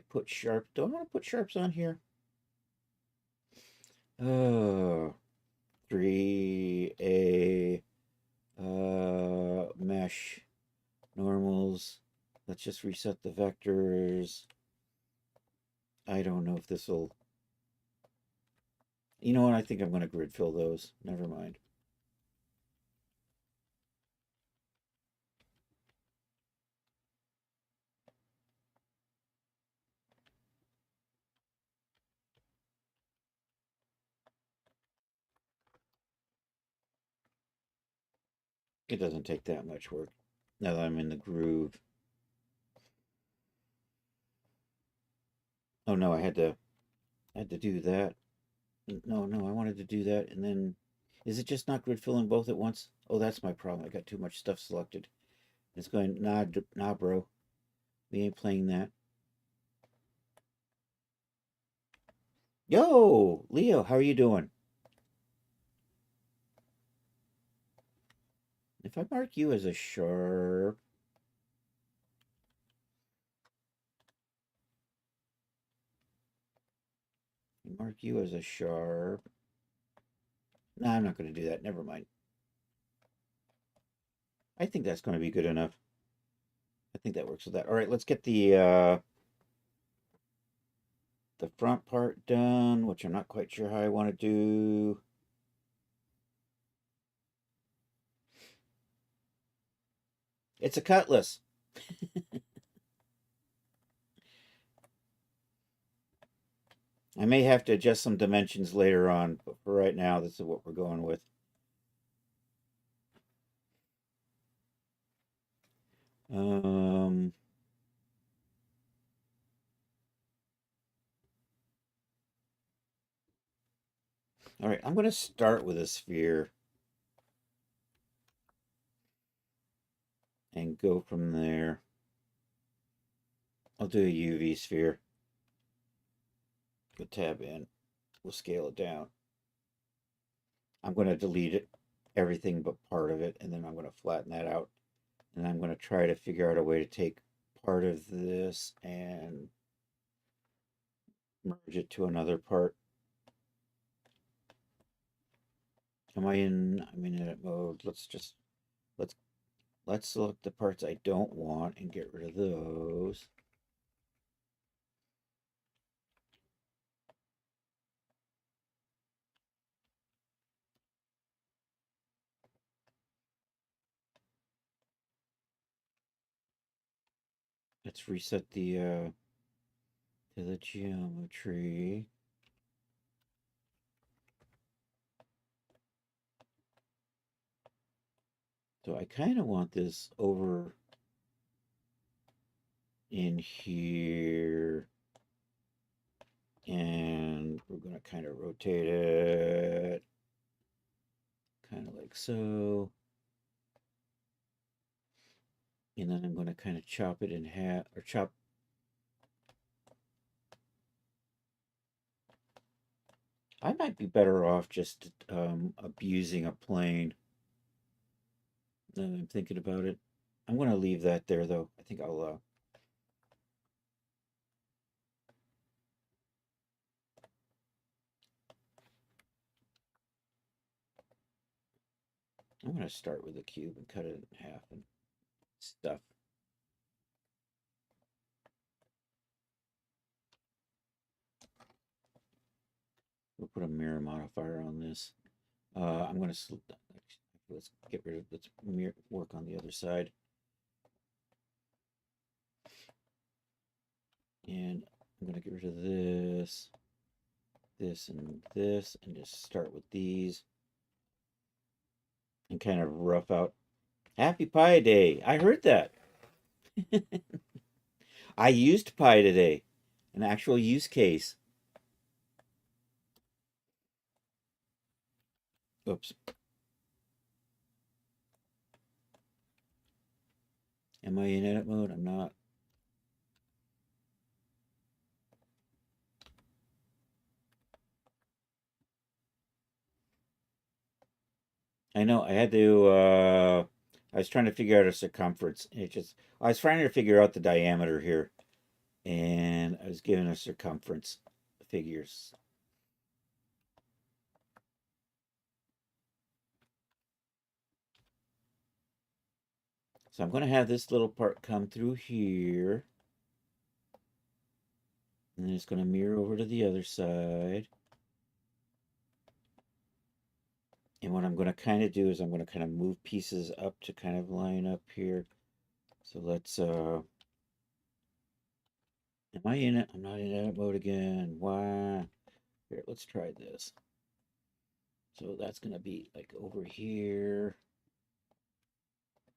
put sharp. Do I want to put sharps on here? Oh, 3A mesh normals. Let's just reset the vectors. I don't know if this will... You know what? I think I'm going to grid fill those. Never mind. It doesn't take that much work now that I'm in the groove. Oh no, I had to do that. No, I wanted to do that, and then is it just not grid filling both at once? Oh, that's my problem. I got too much stuff selected. It's going, nah, bro. We ain't playing that. Yo, Leo, how are you doing? If I mark you as a sharp, mark you as a sharp. No, I'm not going to do that. Never mind. I think that's going to be good enough. I think that works with that. All right, let's get the front part done, which I'm not quite sure how I want to do. It's a cutlass. I may have to adjust some dimensions later on, but for right now, this is what we're going with. Um, all right, I'm going to start with a sphere and go from there. I'll do a UV sphere. Go tab in. We'll scale it down. I'm going to delete it, everything but part of it, and then I'm going to flatten that out. And I'm going to try to figure out a way to take part of this and merge it to another part. I'm in edit mode. Let's select the parts I don't want and get rid of those. Let's reset the to the geometry. So I kind of want this over in here. And we're going to kind of rotate it. Kind of like so. And then I'm going to kind of chop it in half, or chop. I might be better off just abusing a plane. Now that I'm thinking about it. I'm going to leave that there, though. I think I'll I'm going to start with a cube and cut it in half and stuff. We'll put a mirror modifier on this. I'm going to let's get rid of let's work on the other side. And I'm going to get rid of this, and just start with these. And kind of rough out. Happy Pi Day. I heard that. I used Pi today. An actual use case. Oops. Am I in edit mode? I'm not. I know I had to I was trying to figure out a circumference. I was trying to figure out the diameter here. And I was given a circumference figures. So I'm going to have this little part come through here. And then it's going to mirror over to the other side. And what I'm going to kind of do is I'm going to kind of move pieces up to kind of line up here. So let's, am I in it? I'm not in edit mode again. Why? Here, let's try this. So that's going to be like over here.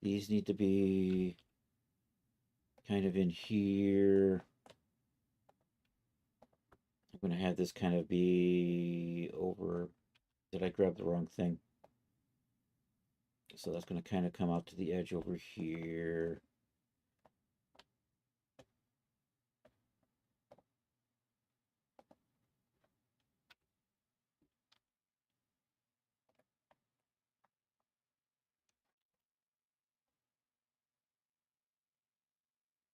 These need to be kind of in here. I'm going to have this kind of be over. Did I grab the wrong thing? So that's going to kind of come out to the edge over here.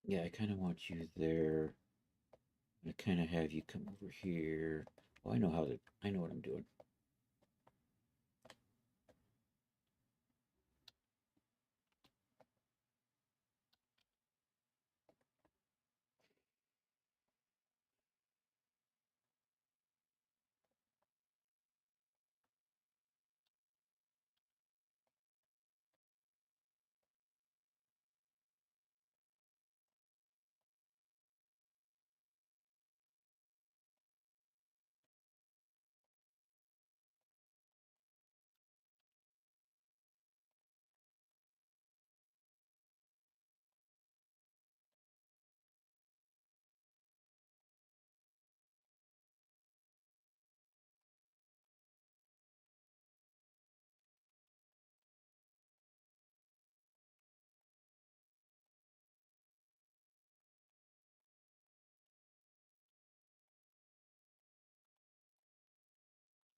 Yeah, I kind of want you there. I kind of have you come over here. Oh, I know what I'm doing.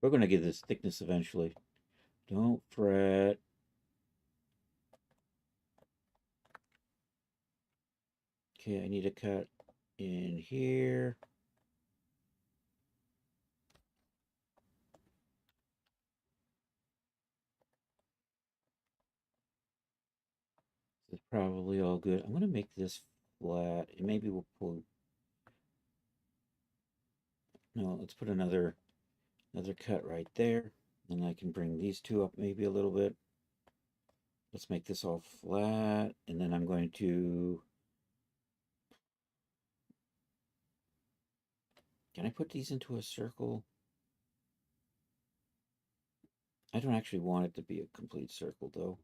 We're going to get this thickness eventually. Don't fret. Okay, I need a cut in here. This is probably all good. I'm going to make this flat. And maybe we'll pull... No, let's put another cut right there. And I can bring these two up maybe a little bit. Let's make this all flat. And then I'm going to... Can I put these into a circle? I don't actually want it to be a complete circle, though.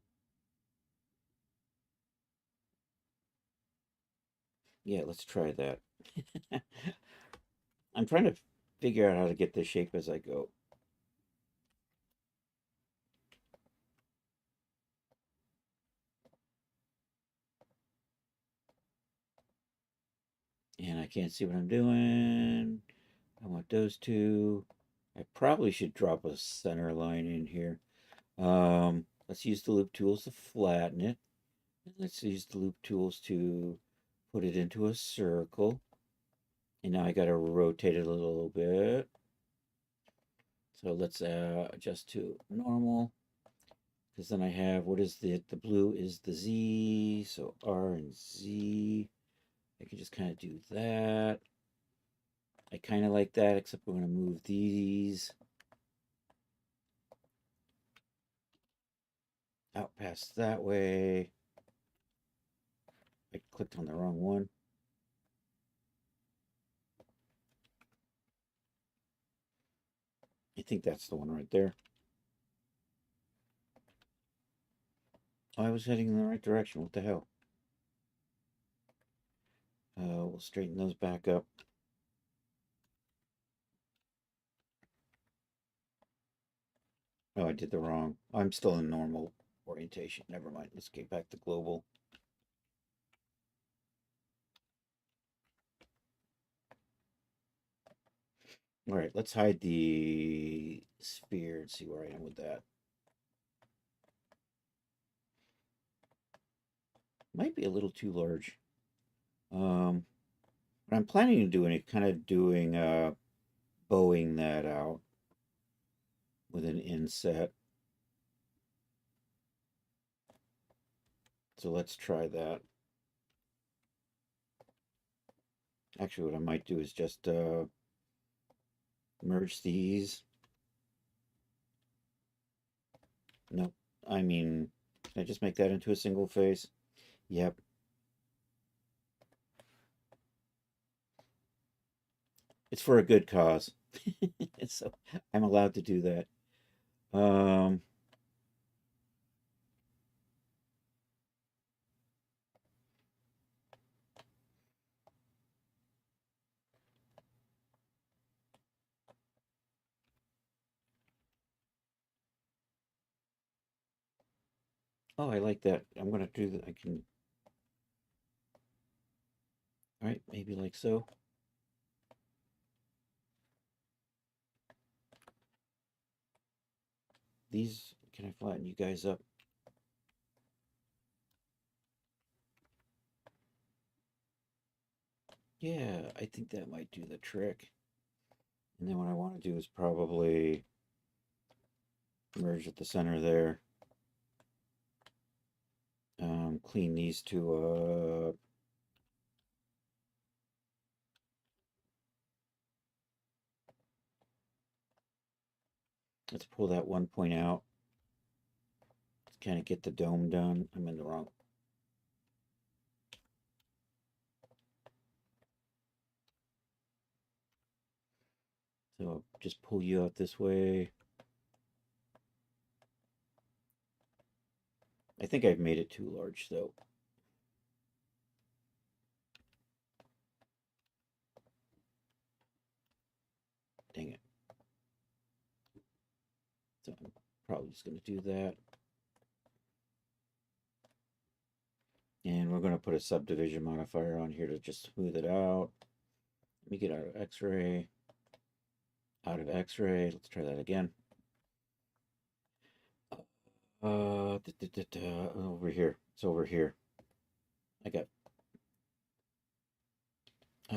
Yeah, let's try that. I'm trying to figure out how to get this shape as I go. And I can't see what I'm doing. I want those two. I probably should drop a center line in here. Let's use the loop tools to flatten it. And let's use the loop tools to put it into a circle. And now I got to rotate it a little bit. So let's adjust to normal. Because then I have, what is the blue is the Z. So R and Z. I can just kind of do that. I kind of like that, except we're going to move these out past that way. I clicked on the wrong one. I think that's the one right there. Oh, I was heading in the right direction. What the hell? We'll straighten those back up. Oh, I did the wrong. I'm still in normal orientation. Never mind. Let's get back to global. All right, let's hide the sphere and see where I am with that. Might be a little too large. What I'm planning on doing is kind of doing bowing that out with an inset. So let's try that. Actually, what I might do is just merge these. Nope. I mean, can I just make that into a single face? Yep. It's for a good cause. So I'm allowed to do that. Oh, I like that. I'm gonna do that. I can. All right, maybe like so. These, can I flatten you guys up? Yeah, I think that might do the trick. And then what I want to do is probably merge at the center there. Clean these two up. Let's pull that one point out. Let's kind of get the dome done. I'm in the wrong. So I'll just pull you out this way. I think I've made it too large though. Dang it. So I'm probably just going to do that. And we're going to put a subdivision modifier on here to just smooth it out. Let me get out of X-ray. Out of X-ray. Let's try that again. Over here. It's over here. I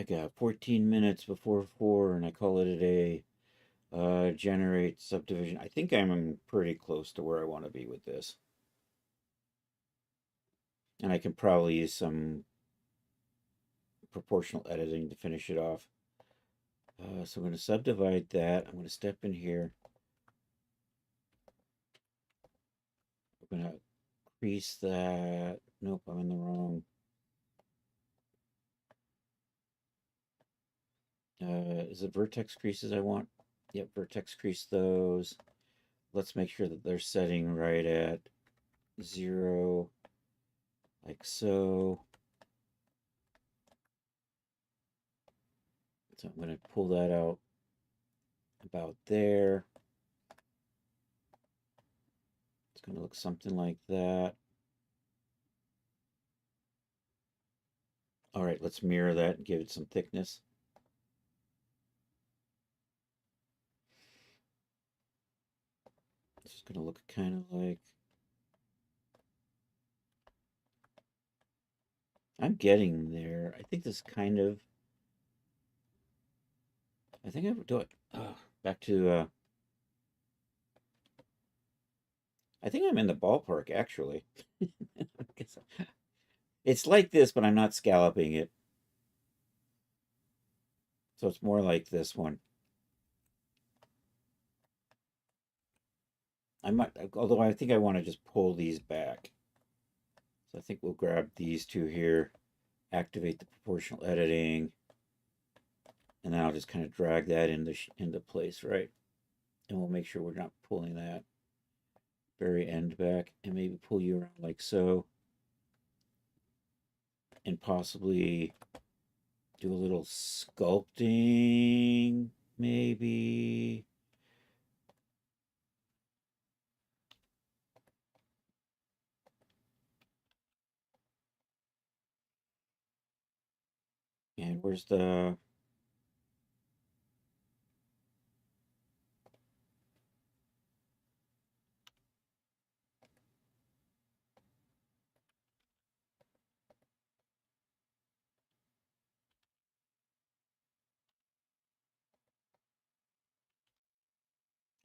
got 14 minutes before 4, and I call it a day. Generate subdivision. I think I'm pretty close to where I want to be with this. And I can probably use some proportional editing to finish it off. So I'm going to subdivide that. I'm going to step in here. I'm going to crease that. Nope, I'm in the wrong. Is it vertex creases I want? Yep, vertex crease those. Let's make sure that they're setting right at 0, like so. So I'm going to pull that out about there. It's going to look something like that. All right, let's mirror that and give it some thickness. This is going to look kind of like... I'm getting there. I think this kind of... I think I would do it. Back to... I think I'm in the ballpark, actually. It's like this, but I'm not scalloping it. So it's more like this one. I might, although I think I want to just pull these back. So I think we'll grab these two here, activate the proportional editing, and then I'll just kind of drag that into place, right? And we'll make sure we're not pulling that very end back, and maybe pull you around like so. And possibly do a little sculpting, maybe. And where's the...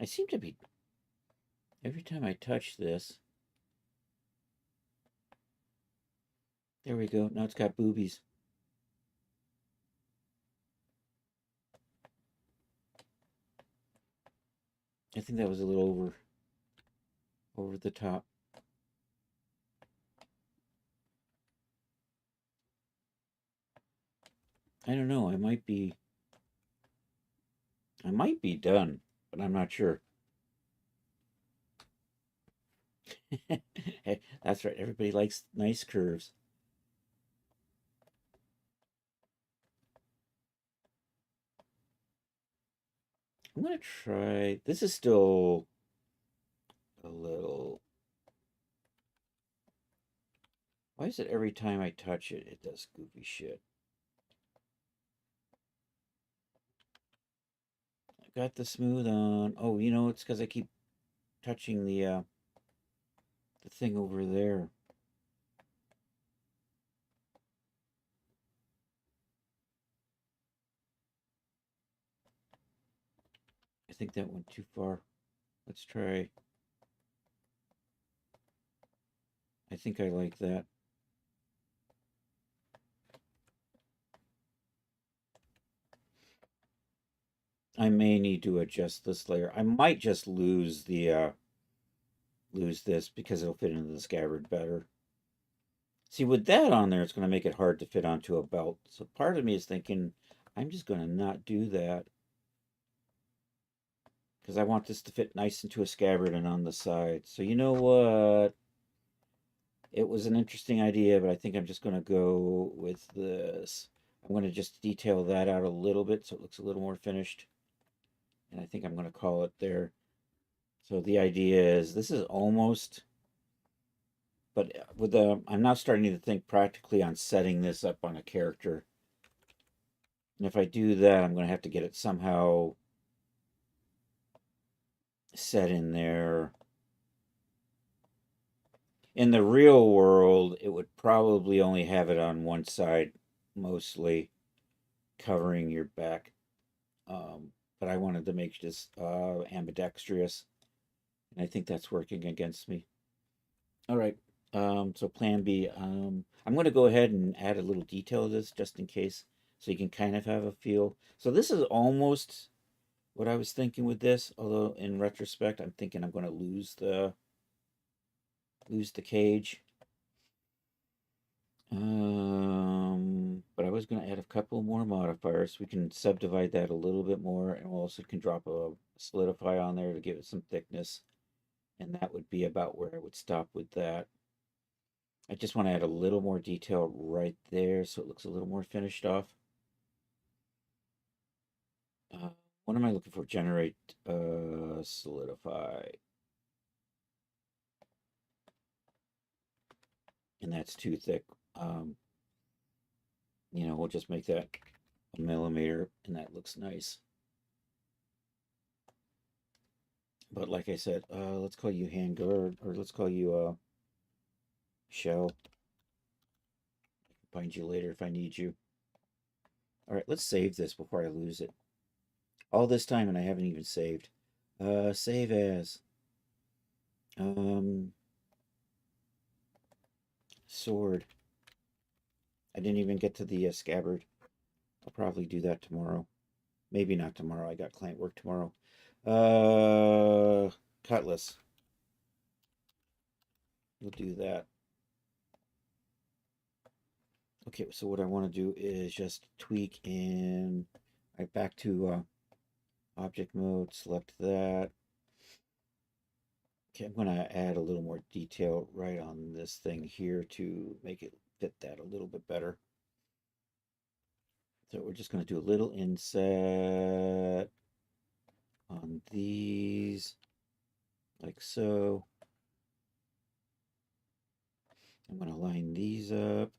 I seem to be... Every time I touch this... There we go. Now it's got boobies. I think that was a little over the top. I don't know. I might be done, but I'm not sure. Hey, that's right. Everybody likes nice curves. I'm gonna try. This is still a little... Why is it every time I touch it, it does goofy shit? I got the smooth on. Oh, you know, it's because I keep touching the thing over there. I think that went too far. Let's try. I think I like that. I may need to adjust this layer. I might just lose the lose this because it'll fit into the scabbard better. See, with that on there, it's going to make it hard to fit onto a belt. So part of me is thinking, I'm just going to not do that. Because I want this to fit nice into a scabbard and on the side. So you know what? It was an interesting idea, but I think I'm just going to go with this. I'm going to just detail that out a little bit so it looks a little more finished. And I think I'm going to call it there. So the idea is this is almost, but with the, I'm now starting to think practically on setting this up on a character. And if I do that, I'm going to have to get it somehow set in there. In the real world, it would probably only have it on one side, mostly covering your back. But I wanted to make this ambidextrous, and I think that's working against me. All right, so plan B. I'm going to go ahead and add a little detail to this just in case, so you can kind of have a feel. So this is almost what I was thinking with this, although in retrospect, I'm thinking I'm going to lose the cage. But I was going to add a couple more modifiers. We can subdivide that a little bit more, and we also can drop a solidify on there to give it some thickness. And that would be about where I would stop with that. I just want to add a little more detail right there so it looks a little more finished off. What am I looking for? Generate, solidify. And that's too thick. You know, we'll just make that a millimeter, and that looks nice. But like I said, let's call you handguard, or let's call you shell. Find you later if I need you. All right, let's save this before I lose it. All this time and I haven't even saved. Save as. Sword. I didn't even get to the scabbard. I'll probably do that tomorrow. Maybe not tomorrow. I got client work tomorrow. Cutlass. We'll do that. Okay, so what I want to do is just tweak in, right back to object mode, select that. Okay, I'm going to add a little more detail right on this thing here to make it fit that a little bit better. So we're just going to do a little inset on these, like so. I'm going to line these up.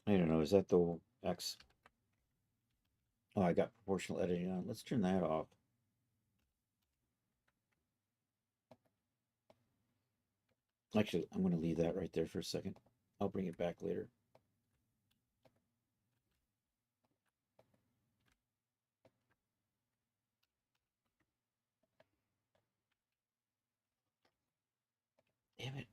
I don't know, is that the X? Oh, I got proportional editing on. Let's turn that off. Actually, I'm going to leave that right there for a second. I'll bring it back later. Damn it.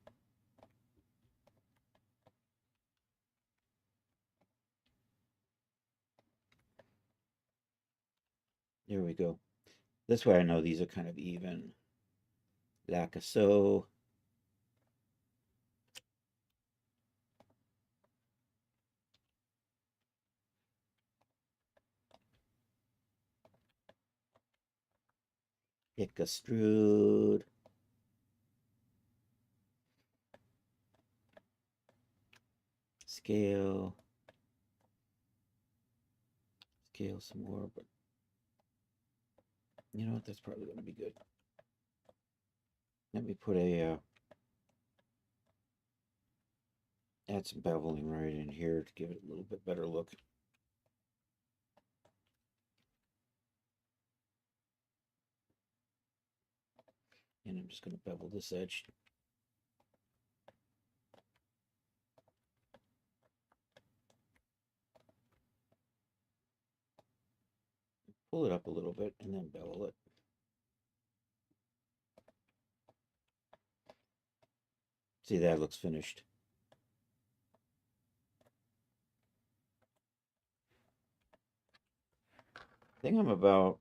There we go. This way I know these are kind of even. Like so. Extrude. Scale. Scale some more, but you know what? That's probably going to be good. Let me put a add some beveling right in here to give it a little bit better look. And I'm just going to bevel this edge. Pull it up a little bit and then bevel it. See, that looks finished. I think I'm about,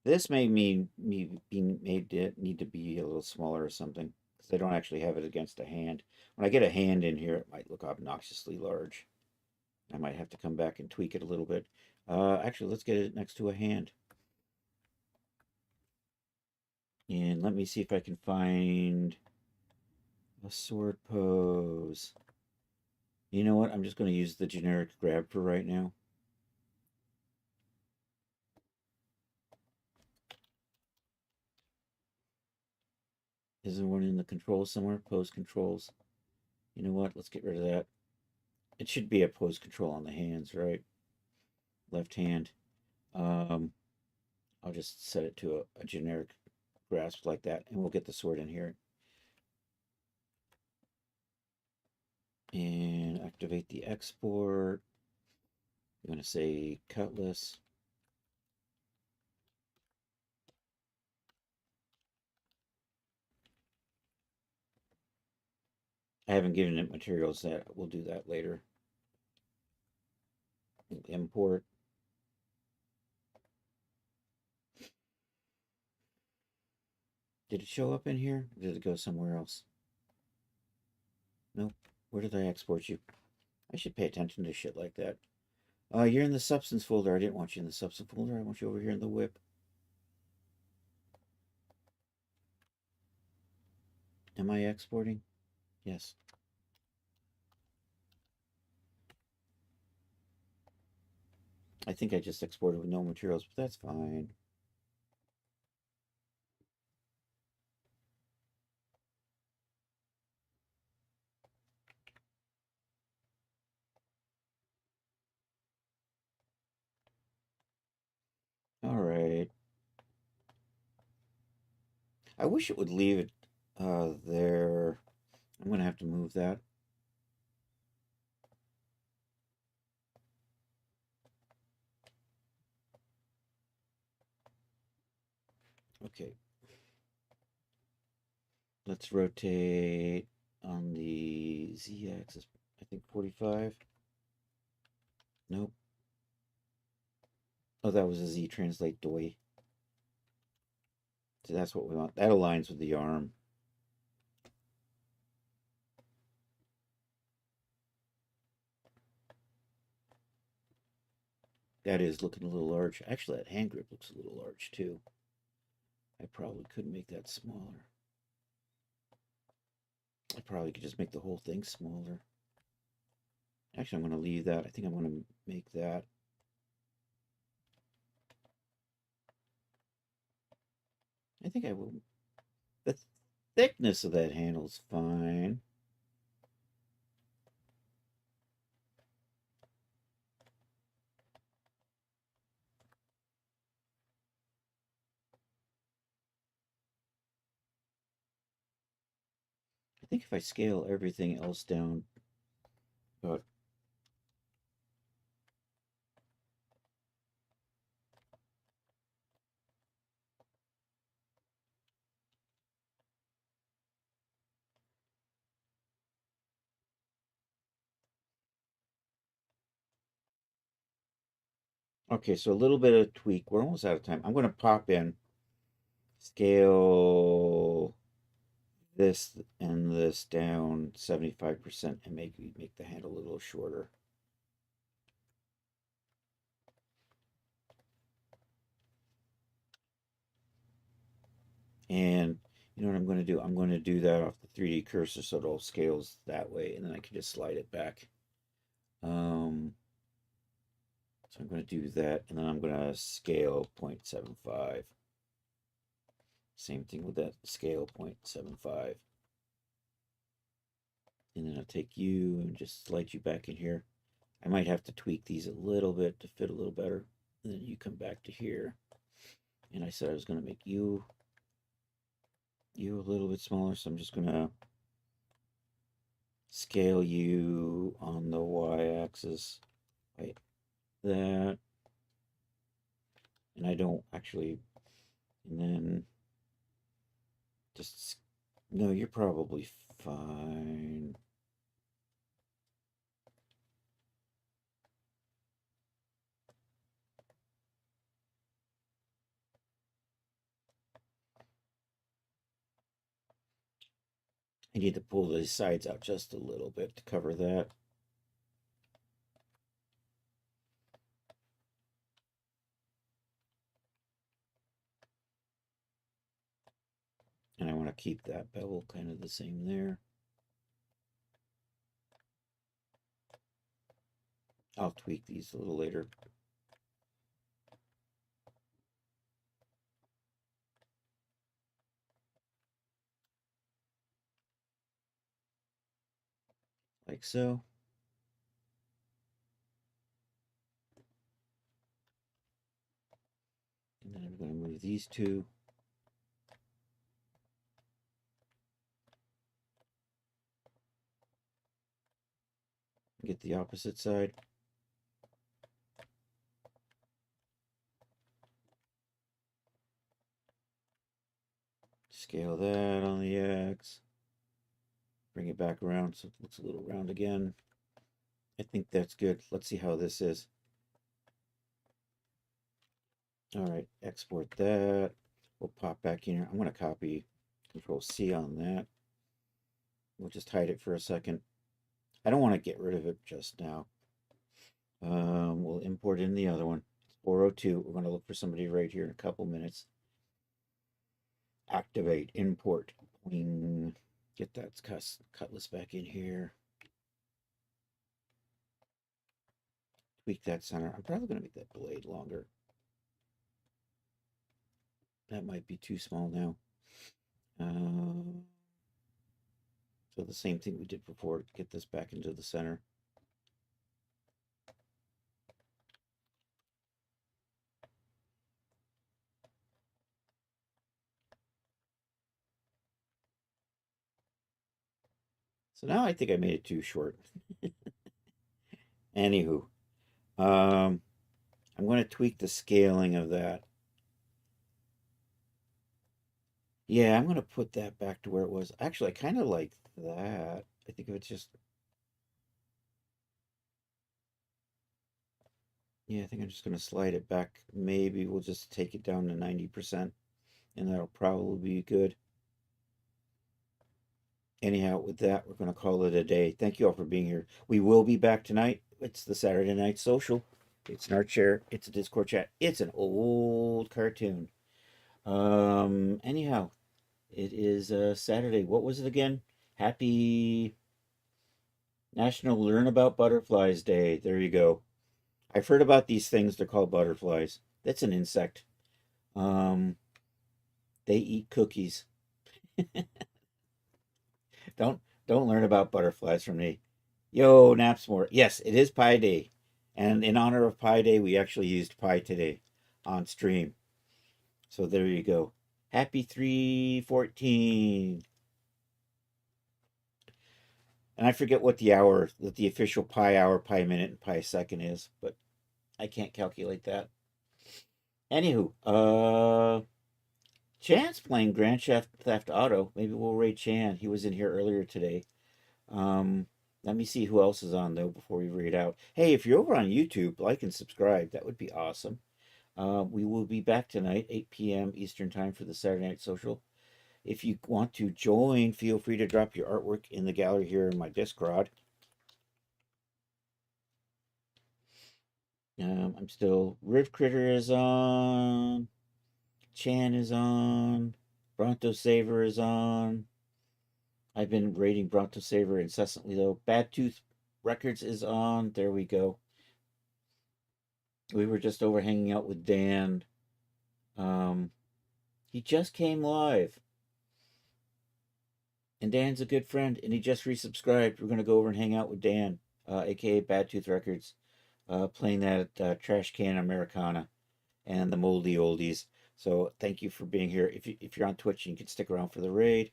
this may mean me being made it need to be a little smaller or something, because I don't actually have it against a hand. When I get a hand in here, it might look obnoxiously large. I might have to come back and tweak it a little bit. Actually, let's get it next to a hand. And let me see if I can find a sword pose. You know what? I'm just going to use the generic grab for right now. Is there one in the controls somewhere? Pose controls. You know what? Let's get rid of that. It should be a pose control on the hands, right? Left hand. I'll just set it to a generic grasp like that, and we'll get the sword in here. And activate the export. I'm going to say cutlass. I haven't given it materials yet. We'll do that later. Import. Did it show up in here? Or did it go somewhere else? Nope. Where did I export you? I should pay attention to shit like that. You're in the substance folder. I didn't want you in the substance folder. I want you over here in the whip. Am I exporting? Yes. I think I just exported with no materials, but that's fine. All right. I wish it would leave it there. I'm going to have to move that. Okay. Let's rotate on the z-axis. I think 45. Nope. Oh, that was a z-translate doi. So that's what we want. That aligns with the arm. That is looking a little large. Actually, that hand grip looks a little large too. I probably could make that smaller. I probably could just make the whole thing smaller. Actually, I'm going to leave that. I think I'm going to make that. I think I will. The thickness of that handle is fine. I think if I scale everything else down about okay, so a little bit of tweak. We're almost out of time. I'm going to pop in, scale this and this down 75% and make the handle a little shorter. And you know what I'm going to do? I'm going to do that off the 3D cursor so it all scales that way, and then I can just slide it back. So I'm going to do that, and then I'm going to scale 0.75. Same thing with that scale, 0.75. And then I'll take you and just slide you back in here. I might have to tweak these a little bit to fit a little better. And then you come back to here. And I said I was going to make you a little bit smaller, so I'm just going to scale you on the y-axis like that. And I don't actually, and then just, no, you're probably fine. I need to pull the sides out just a little bit to cover that. And I want to keep that bevel kind of the same there. I'll tweak these a little later. Like so. And then I'm going to move these two. Get the opposite side. Scale that on the X. Bring it back around so it looks a little round again. I think that's good. Let's see how this is. All right, export that. We'll pop back in here. I'm going to copy Control C on that. We'll just hide it for a second. I don't want to get rid of it just now. We'll import in the other one. 402. We're going to look for somebody right here in a couple minutes. Activate, import. Boing. Get that cutlass back in here. Tweak that center. I'm probably going to make that blade longer. That might be too small now. So the same thing we did before. Get this back into the center. So now I think I made it too short. Anywho, I'm going to tweak the scaling of that. Yeah, I'm going to put that back to where it was. Actually, I kind of like that. I think if it's just... Yeah, I think I'm just going to slide it back. Maybe we'll just take it down to 90%, and that'll probably be good. Anyhow, with that, we're going to call it a day. Thank you all for being here. We will be back tonight. It's the Saturday Night Social. It's an art share. It's a Discord chat. It's an old cartoon. Anyhow, it is Saturday. What was it again? Happy National Learn About Butterflies Day. There you go. I've heard about these things. They're called butterflies. That's an insect. They eat cookies. Don't learn about butterflies from me. Yo, Napsmore. Yes, it is Pi Day. And in honor of Pi Day, we actually used Pi today on stream. So there you go. Happy 3/14. And I forget what the hour, that the official Pi hour, Pi minute, and Pi second is, but I can't calculate that. Anywho, Chan's playing Grand Theft Auto. Maybe we'll raid Chan. He was in here earlier today. Let me see who else is on, though, before we read out. Hey, if you're over on YouTube, like and subscribe. That would be awesome. We will be back tonight, 8 p.m. Eastern Time for the Saturday Night Social. If you want to join, feel free to drop your artwork in the gallery here in my Discord. I'm still... Riv Critter is on. Chan is on. Bronto Saver is on. I've been rating Bronto Saver incessantly, though. Bad Tooth Records is on. There we go. We were just over hanging out with Dan. He just came live. And Dan's a good friend, and he just resubscribed. We're going to go over and hang out with Dan, aka Bad Tooth Records, playing that Trash Can Americana and the Moldy Oldies. So thank you for being here. If you're on Twitch, you can stick around for the raid.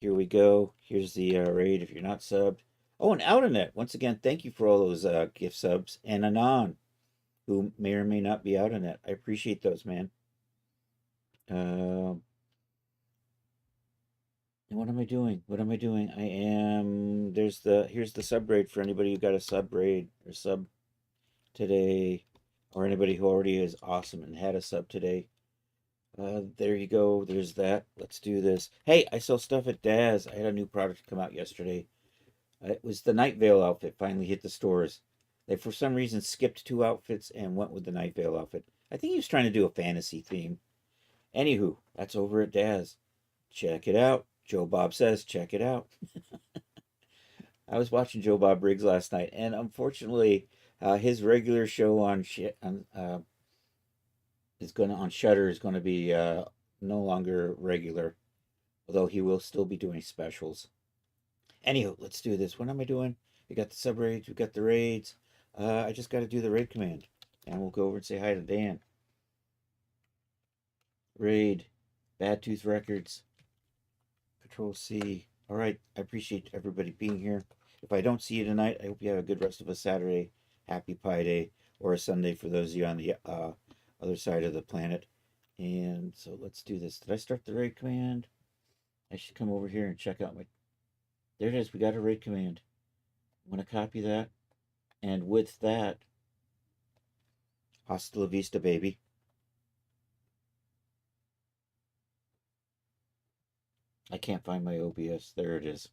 Here we go. Here's the raid if you're not subbed. Oh, and Outernet. Once again, thank you for all those gift subs. And Anon, who may or may not be Outernet. I appreciate those, man. What am I doing? What am I doing? I am. Here's the sub raid for anybody who got a sub raid or sub today, or anybody who already is awesome and had a sub today. There you go. There's that. Let's do this. Hey, I sell stuff at Daz. I had a new product come out yesterday. It was the Night Vale outfit. Finally hit the stores. They for some reason skipped 2 outfits and went with the Night Vale outfit. I think he was trying to do a fantasy theme. Anywho, that's over at Daz. Check it out. Joe Bob says, check it out. I was watching Joe Bob Briggs last night, and unfortunately, his regular show on Shudder is going to be no longer regular, although he will still be doing specials. Anywho, let's do this. What am I doing? We got the sub raids, we got the raids. I just got to do the raid command, and we'll go over and say hi to Dan. Raid, Bad Tooth Records. Control C. All right. I appreciate everybody being here. If I don't see you tonight, I hope you have a good rest of a Saturday, Happy Pi Day, or a Sunday for those of you on the other side of the planet. And so let's do this. Did I start the raid command? I should come over here and check out my... There it is. We got a raid command. I'm going to copy that. And with that, hasta la vista, baby. I can't find my OBS. There it is.